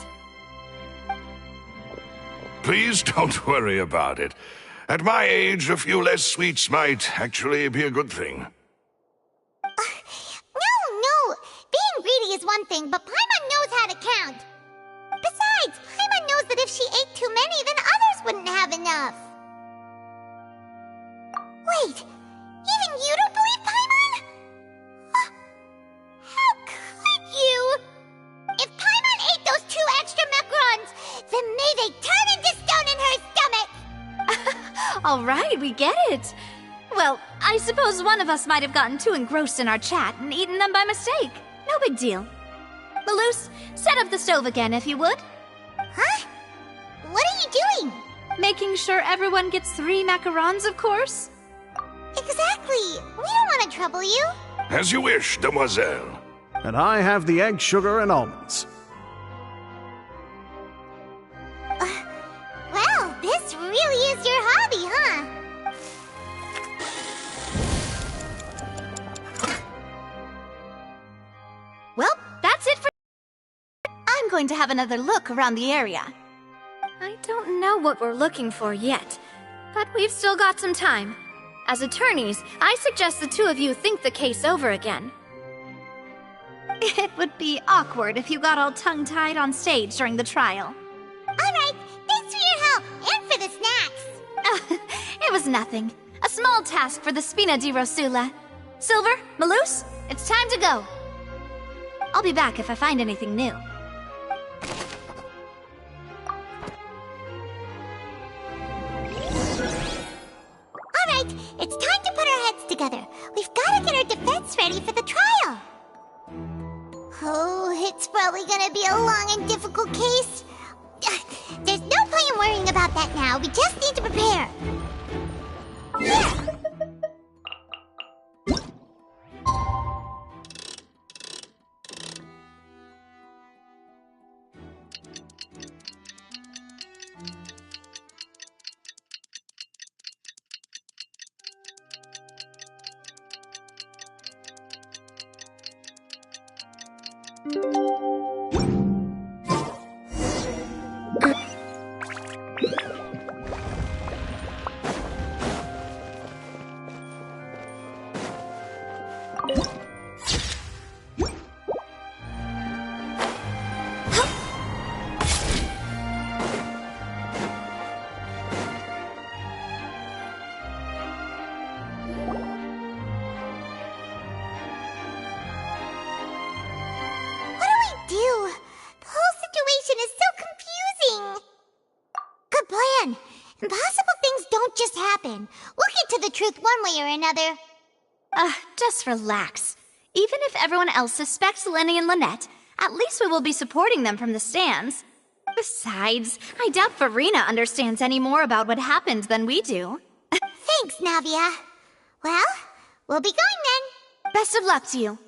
Please don't worry about it. At my age, a few less sweets might actually be a good thing. No. Being greedy is one thing, but Paimon knows how to count. Besides, Paimon knows that if she ate too many, then others wouldn't have enough. Wait, even you don't believe Paimon? How could you? If Paimon ate those 2 extra macarons, then may they turn into stone in her stomach! All right, we get it. Well, I suppose one of us might have gotten too engrossed in our chat and eaten them by mistake. No big deal. Maloose, set up the stove again, if you would. Huh? What are you doing? Making sure everyone gets 3 macarons, of course. Exactly. We don't want to trouble you. As you wish, Demoiselle. And I have the egg, sugar, and almonds. Well, this really is your hobby, huh? going to have another look around the area. I don't know what we're looking for yet, but we've still got some time. As attorneys, I suggest the two of you think the case over again. It would be awkward if you got all tongue-tied on stage during the trial. Alright, thanks for your help, and for the snacks. It was nothing. A small task for the Spina di Rosula. Silver, Malus, it's time to go. I'll be back if I find anything new. Alright, it's time to put our heads together. We've got to get our defense ready for the trial. Oh, it's probably gonna be a long and difficult case. There's no point in worrying about that now. We just need to prepare. Here! One way or another. Just relax. Even if everyone else suspects Lenny and Lynette, at least we will be supporting them from the stands. Besides, I doubt Farina understands any more about what happened than we do. Thanks, Navia. Well, we'll be going then. Best of luck to you.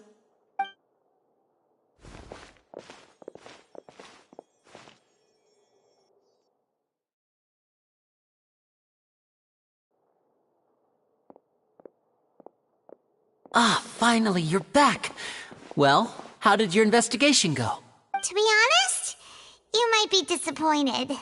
Ah, finally, you're back. Well, how did your investigation go? To be honest, you might be disappointed.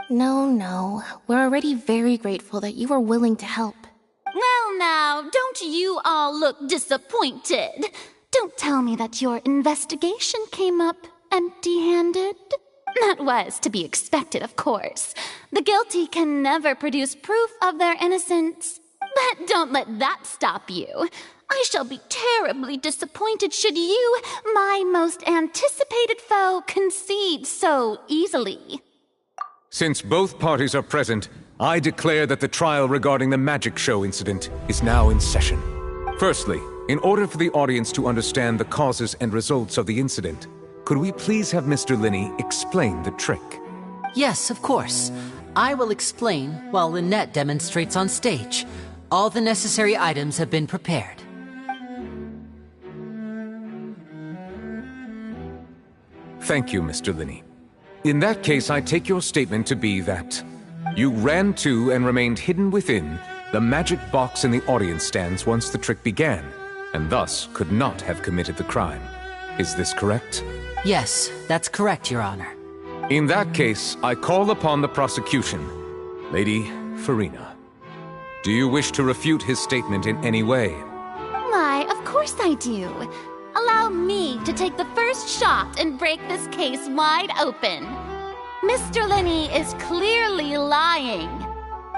No. We're already very grateful that you were willing to help. Well now, don't you all look disappointed. Don't tell me that your investigation came up empty-handed. That was to be expected, of course. The guilty can never produce proof of their innocence. But don't let that stop you. I shall be terribly disappointed should you, my most anticipated foe, concede so easily. Since both parties are present, I declare that the trial regarding the magic show incident is now in session. Firstly, in order for the audience to understand the causes and results of the incident, could we please have Mr. Linney explain the trick? Yes, of course. I will explain while Lynette demonstrates on stage. All the necessary items have been prepared. Thank you, Mr. Linney. In that case, I take your statement to be that you ran to and remained hidden within the magic box in the audience stands once the trick began, and thus could not have committed the crime. Is this correct? Yes, that's correct, Your Honor. In that case, I call upon the prosecution. Lady Farina, do you wish to refute his statement in any way? Why, of course I do. Allow me to take the first shot and break this case wide open. Mr. Linney is clearly lying.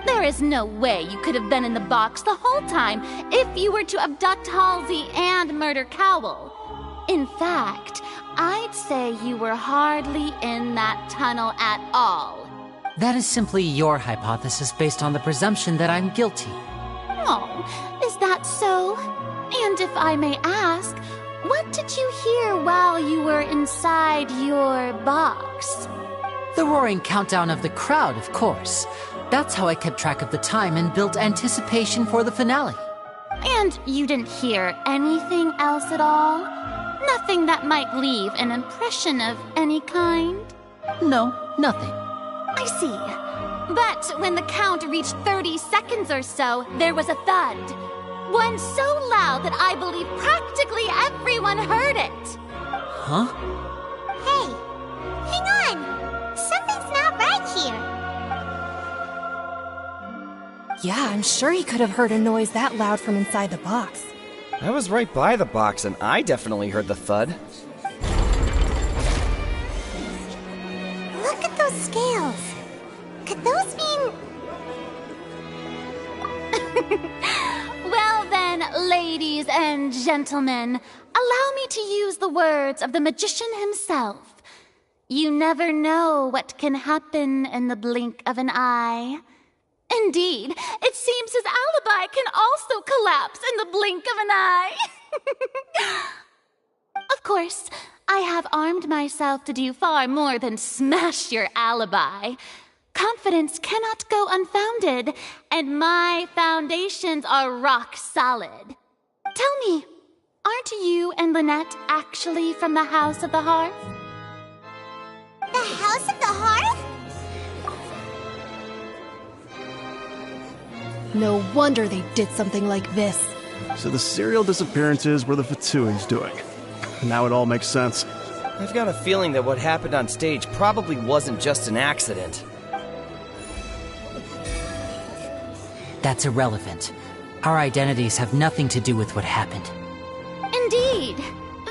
There is no way you could have been in the box the whole time if you were to abduct Halsey and murder Cowell. In fact, I'd say you were hardly in that tunnel at all. That is simply your hypothesis based on the presumption that I'm guilty. Oh, is that so? And if I may ask, what did you hear while you were inside your box? The roaring countdown of the crowd, of course. That's how I kept track of the time and built anticipation for the finale. And you didn't hear anything else at all? Nothing that might leave an impression of any kind? No, nothing. I see. But when the count reached 30 seconds or so, there was a thud. One so loud that I believe practically everyone heard it. Huh? Hey, Yeah, I'm sure he could have heard a noise that loud from inside the box. I was right by the box, and I definitely heard the thud. Look at those scales. Could those mean... Well then, ladies and gentlemen, allow me to use the words of the magician himself. You never know what can happen in the blink of an eye. Indeed, it seems his alibi can also collapse in the blink of an eye. Of course, I have armed myself to do far more than smash your alibi. Confidence cannot go unfounded, and my foundations are rock solid. Tell me, aren't you and Lynette actually from the House of the Hearth? The House of the Hearth? No wonder they did something like this. So the serial disappearances were the Fatui's doing. Now it all makes sense. I've got a feeling that what happened on stage probably wasn't just an accident. That's irrelevant. Our identities have nothing to do with what happened. Indeed.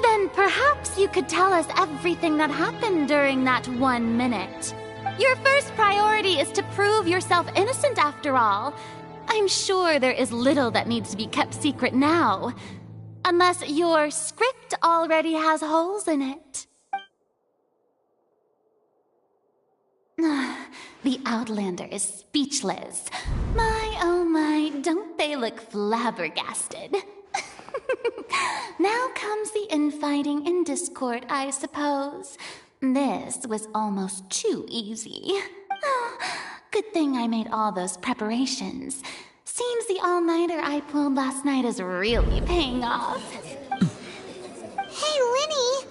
Then perhaps you could tell us everything that happened during that 1 minute. Your first priority is to prove yourself innocent after all. I'm sure there is little that needs to be kept secret now. Unless your script already has holes in it. The Outlander is speechless. My, oh my, don't they look flabbergasted? Now comes the infighting and discord, I suppose. This was almost too easy. Oh, good thing I made all those preparations. Seems the all-nighter I pulled last night is really paying off. Hey, Linny,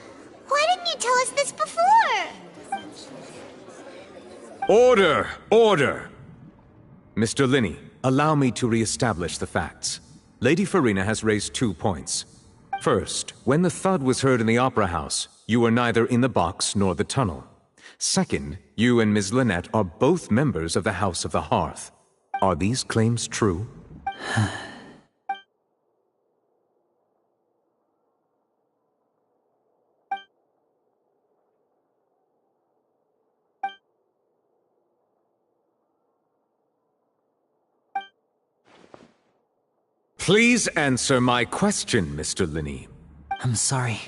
why didn't you tell us this before? Order! Order! Mr. Linney, allow me to re-establish the facts. Lady Farina has raised 2 points. First, when the thud was heard in the Opera House, you were neither in the box nor the tunnel. Second, you and Ms. Lynette are both members of the House of the Hearth. Are these claims true? Please answer my question, Mr. Linney. I'm sorry.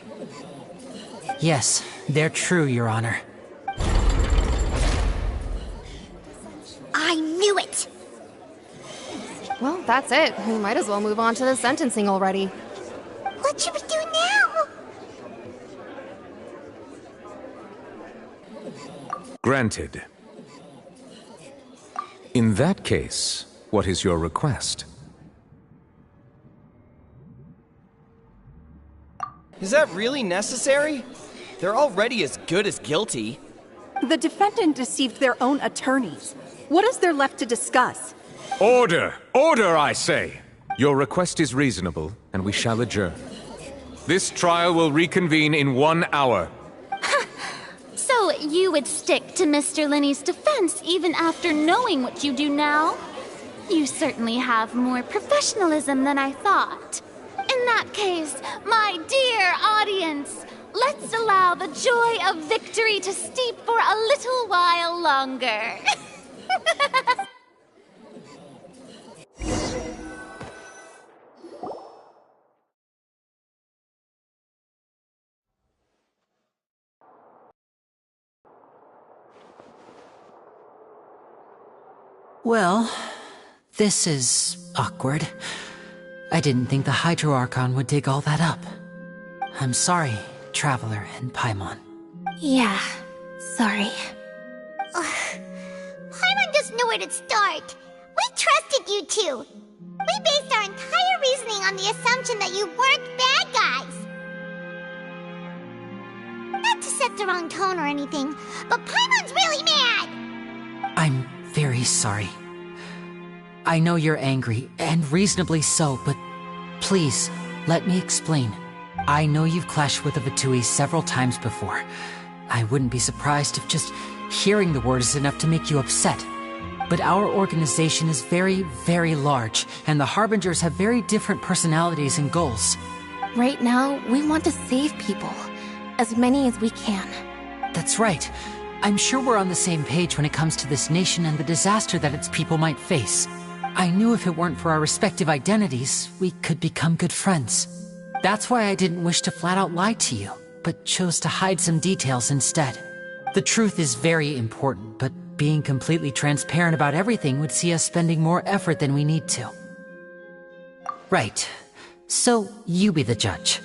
Yes, they're true, Your Honor. I knew it! Well, that's it. We might as well move on to the sentencing already. What should we do now? Granted. In that case, what is your request? Is that really necessary? They're already as good as guilty. The defendant deceived their own attorneys. What is there left to discuss? Order! Order, I say! Your request is reasonable, and we shall adjourn. This trial will reconvene in 1 hour. So you would stick to Mr. Linney's defense even after knowing what you do now? You certainly have more professionalism than I thought. In that case, my dear audience, let's allow the joy of victory to steep for a little while longer. Well, this is awkward. I didn't think the Hydro Archon would dig all that up. I'm sorry, Traveler and Paimon. Yeah, sorry. Paimon doesn't know where to start. We trusted you two. We based our entire reasoning on the assumption that you weren't bad guys. Not to set the wrong tone or anything, but Paimon's really mad! I'm very sorry. I know you're angry, and reasonably so, but please, let me explain. I know you've clashed with the Fatui several times before. I wouldn't be surprised if just hearing the word is enough to make you upset. But our organization is very, very large, and the Harbingers have very different personalities and goals. Right now, we want to save people. As many as we can. That's right. I'm sure we're on the same page when it comes to this nation and the disaster that its people might face. I knew if it weren't for our respective identities, we could become good friends. That's why I didn't wish to flat out lie to you, but chose to hide some details instead. The truth is very important, but being completely transparent about everything would see us spending more effort than we need to. Right. So, you be the judge.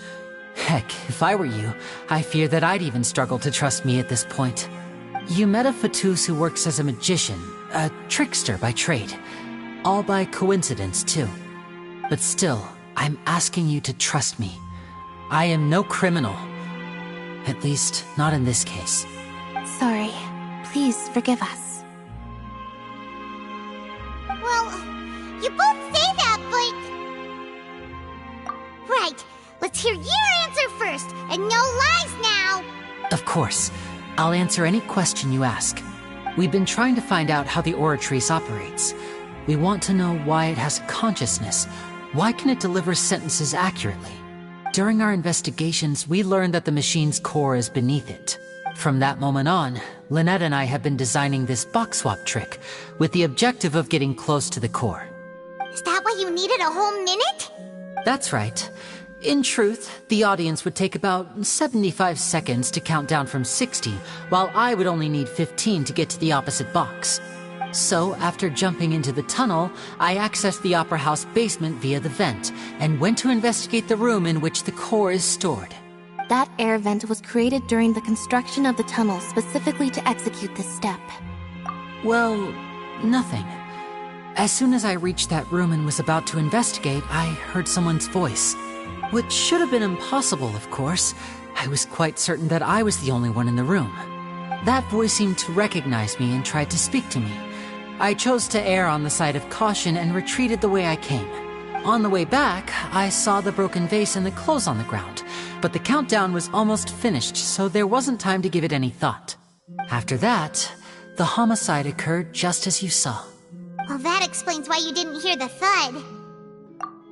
Heck, if I were you, I fear that I'd even struggle to trust me at this point. You met a Fatus who works as a magician, a trickster by trade. All by coincidence, too. But still, I'm asking you to trust me. I am no criminal. At least, not in this case. Sorry. Please forgive us. Well, you both say that, but... Right. Let's hear your answer first, and no lies now! Of course. I'll answer any question you ask. We've been trying to find out how the Oratrice operates. We want to know why it has consciousness. Why can it deliver sentences accurately? During our investigations, we learned that the machine's core is beneath it. From that moment on, Lynette and I have been designing this box swap trick, with the objective of getting close to the core. Is that why you needed a whole minute? That's right. In truth, the audience would take about 75 seconds to count down from 60, while I would only need 15 to get to the opposite box. So, after jumping into the tunnel, I accessed the Opera House basement via the vent, and went to investigate the room in which the core is stored. That air vent was created during the construction of the tunnel specifically to execute this step. Well, nothing. As soon as I reached that room and was about to investigate, I heard someone's voice. Which should have been impossible, of course. I was quite certain that I was the only one in the room. That voice seemed to recognize me and tried to speak to me. I chose to err on the side of caution and retreated the way I came. On the way back, I saw the broken vase and the clothes on the ground, but the countdown was almost finished, so there wasn't time to give it any thought. After that, the homicide occurred just as you saw. Well, that explains why you didn't hear the thud.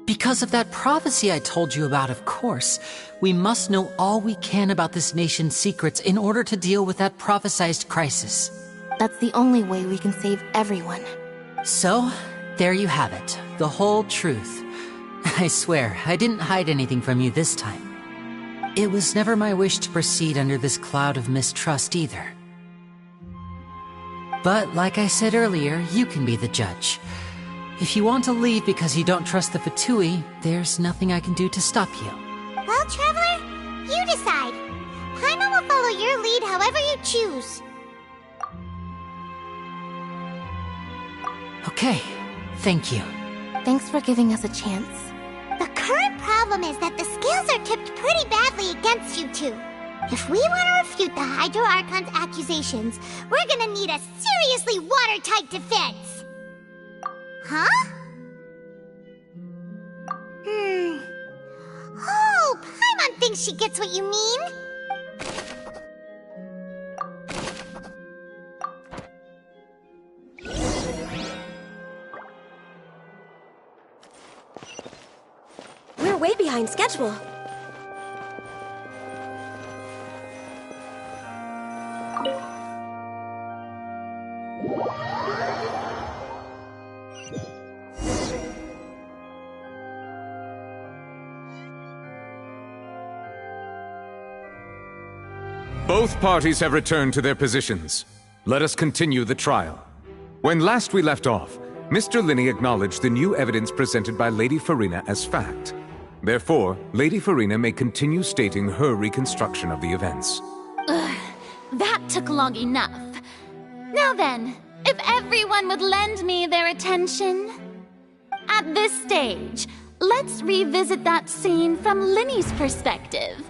Because of that prophecy I told you about, of course. We must know all we can about this nation's secrets in order to deal with that prophesized crisis. That's the only way we can save everyone. So, there you have it. The whole truth. I swear, I didn't hide anything from you this time. It was never my wish to proceed under this cloud of mistrust either. But, like I said earlier, you can be the judge. If you want to leave because you don't trust the Fatui, there's nothing I can do to stop you. Well, Traveler, you decide. Paimon will follow your lead however you choose. Okay, thank you. Thanks for giving us a chance. The current problem is that the scales are tipped pretty badly against you two. If we want to refute the Hydro Archon's accusations, we're gonna need a seriously watertight defense. Huh? Oh, Paimon thinks she gets what you mean. We're way behind schedule. Both parties have returned to their positions. Let us continue the trial. When last we left off, Mr. Linney acknowledged the new evidence presented by Lady Farina as fact. Therefore, Lady Farina may continue stating her reconstruction of the events. Ugh, that took long enough. Now then, if everyone would lend me their attention. At this stage, let's revisit that scene from Linney's perspective.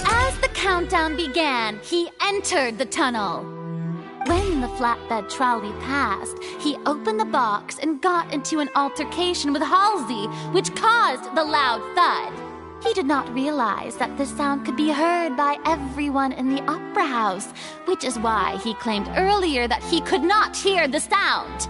As the countdown began, he entered the tunnel. When the flatbed trolley passed, he opened the box and got into an altercation with Halsey, which caused the loud thud. He did not realize that this sound could be heard by everyone in the opera house, which is why he claimed earlier that he could not hear the sound.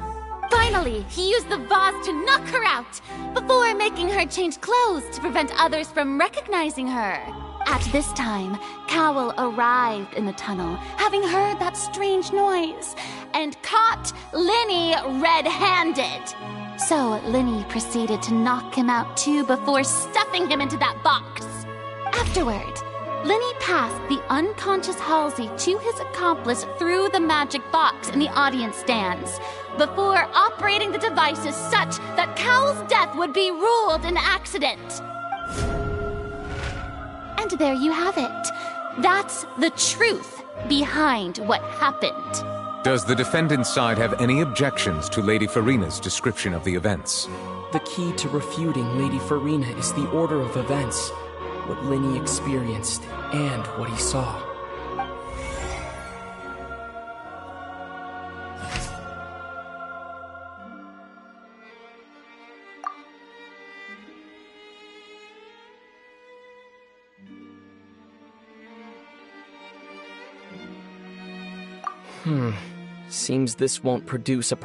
Finally, he used the vase to knock her out, before making her change clothes to prevent others from recognizing her. At this time, Cowell arrived in the tunnel, having heard that strange noise, and caught Linny red-handed. So Linny proceeded to knock him out too before stuffing him into that box. Afterward, Linny passed the unconscious Halsey to his accomplice through the magic box in the audience stands, before operating the devices such that Cowell's death would be ruled an accident. And there you have it. That's the truth behind what happened. Does the defendant's side have any objections to Lady Farina's description of the events? The key to refuting Lady Farina is the order of events, what Linny experienced, and what he saw. Seems this won't produce a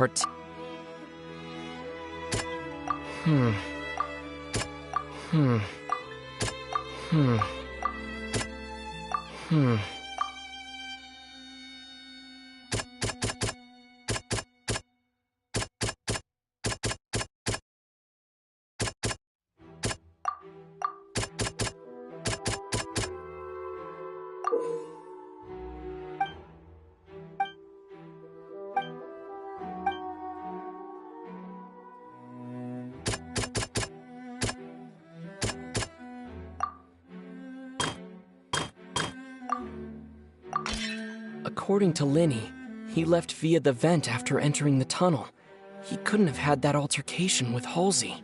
According to Linny, he left via the vent after entering the tunnel. He couldn't have had that altercation with Halsey.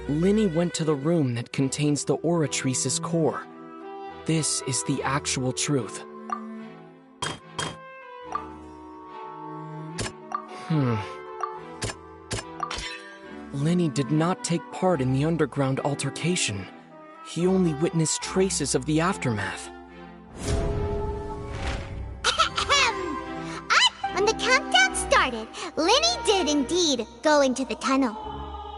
Linny went to the room that contains the Oratrice's core. This is the actual truth. Linny did not take part in the underground altercation. He only witnessed traces of the aftermath. When the countdown started, Linny did indeed go into the tunnel.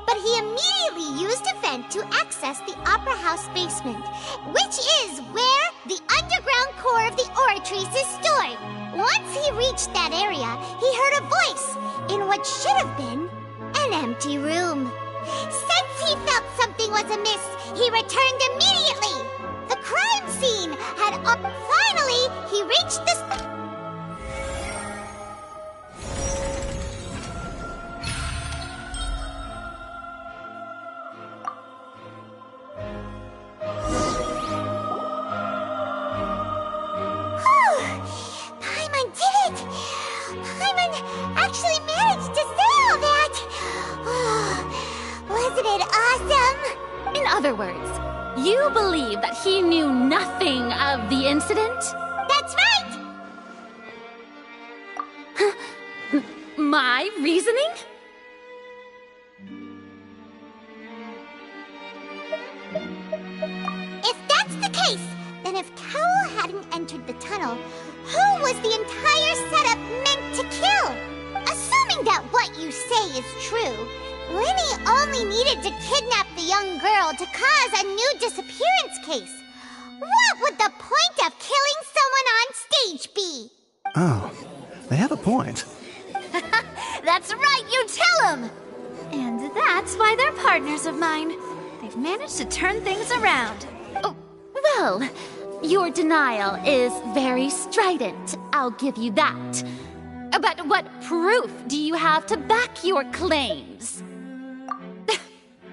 But he immediately used a vent to access the Opera House basement, which is where the underground core of the Oratrice is stored. Once he reached that area, he heard a voice in what should have been an empty room. Since he felt something was amiss, he returned immediately. The crime scene had finally, he reached the... Paimon did it! Paimon actually managed to say all that! Wasn't it awesome? In other words, you believe that he knew nothing of the incident? That's right! My reasoning? If that's the case, then if Cowell hadn't entered the tunnel, who was the entire setup meant to kill? Assuming that what you say is true, Linny only needed to kidnap the young girl to cause a new disappearance case. What would the point of killing someone on stage be? Oh, they have a point. That's right, you tell him! And that's why they're partners of mine. They've managed to turn things around. Oh, well, your denial is very strident, I'll give you that. But what proof do you have to back your claims?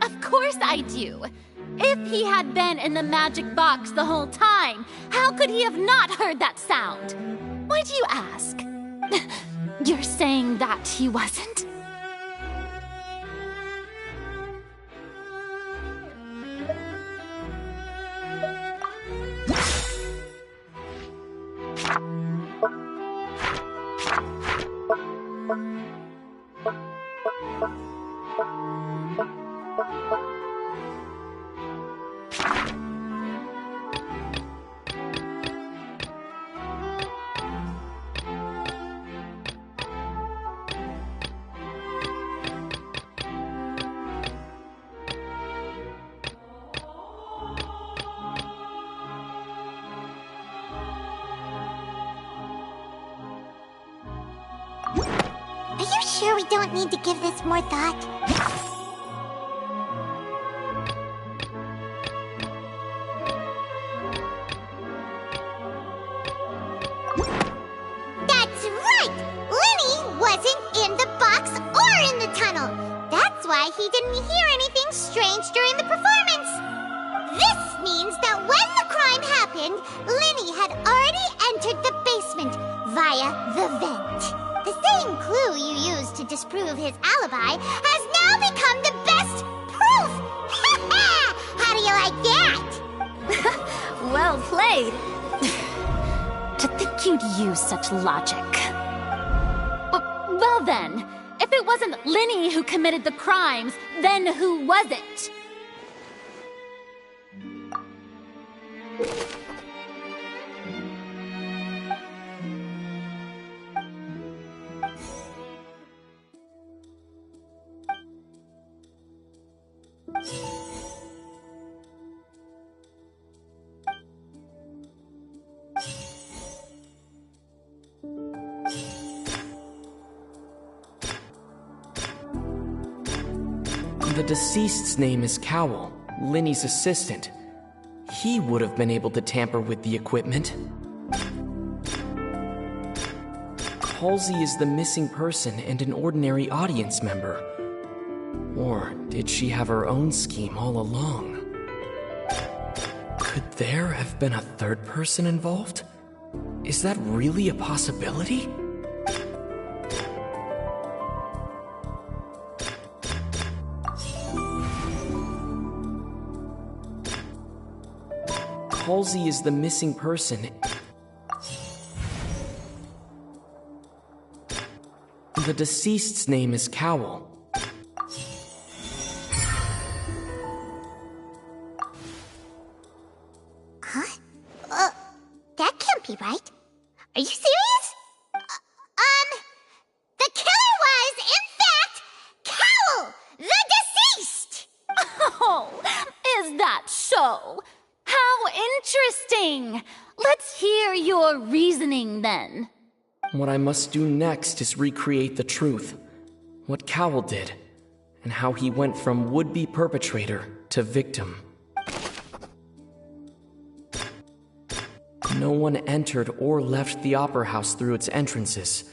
Of course I do. If he had been in the magic box the whole time, how could he have not heard that sound? Why do you ask? You're saying that he wasn't? Are you sure we don't need to give this more thought? That's right! Linny wasn't in the box or in the tunnel. That's why he didn't hear anything strange during the performance. This means that when the crime happened, Linny had already entered the basement via the vent. The same clue you used to disprove his alibi has now become the best proof! How do you like that? Well played. To think you'd use such logic. Well then, if it wasn't Linny who committed the crimes, then who was it? The deceased's name is Cowell, Linny's assistant. He would have been able to tamper with the equipment. Halsey is the missing person and an ordinary audience member. Or did she have her own scheme all along? Could there have been a third person involved? Is that really a possibility? Halsey is the missing person. The deceased's name is Cowell. Huh? That can't be right. Are you serious? The killer was, in fact, Cowell, the deceased! Oh, is that so? How interesting! Let's hear your reasoning then. What I must do next is recreate the truth. What Cowell did, and how he went from would-be perpetrator to victim. No one entered or left the Opera House through its entrances.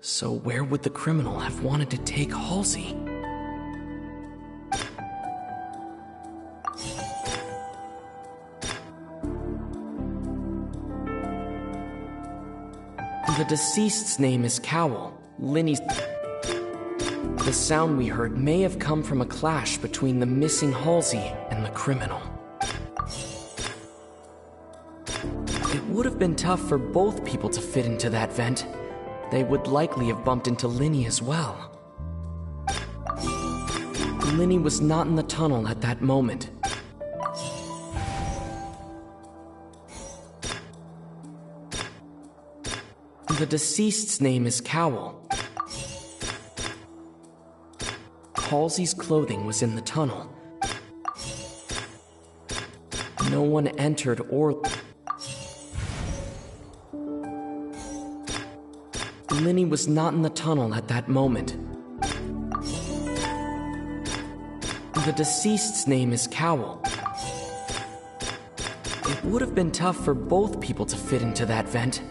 So where would the criminal have wanted to take Halsey? The deceased's name is Cowell, Linny's... The sound we heard may have come from a clash between the missing Halsey and the criminal. It would have been tough for both people to fit into that vent. They would likely have bumped into Linny as well. Linny was not in the tunnel at that moment. The deceased's name is Cowell. Halsey's clothing was in the tunnel. No one entered or... Linny was not in the tunnel at that moment. The deceased's name is Cowell. It would have been tough for both people to fit into that vent.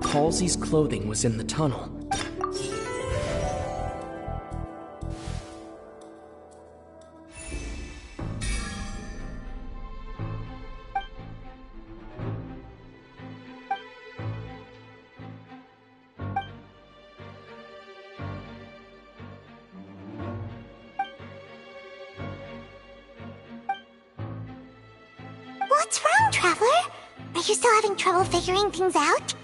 Halsey's clothing was in the tunnel. What's wrong, Traveler? Are you still having trouble figuring things out?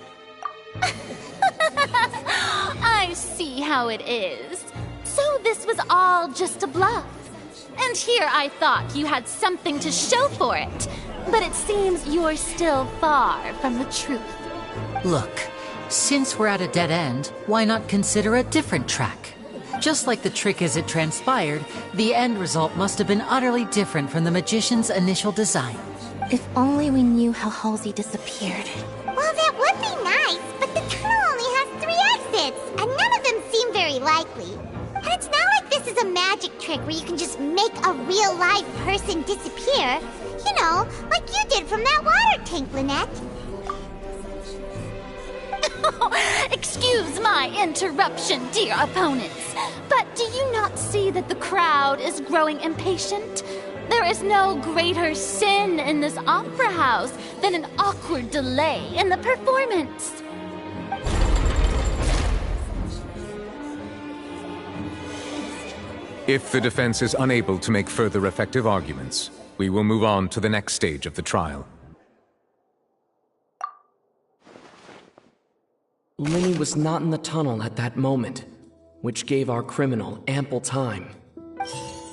I see how it is. So this was all just a bluff. And here I thought you had something to show for it. But it seems you're still far from the truth. Look, since we're at a dead end, why not consider a different track? Just like the trick as it transpired, the end result must have been utterly different from the magician's initial design. If only we knew how Halsey disappeared. Well, that would be nice, but the tunnel only has 3 exits, and none of them seem very likely. And it's not like this is a magic trick where you can just make a real live person disappear. You know, like you did from that water tank, Lynette. Excuse my interruption, dear opponents, but do you not see that the crowd is growing impatient? There is no greater sin in this opera house than an awkward delay in the performance. If the defense is unable to make further effective arguments, we will move on to the next stage of the trial. Linny was not in the tunnel at that moment, which gave our criminal ample time.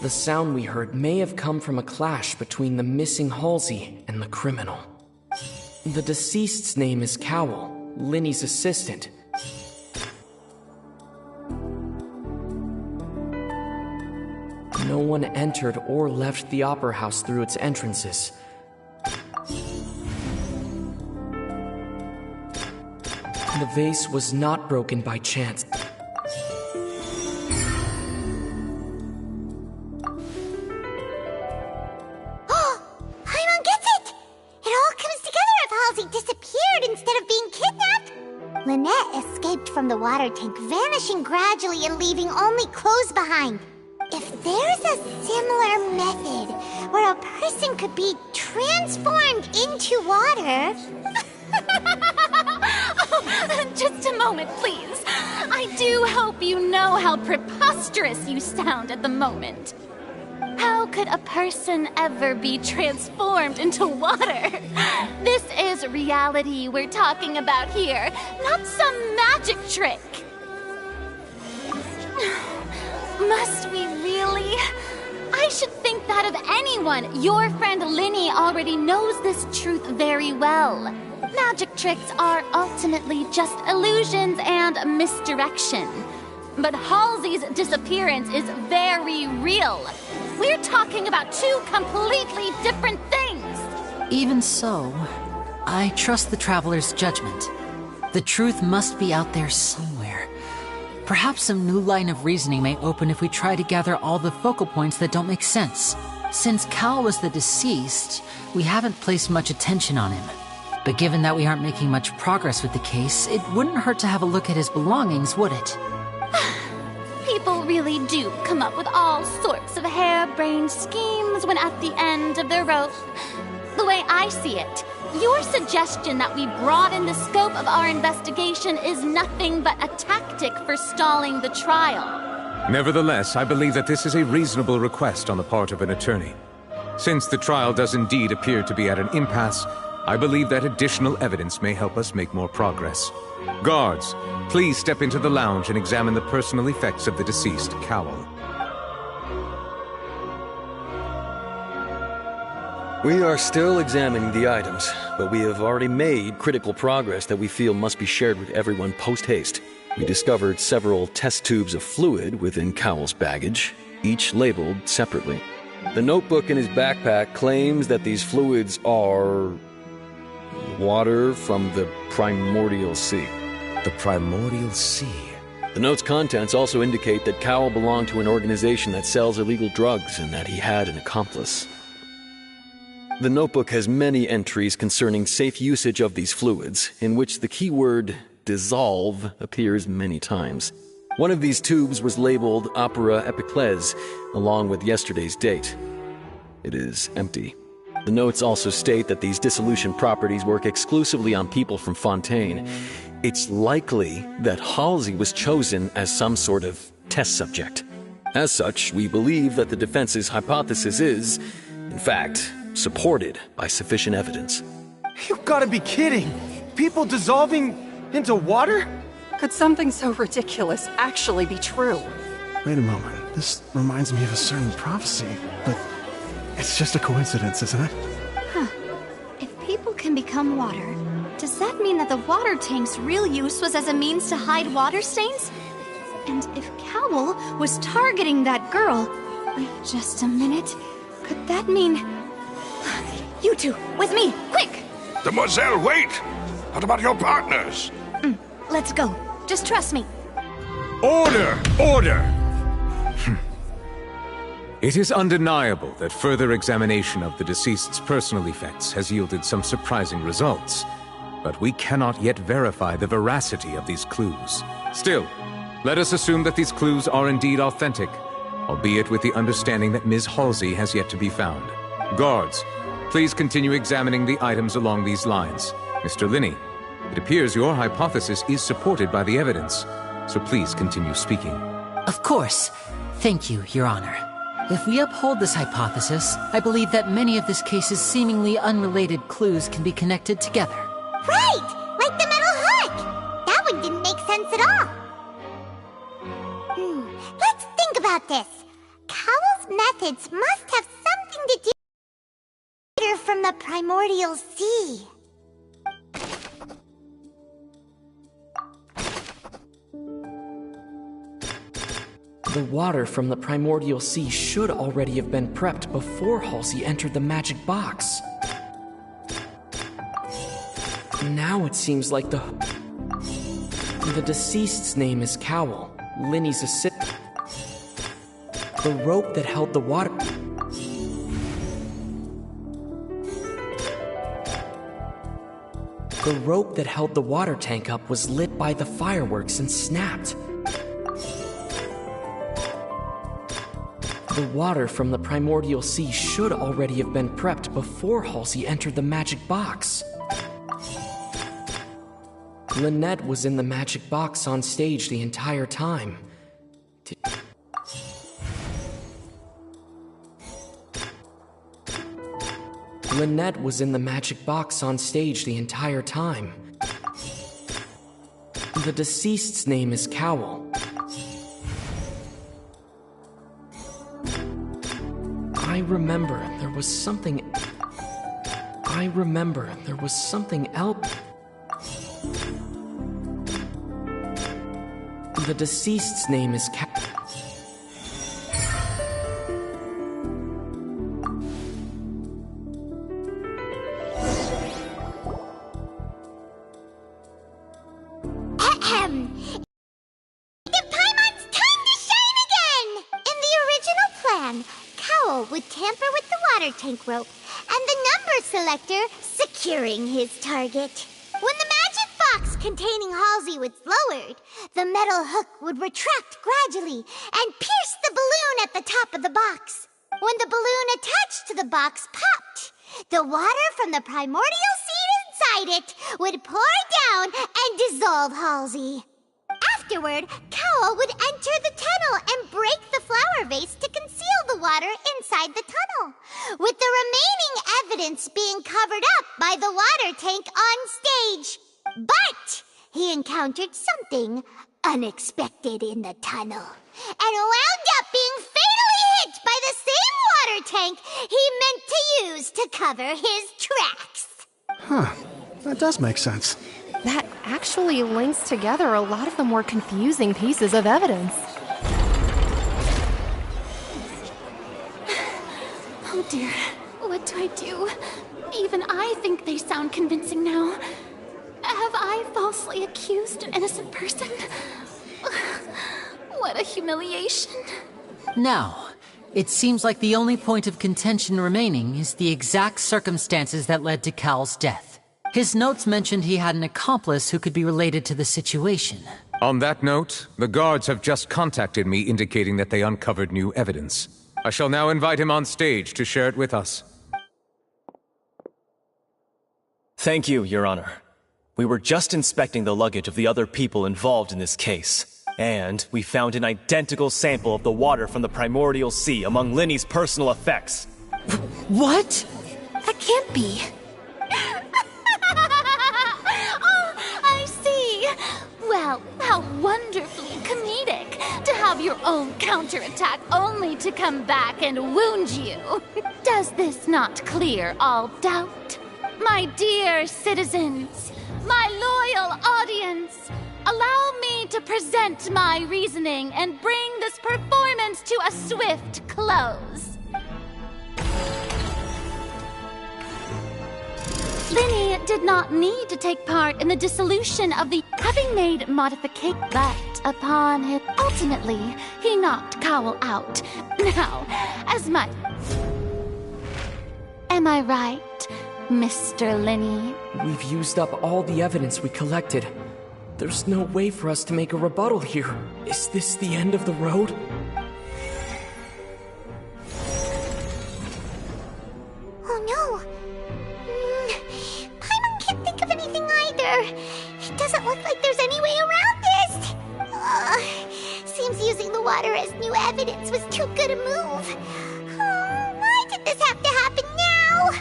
The sound we heard may have come from a clash between the missing Halsey and the criminal. The deceased's name is Cowell, Linny's assistant. No one entered or left the opera house through its entrances. The vase was not broken by chance. Paimon gets it! It all comes together if Halsey disappeared instead of being kidnapped. Lynette escaped from the water tank, vanishing gradually and leaving only clothes behind. If there's a similar method where a person could be transformed into water... Just a moment, please. I do hope you know how preposterous you sound at the moment. How could a person ever be transformed into water? This is reality we're talking about here, not some magic trick. Must we really? I should think that of anyone. Your friend Linny already knows this truth very well. Magic tricks are ultimately just illusions and misdirection. But Halsey's disappearance is very real. We're talking about 2 completely different things. Even so, I trust the Traveler's judgment. The truth must be out there somewhere. Perhaps some new line of reasoning may open if we try to gather all the focal points that don't make sense. Since Cal was the deceased, we haven't placed much attention on him. But given that we aren't making much progress with the case, it wouldn't hurt to have a look at his belongings, would it? People really do come up with all sorts of harebrained schemes when at the end of their rope. The way I see it, your suggestion that we broaden the scope of our investigation is nothing but a tactic for stalling the trial. Nevertheless, I believe that this is a reasonable request on the part of an attorney. Since the trial does indeed appear to be at an impasse, I believe that additional evidence may help us make more progress. Guards, please step into the lounge and examine the personal effects of the deceased, Cowell. We are still examining the items, but we have already made critical progress that we feel must be shared with everyone post-haste. We discovered several test tubes of fluid within Cowell's baggage, each labeled separately. The notebook in his backpack claims that these fluids are... water from the primordial sea. The primordial sea? The note's contents also indicate that Cowell belonged to an organization that sells illegal drugs and that he had an accomplice. The notebook has many entries concerning safe usage of these fluids, in which the keyword dissolve appears many times. One of these tubes was labeled Opera Epiclese, along with yesterday's date. It is empty. The notes also state that these dissolution properties work exclusively on people from Fontaine. It's likely that Halsey was chosen as some sort of test subject. As such, we believe that the defense's hypothesis is, in fact, supported by sufficient evidence. You gotta be kidding! People dissolving into water? Could something so ridiculous actually be true? Wait a moment. This reminds me of a certain prophecy, but it's just a coincidence, isn't it? Huh. If people can become water, does that mean that the water tank's real use was as a means to hide water stains? And if Cowl was targeting that girl... Wait just a minute. Could that mean... You two, with me, quick! Demoiselle, wait! What about your partners? Let's go. Just trust me. Order! Order! It is undeniable that further examination of the deceased's personal effects has yielded some surprising results, but we cannot yet verify the veracity of these clues. Still, let us assume that these clues are indeed authentic, albeit with the understanding that Ms. Halsey has yet to be found. Guards, please continue examining the items along these lines. Mr. Linney, it appears your hypothesis is supported by the evidence, so please continue speaking. Of course. Thank you, Your Honor. If we uphold this hypothesis, I believe that many of this case's seemingly unrelated clues can be connected together. Right! Like the metal hook! That one didn't make sense at all. Let's think about this. Cowell's methods must have something to do with water from the primordial sea. The water from the primordial sea should already have been prepped before Halsey entered the magic box. Now it seems like the deceased's name is Cowell, Linney's assistant. The rope that held the water... The rope that held the water tank up was lit by the fireworks and snapped. The water from the primordial sea should already have been prepped before Halsey entered the magic box. Lynette was in the magic box on stage the entire time. Lynette was in the magic box on stage the entire time. The deceased's name is Cowell. I remember there was something else. The deceased's name is tank rope, and the number selector securing his target. When the magic box containing Halsey was lowered, the metal hook would retract gradually and pierce the balloon at the top of the box. When the balloon attached to the box popped, the water from the primordial seed inside it would pour down and dissolve Halsey. Afterward, Cowell would enter the tunnel and break the flower vase to conceal the water inside the tunnel, with the remaining evidence being covered up by the water tank on stage. But he encountered something unexpected in the tunnel, and wound up being fatally hit by the same water tank he meant to use to cover his tracks. Huh. That does make sense. That actually links together a lot of the more confusing pieces of evidence. Oh dear, what do I do? Even I think they sound convincing now. Have I falsely accused an innocent person? What a humiliation. Now, it seems like the only point of contention remaining is the exact circumstances that led to Cal's death. His notes mentioned he had an accomplice who could be related to the situation. On that note, the guards have just contacted me indicating that they uncovered new evidence. I shall now invite him on stage to share it with us. Thank you, Your Honor. We were just inspecting the luggage of the other people involved in this case, and we found an identical sample of the water from the primordial sea among Linney's personal effects. What? That can't be. Oh, I see. Well, how wonderfully comedic to have your own counterattack only to come back and wound you. Does this not clear all doubt? My dear citizens, my loyal audience, allow me to present my reasoning and bring this performance to a swift close. Linny did not need to take part in the dissolution of the having made modification, but upon his ultimately, he knocked Cowell out. Now, as my... Am I right, Mr. Linny? We've used up all the evidence we collected. There's no way for us to make a rebuttal here. Is this the end of the road? Oh no! Paimon can't think of anything either. It doesn't look like there's any way around this. Seems using the water as new evidence was too good a move. Why did this have to happen now?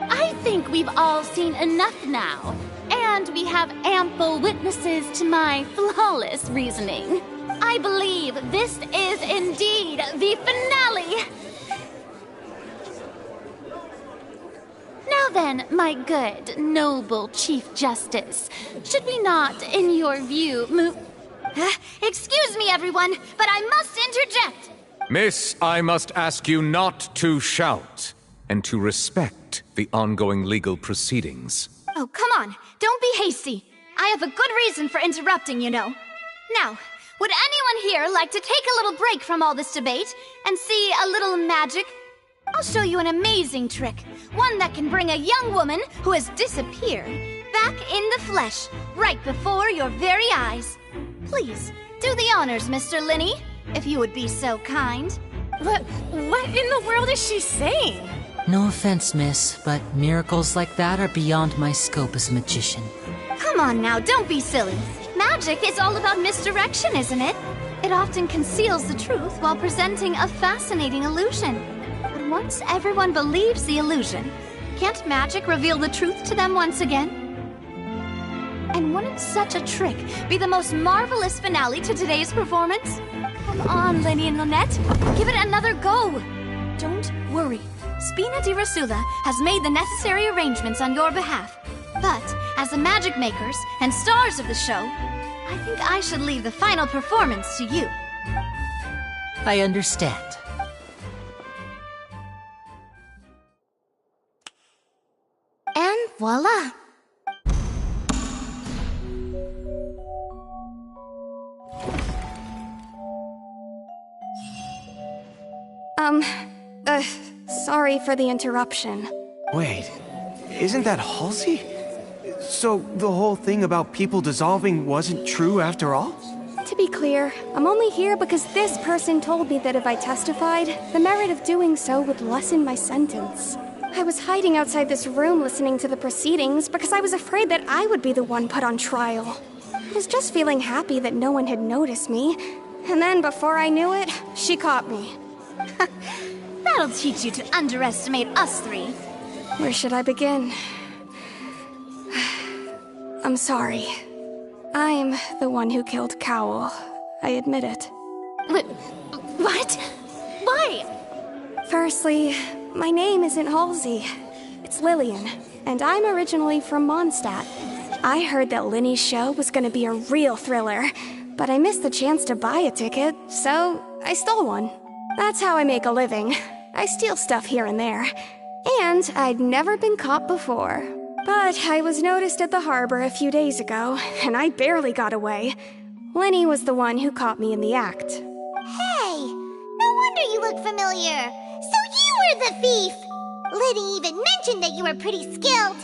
I think we've all seen enough now. And we have ample witnesses to my flawless reasoning. I believe this is indeed the finale. Now then, my good, noble Chief Justice, should we not, in your view, move... Excuse me, everyone, but I must interject. Miss, I must ask you not to shout, and to respect the ongoing legal proceedings. Oh, come on. Don't be hasty. I have a good reason for interrupting, you know. Now, would anyone here like to take a little break from all this debate and see a little magic? I'll show you an amazing trick. One that can bring a young woman who has disappeared back in the flesh, right before your very eyes. Please, do the honors, Mr. Linny, if you would be so kind. What in the world is she saying? No offense, miss, but miracles like that are beyond my scope as a magician. Come on now, don't be silly. Magic is all about misdirection, isn't it? It often conceals the truth while presenting a fascinating illusion. But once everyone believes the illusion, can't magic reveal the truth to them once again? And wouldn't such a trick be the most marvelous finale to today's performance? Come on, Linny and Lynette, give it another go. Don't worry. Spina di Rosula has made the necessary arrangements on your behalf. But, as the magic makers and stars of the show, I think I should leave the final performance to you. I understand. And voila! Sorry for the interruption. Wait, isn't that Halsey? So the whole thing about people dissolving wasn't true after all? To be clear, I'm only here because this person told me that if I testified, the merit of doing so would lessen my sentence. I was hiding outside this room listening to the proceedings because I was afraid that I would be the one put on trial. I was just feeling happy that no one had noticed me, and then before I knew it, she caught me. That'll teach you to underestimate us three. Where should I begin? I'm sorry. I'm the one who killed Cowell. I admit it. What? Why? Firstly, my name isn't Halsey. It's Lillian, and I'm originally from Mondstadt. I heard that Linny's show was gonna be a real thriller, but I missed the chance to buy a ticket, so I stole one. That's how I make a living. I steal stuff here and there. And I'd never been caught before. But I was noticed at the harbor a few days ago, and I barely got away. Linny was the one who caught me in the act. Hey, no wonder you look familiar. So you were the thief. Linny even mentioned that you were pretty skilled.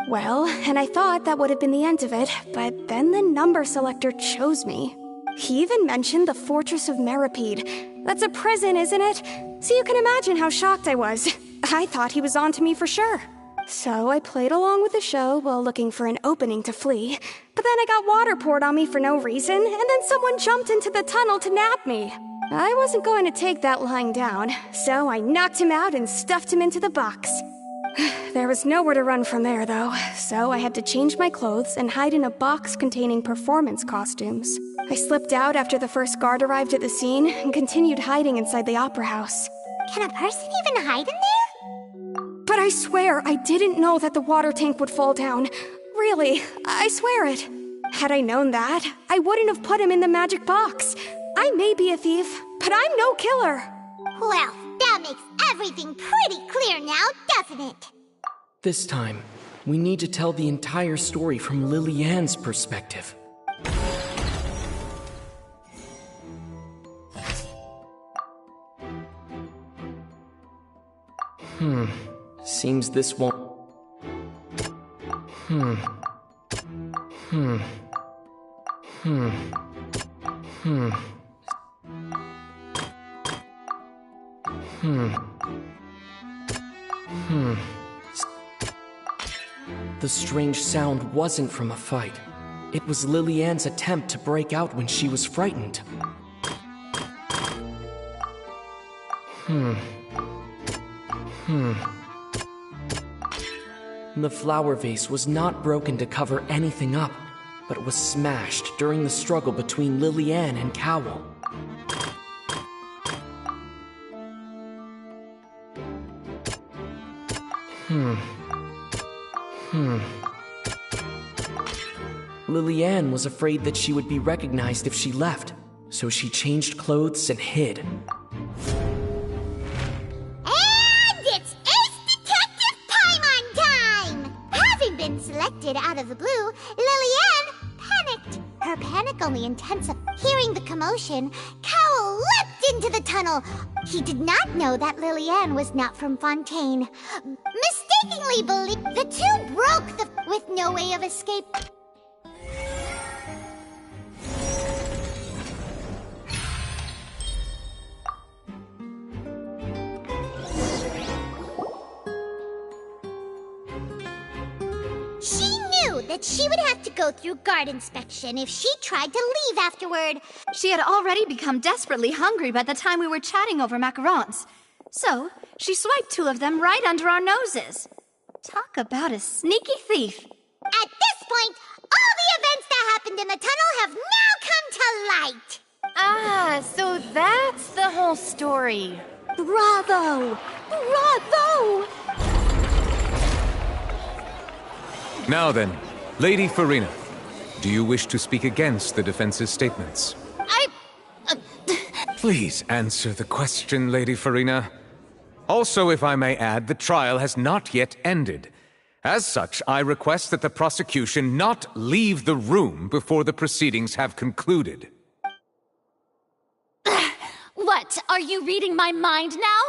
Well, and I thought that would have been the end of it, but then the number selector chose me. He even mentioned the Fortress of Meripede. That's a prison, isn't it? So you can imagine how shocked I was. I thought he was on to me for sure. So I played along with the show while looking for an opening to flee. But then I got water poured on me for no reason, and then someone jumped into the tunnel to nab me. I wasn't going to take that lying down, so I knocked him out and stuffed him into the box. There was nowhere to run from there, though, so I had to change my clothes and hide in a box containing performance costumes. I slipped out after the first guard arrived at the scene and continued hiding inside the opera house. Can a person even hide in there? But I swear I didn't know that the water tank would fall down. Really, I swear it. Had I known that, I wouldn't have put him in the magic box. I may be a thief, but I'm no killer. Well, that makes everything pretty clear now, doesn't it? This time, we need to tell the entire story from Lily-Ann's perspective. Seems this won't... The strange sound wasn't from a fight. It was Lily-Ann's attempt to break out when she was frightened. The flower vase was not broken to cover anything up, but was smashed during the struggle between Lily-Ann and Cowell. Lily-Ann was afraid that she would be recognized if she left, so she changed clothes and hid. And it's Ace Detective Paimon time! Having been selected out of the blue, Lily-Ann panicked. Her panic only intensified. Hearing the commotion, Cowell leapt into the tunnel. He did not know that Lily-Ann was not from Fontaine. Mistakenly believed the two broke with no way of escape. She knew that she would have to go through guard inspection if she tried to leave afterward. She had already become desperately hungry by the time we were chatting over macarons. So, she swiped 2 of them right under our noses. Talk about a sneaky thief. At this point, all the events that happened in the tunnel have now come to light. Ah, so that's the whole story. Bravo! Bravo! Now then, Lady Farina, do you wish to speak against the defense's statements? Please answer the question, Lady Farina. Also, if I may add, the trial has not yet ended. As such, I request that the prosecution not leave the room before the proceedings have concluded. What, are you reading my mind now?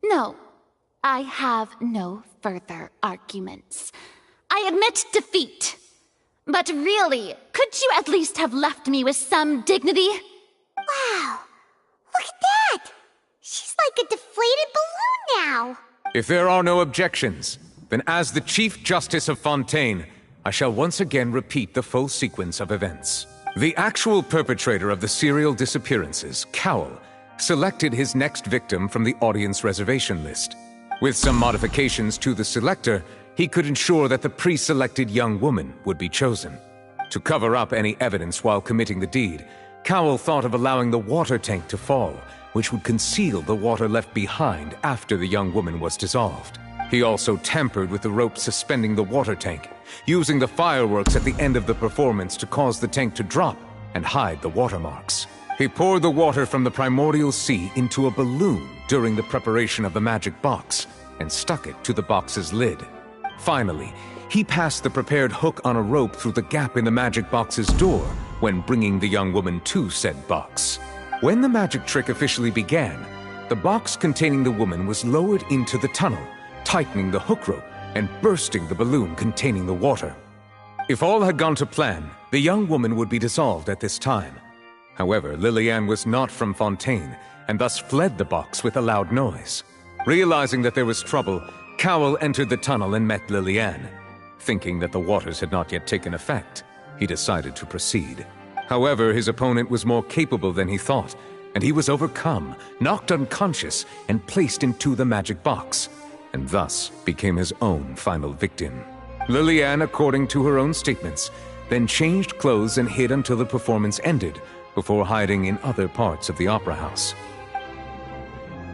No, I have no further arguments. I admit defeat. But really, could you at least have left me with some dignity? Wow, look at that! She's like a deflated balloon now. If there are no objections, then as the Chief Justice of Fontaine, I shall once again repeat the full sequence of events. The actual perpetrator of the serial disappearances, Cowell, selected his next victim from the audience reservation list. With some modifications to the selector, he could ensure that the pre-selected young woman would be chosen. To cover up any evidence while committing the deed, Cowell thought of allowing the water tank to fall, which would conceal the water left behind after the young woman was dissolved. He also tampered with the rope suspending the water tank, using the fireworks at the end of the performance to cause the tank to drop and hide the watermarks. He poured the water from the primordial sea into a balloon during the preparation of the magic box and stuck it to the box's lid. Finally, he passed the prepared hook on a rope through the gap in the magic box's door when bringing the young woman to said box. When the magic trick officially began, the box containing the woman was lowered into the tunnel, tightening the hook rope and bursting the balloon containing the water. If all had gone to plan, the young woman would be dissolved at this time. However, Lily-Ann was not from Fontaine, and thus fled the box with a loud noise. Realizing that there was trouble, Cowell entered the tunnel and met Lily-Ann. Thinking that the waters had not yet taken effect, he decided to proceed. However, his opponent was more capable than he thought, and he was overcome, knocked unconscious, and placed into the magic box, and thus became his own final victim. Lillian, according to her own statements, then changed clothes and hid until the performance ended, before hiding in other parts of the opera house.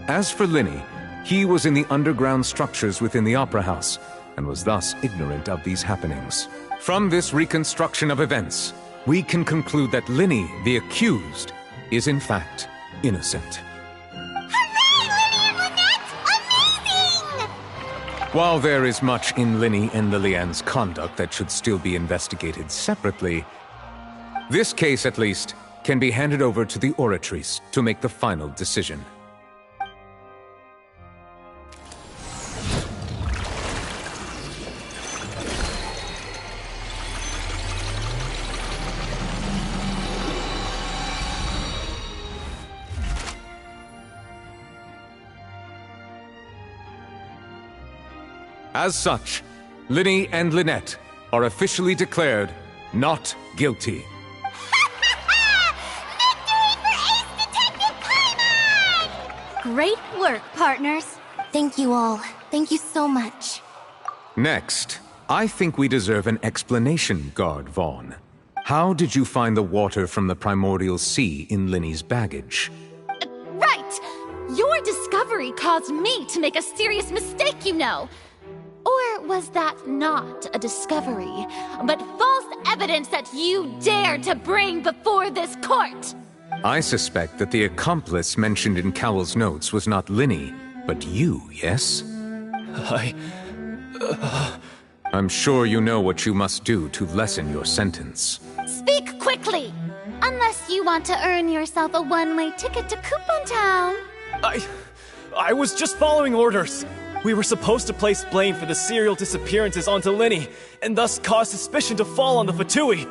As for Linny, he was in the underground structures within the opera house, and was thus ignorant of these happenings. From this reconstruction of events, we can conclude that Linny, the accused, is in fact innocent. While there is much in Linny and Lillian's conduct that should still be investigated separately, this case, at least, can be handed over to the Oratrice to make the final decision. As such, Linny and Lynette are officially declared not guilty. Great work, partners. Thank you all. Thank you so much. Next, I think we deserve an explanation, Guard Vaughn. How did you find the water from the primordial sea in Linny's baggage? Right! Your discovery caused me to make a serious mistake, you know. Or was that not a discovery, but false evidence that you dared to bring before this court? I suspect that the accomplice mentioned in Cowell's notes was not Linny, but you, yes? I'm sure you know what you must do to lessen your sentence. Speak quickly! Unless you want to earn yourself a one-way ticket to Coupon Town. I was just following orders. We were supposed to place blame for the serial disappearances onto Linny, and thus cause suspicion to fall on the Fatui.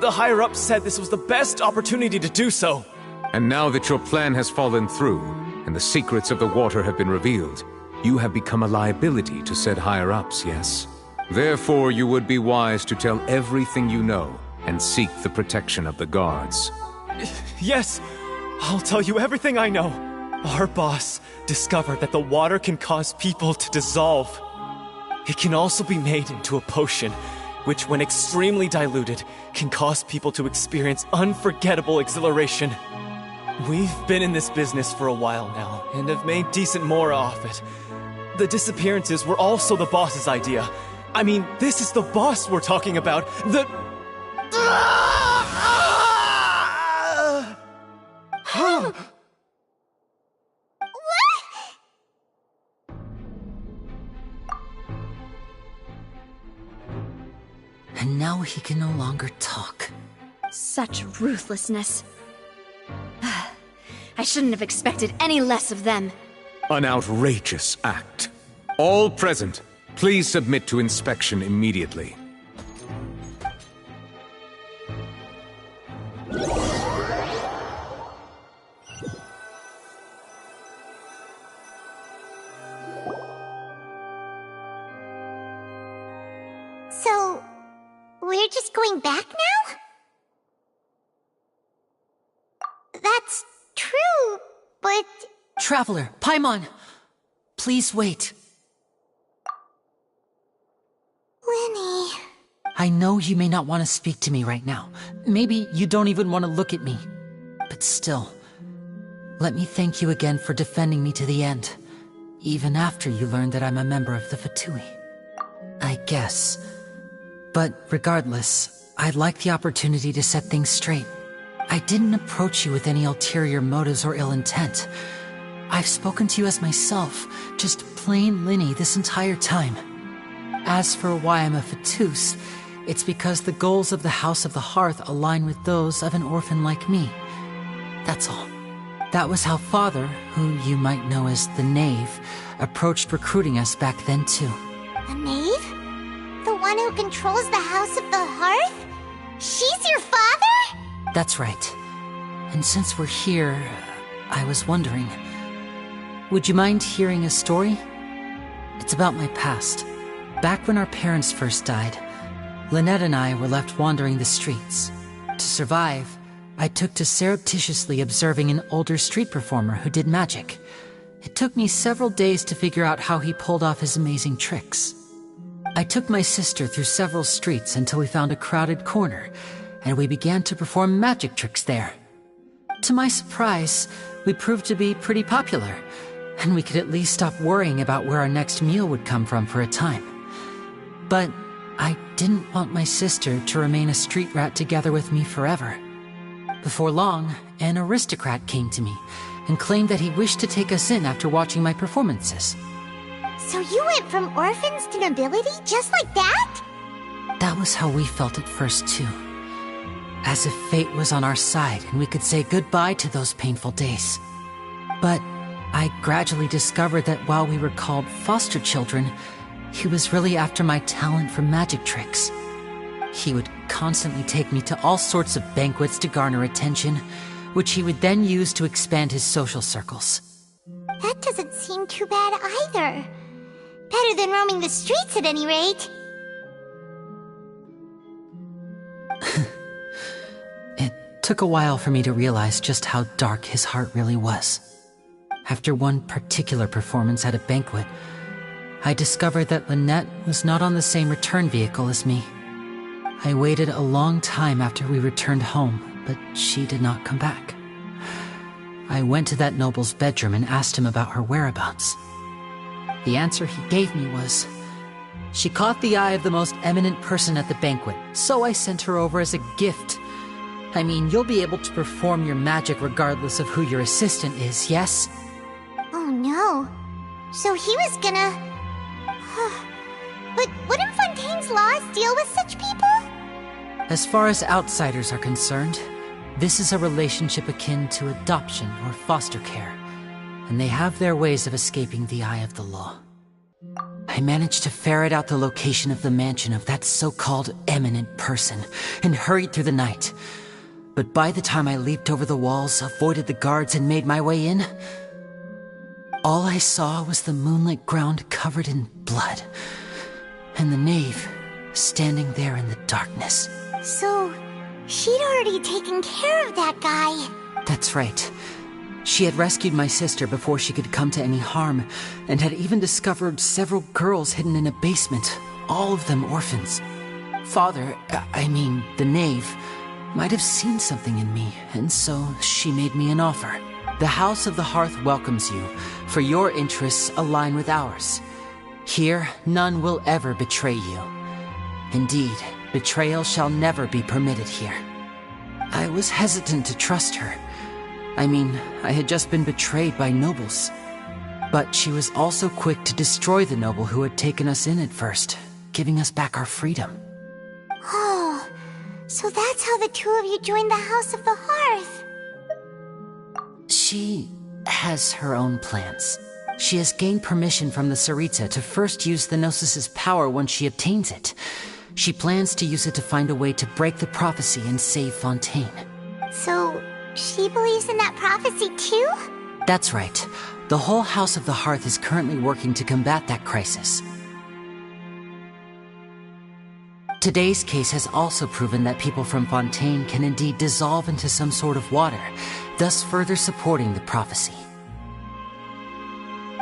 The higher-ups said this was the best opportunity to do so. And now that your plan has fallen through, and the secrets of the water have been revealed, you have become a liability to said higher-ups, yes? Therefore, you would be wise to tell everything you know, and seek the protection of the guards. Yes, I'll tell you everything I know. Our boss discovered that the water can cause people to dissolve. It can also be made into a potion, which when extremely diluted, can cause people to experience unforgettable exhilaration. We've been in this business for a while now, and have made decent more off it. The disappearances were also the boss's idea. I mean, this is the boss we're talking about. And now he can no longer talk. Such ruthlessness. I shouldn't have expected any less of them. An outrageous act. All present, please submit to inspection immediately. So, we're just going back now? That's true, but... Traveler, Paimon! Please wait. Linny... I know you may not want to speak to me right now. Maybe you don't even want to look at me. But still, let me thank you again for defending me to the end. Even after you learned that I'm a member of the Fatui. I guess. But regardless, I'd like the opportunity to set things straight. I didn't approach you with any ulterior motives or ill intent. I've spoken to you as myself, just plain Linny this entire time. As for why I'm a Fatus, it's because the goals of the House of the Hearth align with those of an orphan like me. That's all. That was how Father, who you might know as the Knave, approached recruiting us back then too. The Knave? The one who controls the House of the Hearth? She's your father? That's right. And since we're here, I was wondering, would you mind hearing a story? It's about my past. Back when our parents first died, Lynette and I were left wandering the streets. To survive, I took to surreptitiously observing an older street performer who did magic. It took me several days to figure out how he pulled off his amazing tricks. I took my sister through several streets until we found a crowded corner, and we began to perform magic tricks there. To my surprise, we proved to be pretty popular, and we could at least stop worrying about where our next meal would come from for a time. But I didn't want my sister to remain a street rat together with me forever. Before long, an aristocrat came to me and claimed that he wished to take us in after watching my performances. So you went from orphans to nobility just like that? That was how we felt at first, too. As if fate was on our side and we could say goodbye to those painful days. But I gradually discovered that while we were called foster children, he was really after my talent for magic tricks. He would constantly take me to all sorts of banquets to garner attention, which he would then use to expand his social circles. That doesn't seem too bad either. Better than roaming the streets at any rate. It took a while for me to realize just how dark his heart really was. After one particular performance at a banquet, I discovered that Lynette was not on the same return vehicle as me. I waited a long time after we returned home, but she did not come back. I went to that noble's bedroom and asked him about her whereabouts. The answer he gave me was, she caught the eye of the most eminent person at the banquet, so I sent her over as a gift. I mean, you'll be able to perform your magic regardless of who your assistant is, yes? Oh no. So he was gonna... But wouldn't Fontaine's laws deal with such people? As far as outsiders are concerned, this is a relationship akin to adoption or foster care, and they have their ways of escaping the eye of the law. I managed to ferret out the location of the mansion of that so-called eminent person and hurried through the night. But by the time I leaped over the walls, avoided the guards, and made my way in, all I saw was the moonlit ground covered in blood, and the knave standing there in the darkness. So, she'd already taken care of that guy. That's right. She had rescued my sister before she could come to any harm, and had even discovered several girls hidden in a basement, all of them orphans. Father, the knave, might have seen something in me, and so she made me an offer. The House of the Hearth welcomes you, for your interests align with ours. Here, none will ever betray you. Indeed, betrayal shall never be permitted here. I was hesitant to trust her. I had just been betrayed by nobles. But she was also quick to destroy the noble who had taken us in at first, giving us back our freedom. Oh, so that's how the two of you joined the House of the Hearth. She has her own plans. She has gained permission from the Tsaritsa to first use the Gnosis' power once she obtains it. She plans to use it to find a way to break the prophecy and save Fontaine. So, she believes in that prophecy too? That's right. The whole House of the Hearth is currently working to combat that crisis. Today's case has also proven that people from Fontaine can indeed dissolve into some sort of water, thus further supporting the prophecy.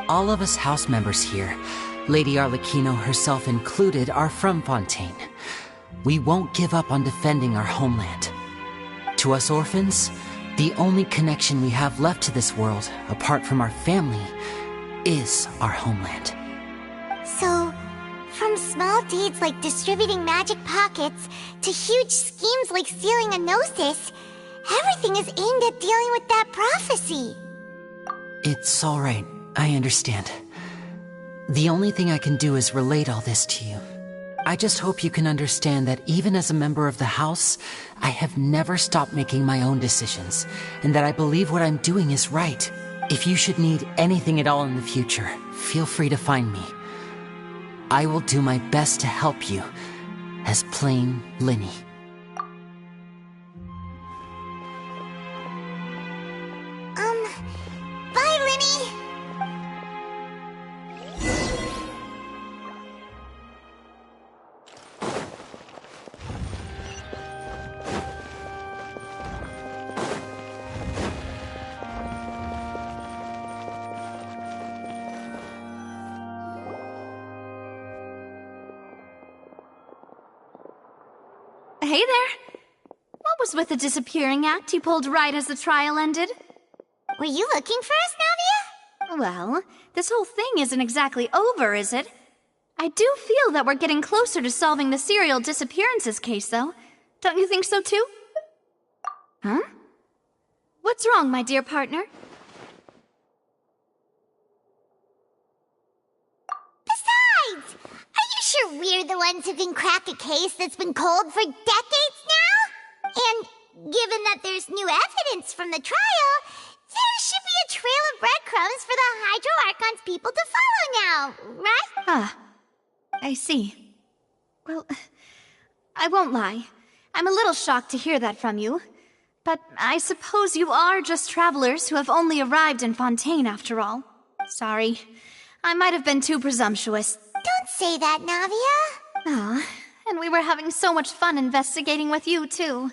All of us house members here, Lady Arlecchino herself included, are from Fontaine. We won't give up on defending our homeland. To us orphans, the only connection we have left to this world, apart from our family, is our homeland. So, from small deeds like distributing magic pockets to huge schemes like stealing a Gnosis, everything is aimed at dealing with that prophecy. It's all right. I understand. The only thing I can do is relate all this to you. I just hope you can understand that even as a member of the House, I have never stopped making my own decisions, and that I believe what I'm doing is right. If you should need anything at all in the future, feel free to find me. I will do my best to help you, as plain Linny. Bye, Linny! there? What was with the disappearing act you pulled right as the trial ended? Were you looking for us, Navia? Well, this whole thing isn't exactly over, is it? I do feel that we're getting closer to solving the serial disappearances case, though. Don't you think so, too? Huh? What's wrong, my dear partner? Besides, are you sure we're the ones who can crack a case that's been cold for decades now? And given that there's new evidence from the trial, there should be a trail of breadcrumbs for the Hydro Archon's people to follow now, right? Ah, I see. Well, I won't lie. I'm a little shocked to hear that from you. But I suppose you are just travelers who have only arrived in Fontaine after all. Sorry. I might have been too presumptuous. Don't say that, Navia. Ah, and we were having so much fun investigating with you, too.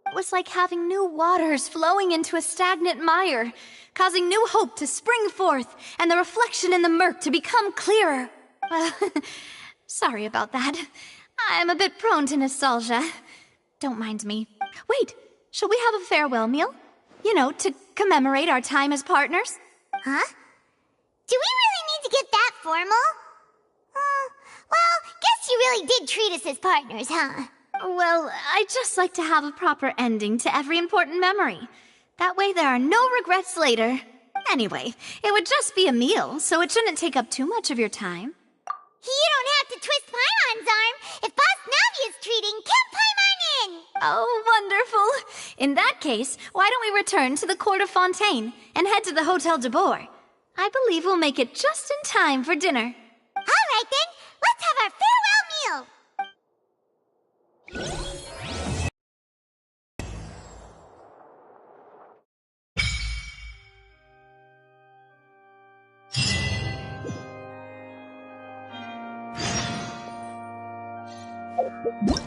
It was like having new waters flowing into a stagnant mire, causing new hope to spring forth, and the reflection in the murk to become clearer. Sorry about that. I'm a bit prone to nostalgia. Don't mind me. Wait, shall we have a farewell meal? You know, to commemorate our time as partners? Huh? Do we really need to get that formal? Well, guess you really did treat us as partners, huh? Well, I'd just like to have a proper ending to every important memory. That way there are no regrets later. Anyway, it would just be a meal, so it shouldn't take up too much of your time. You don't have to twist Paimon's arm. If Boss Navia's treating, count Paimon in! Oh, wonderful. In that case, why don't we return to the court of Fontaine and head to the Hotel de Boer? I believe we'll make it just in time for dinner. All right then, let's have our farewell meal. What?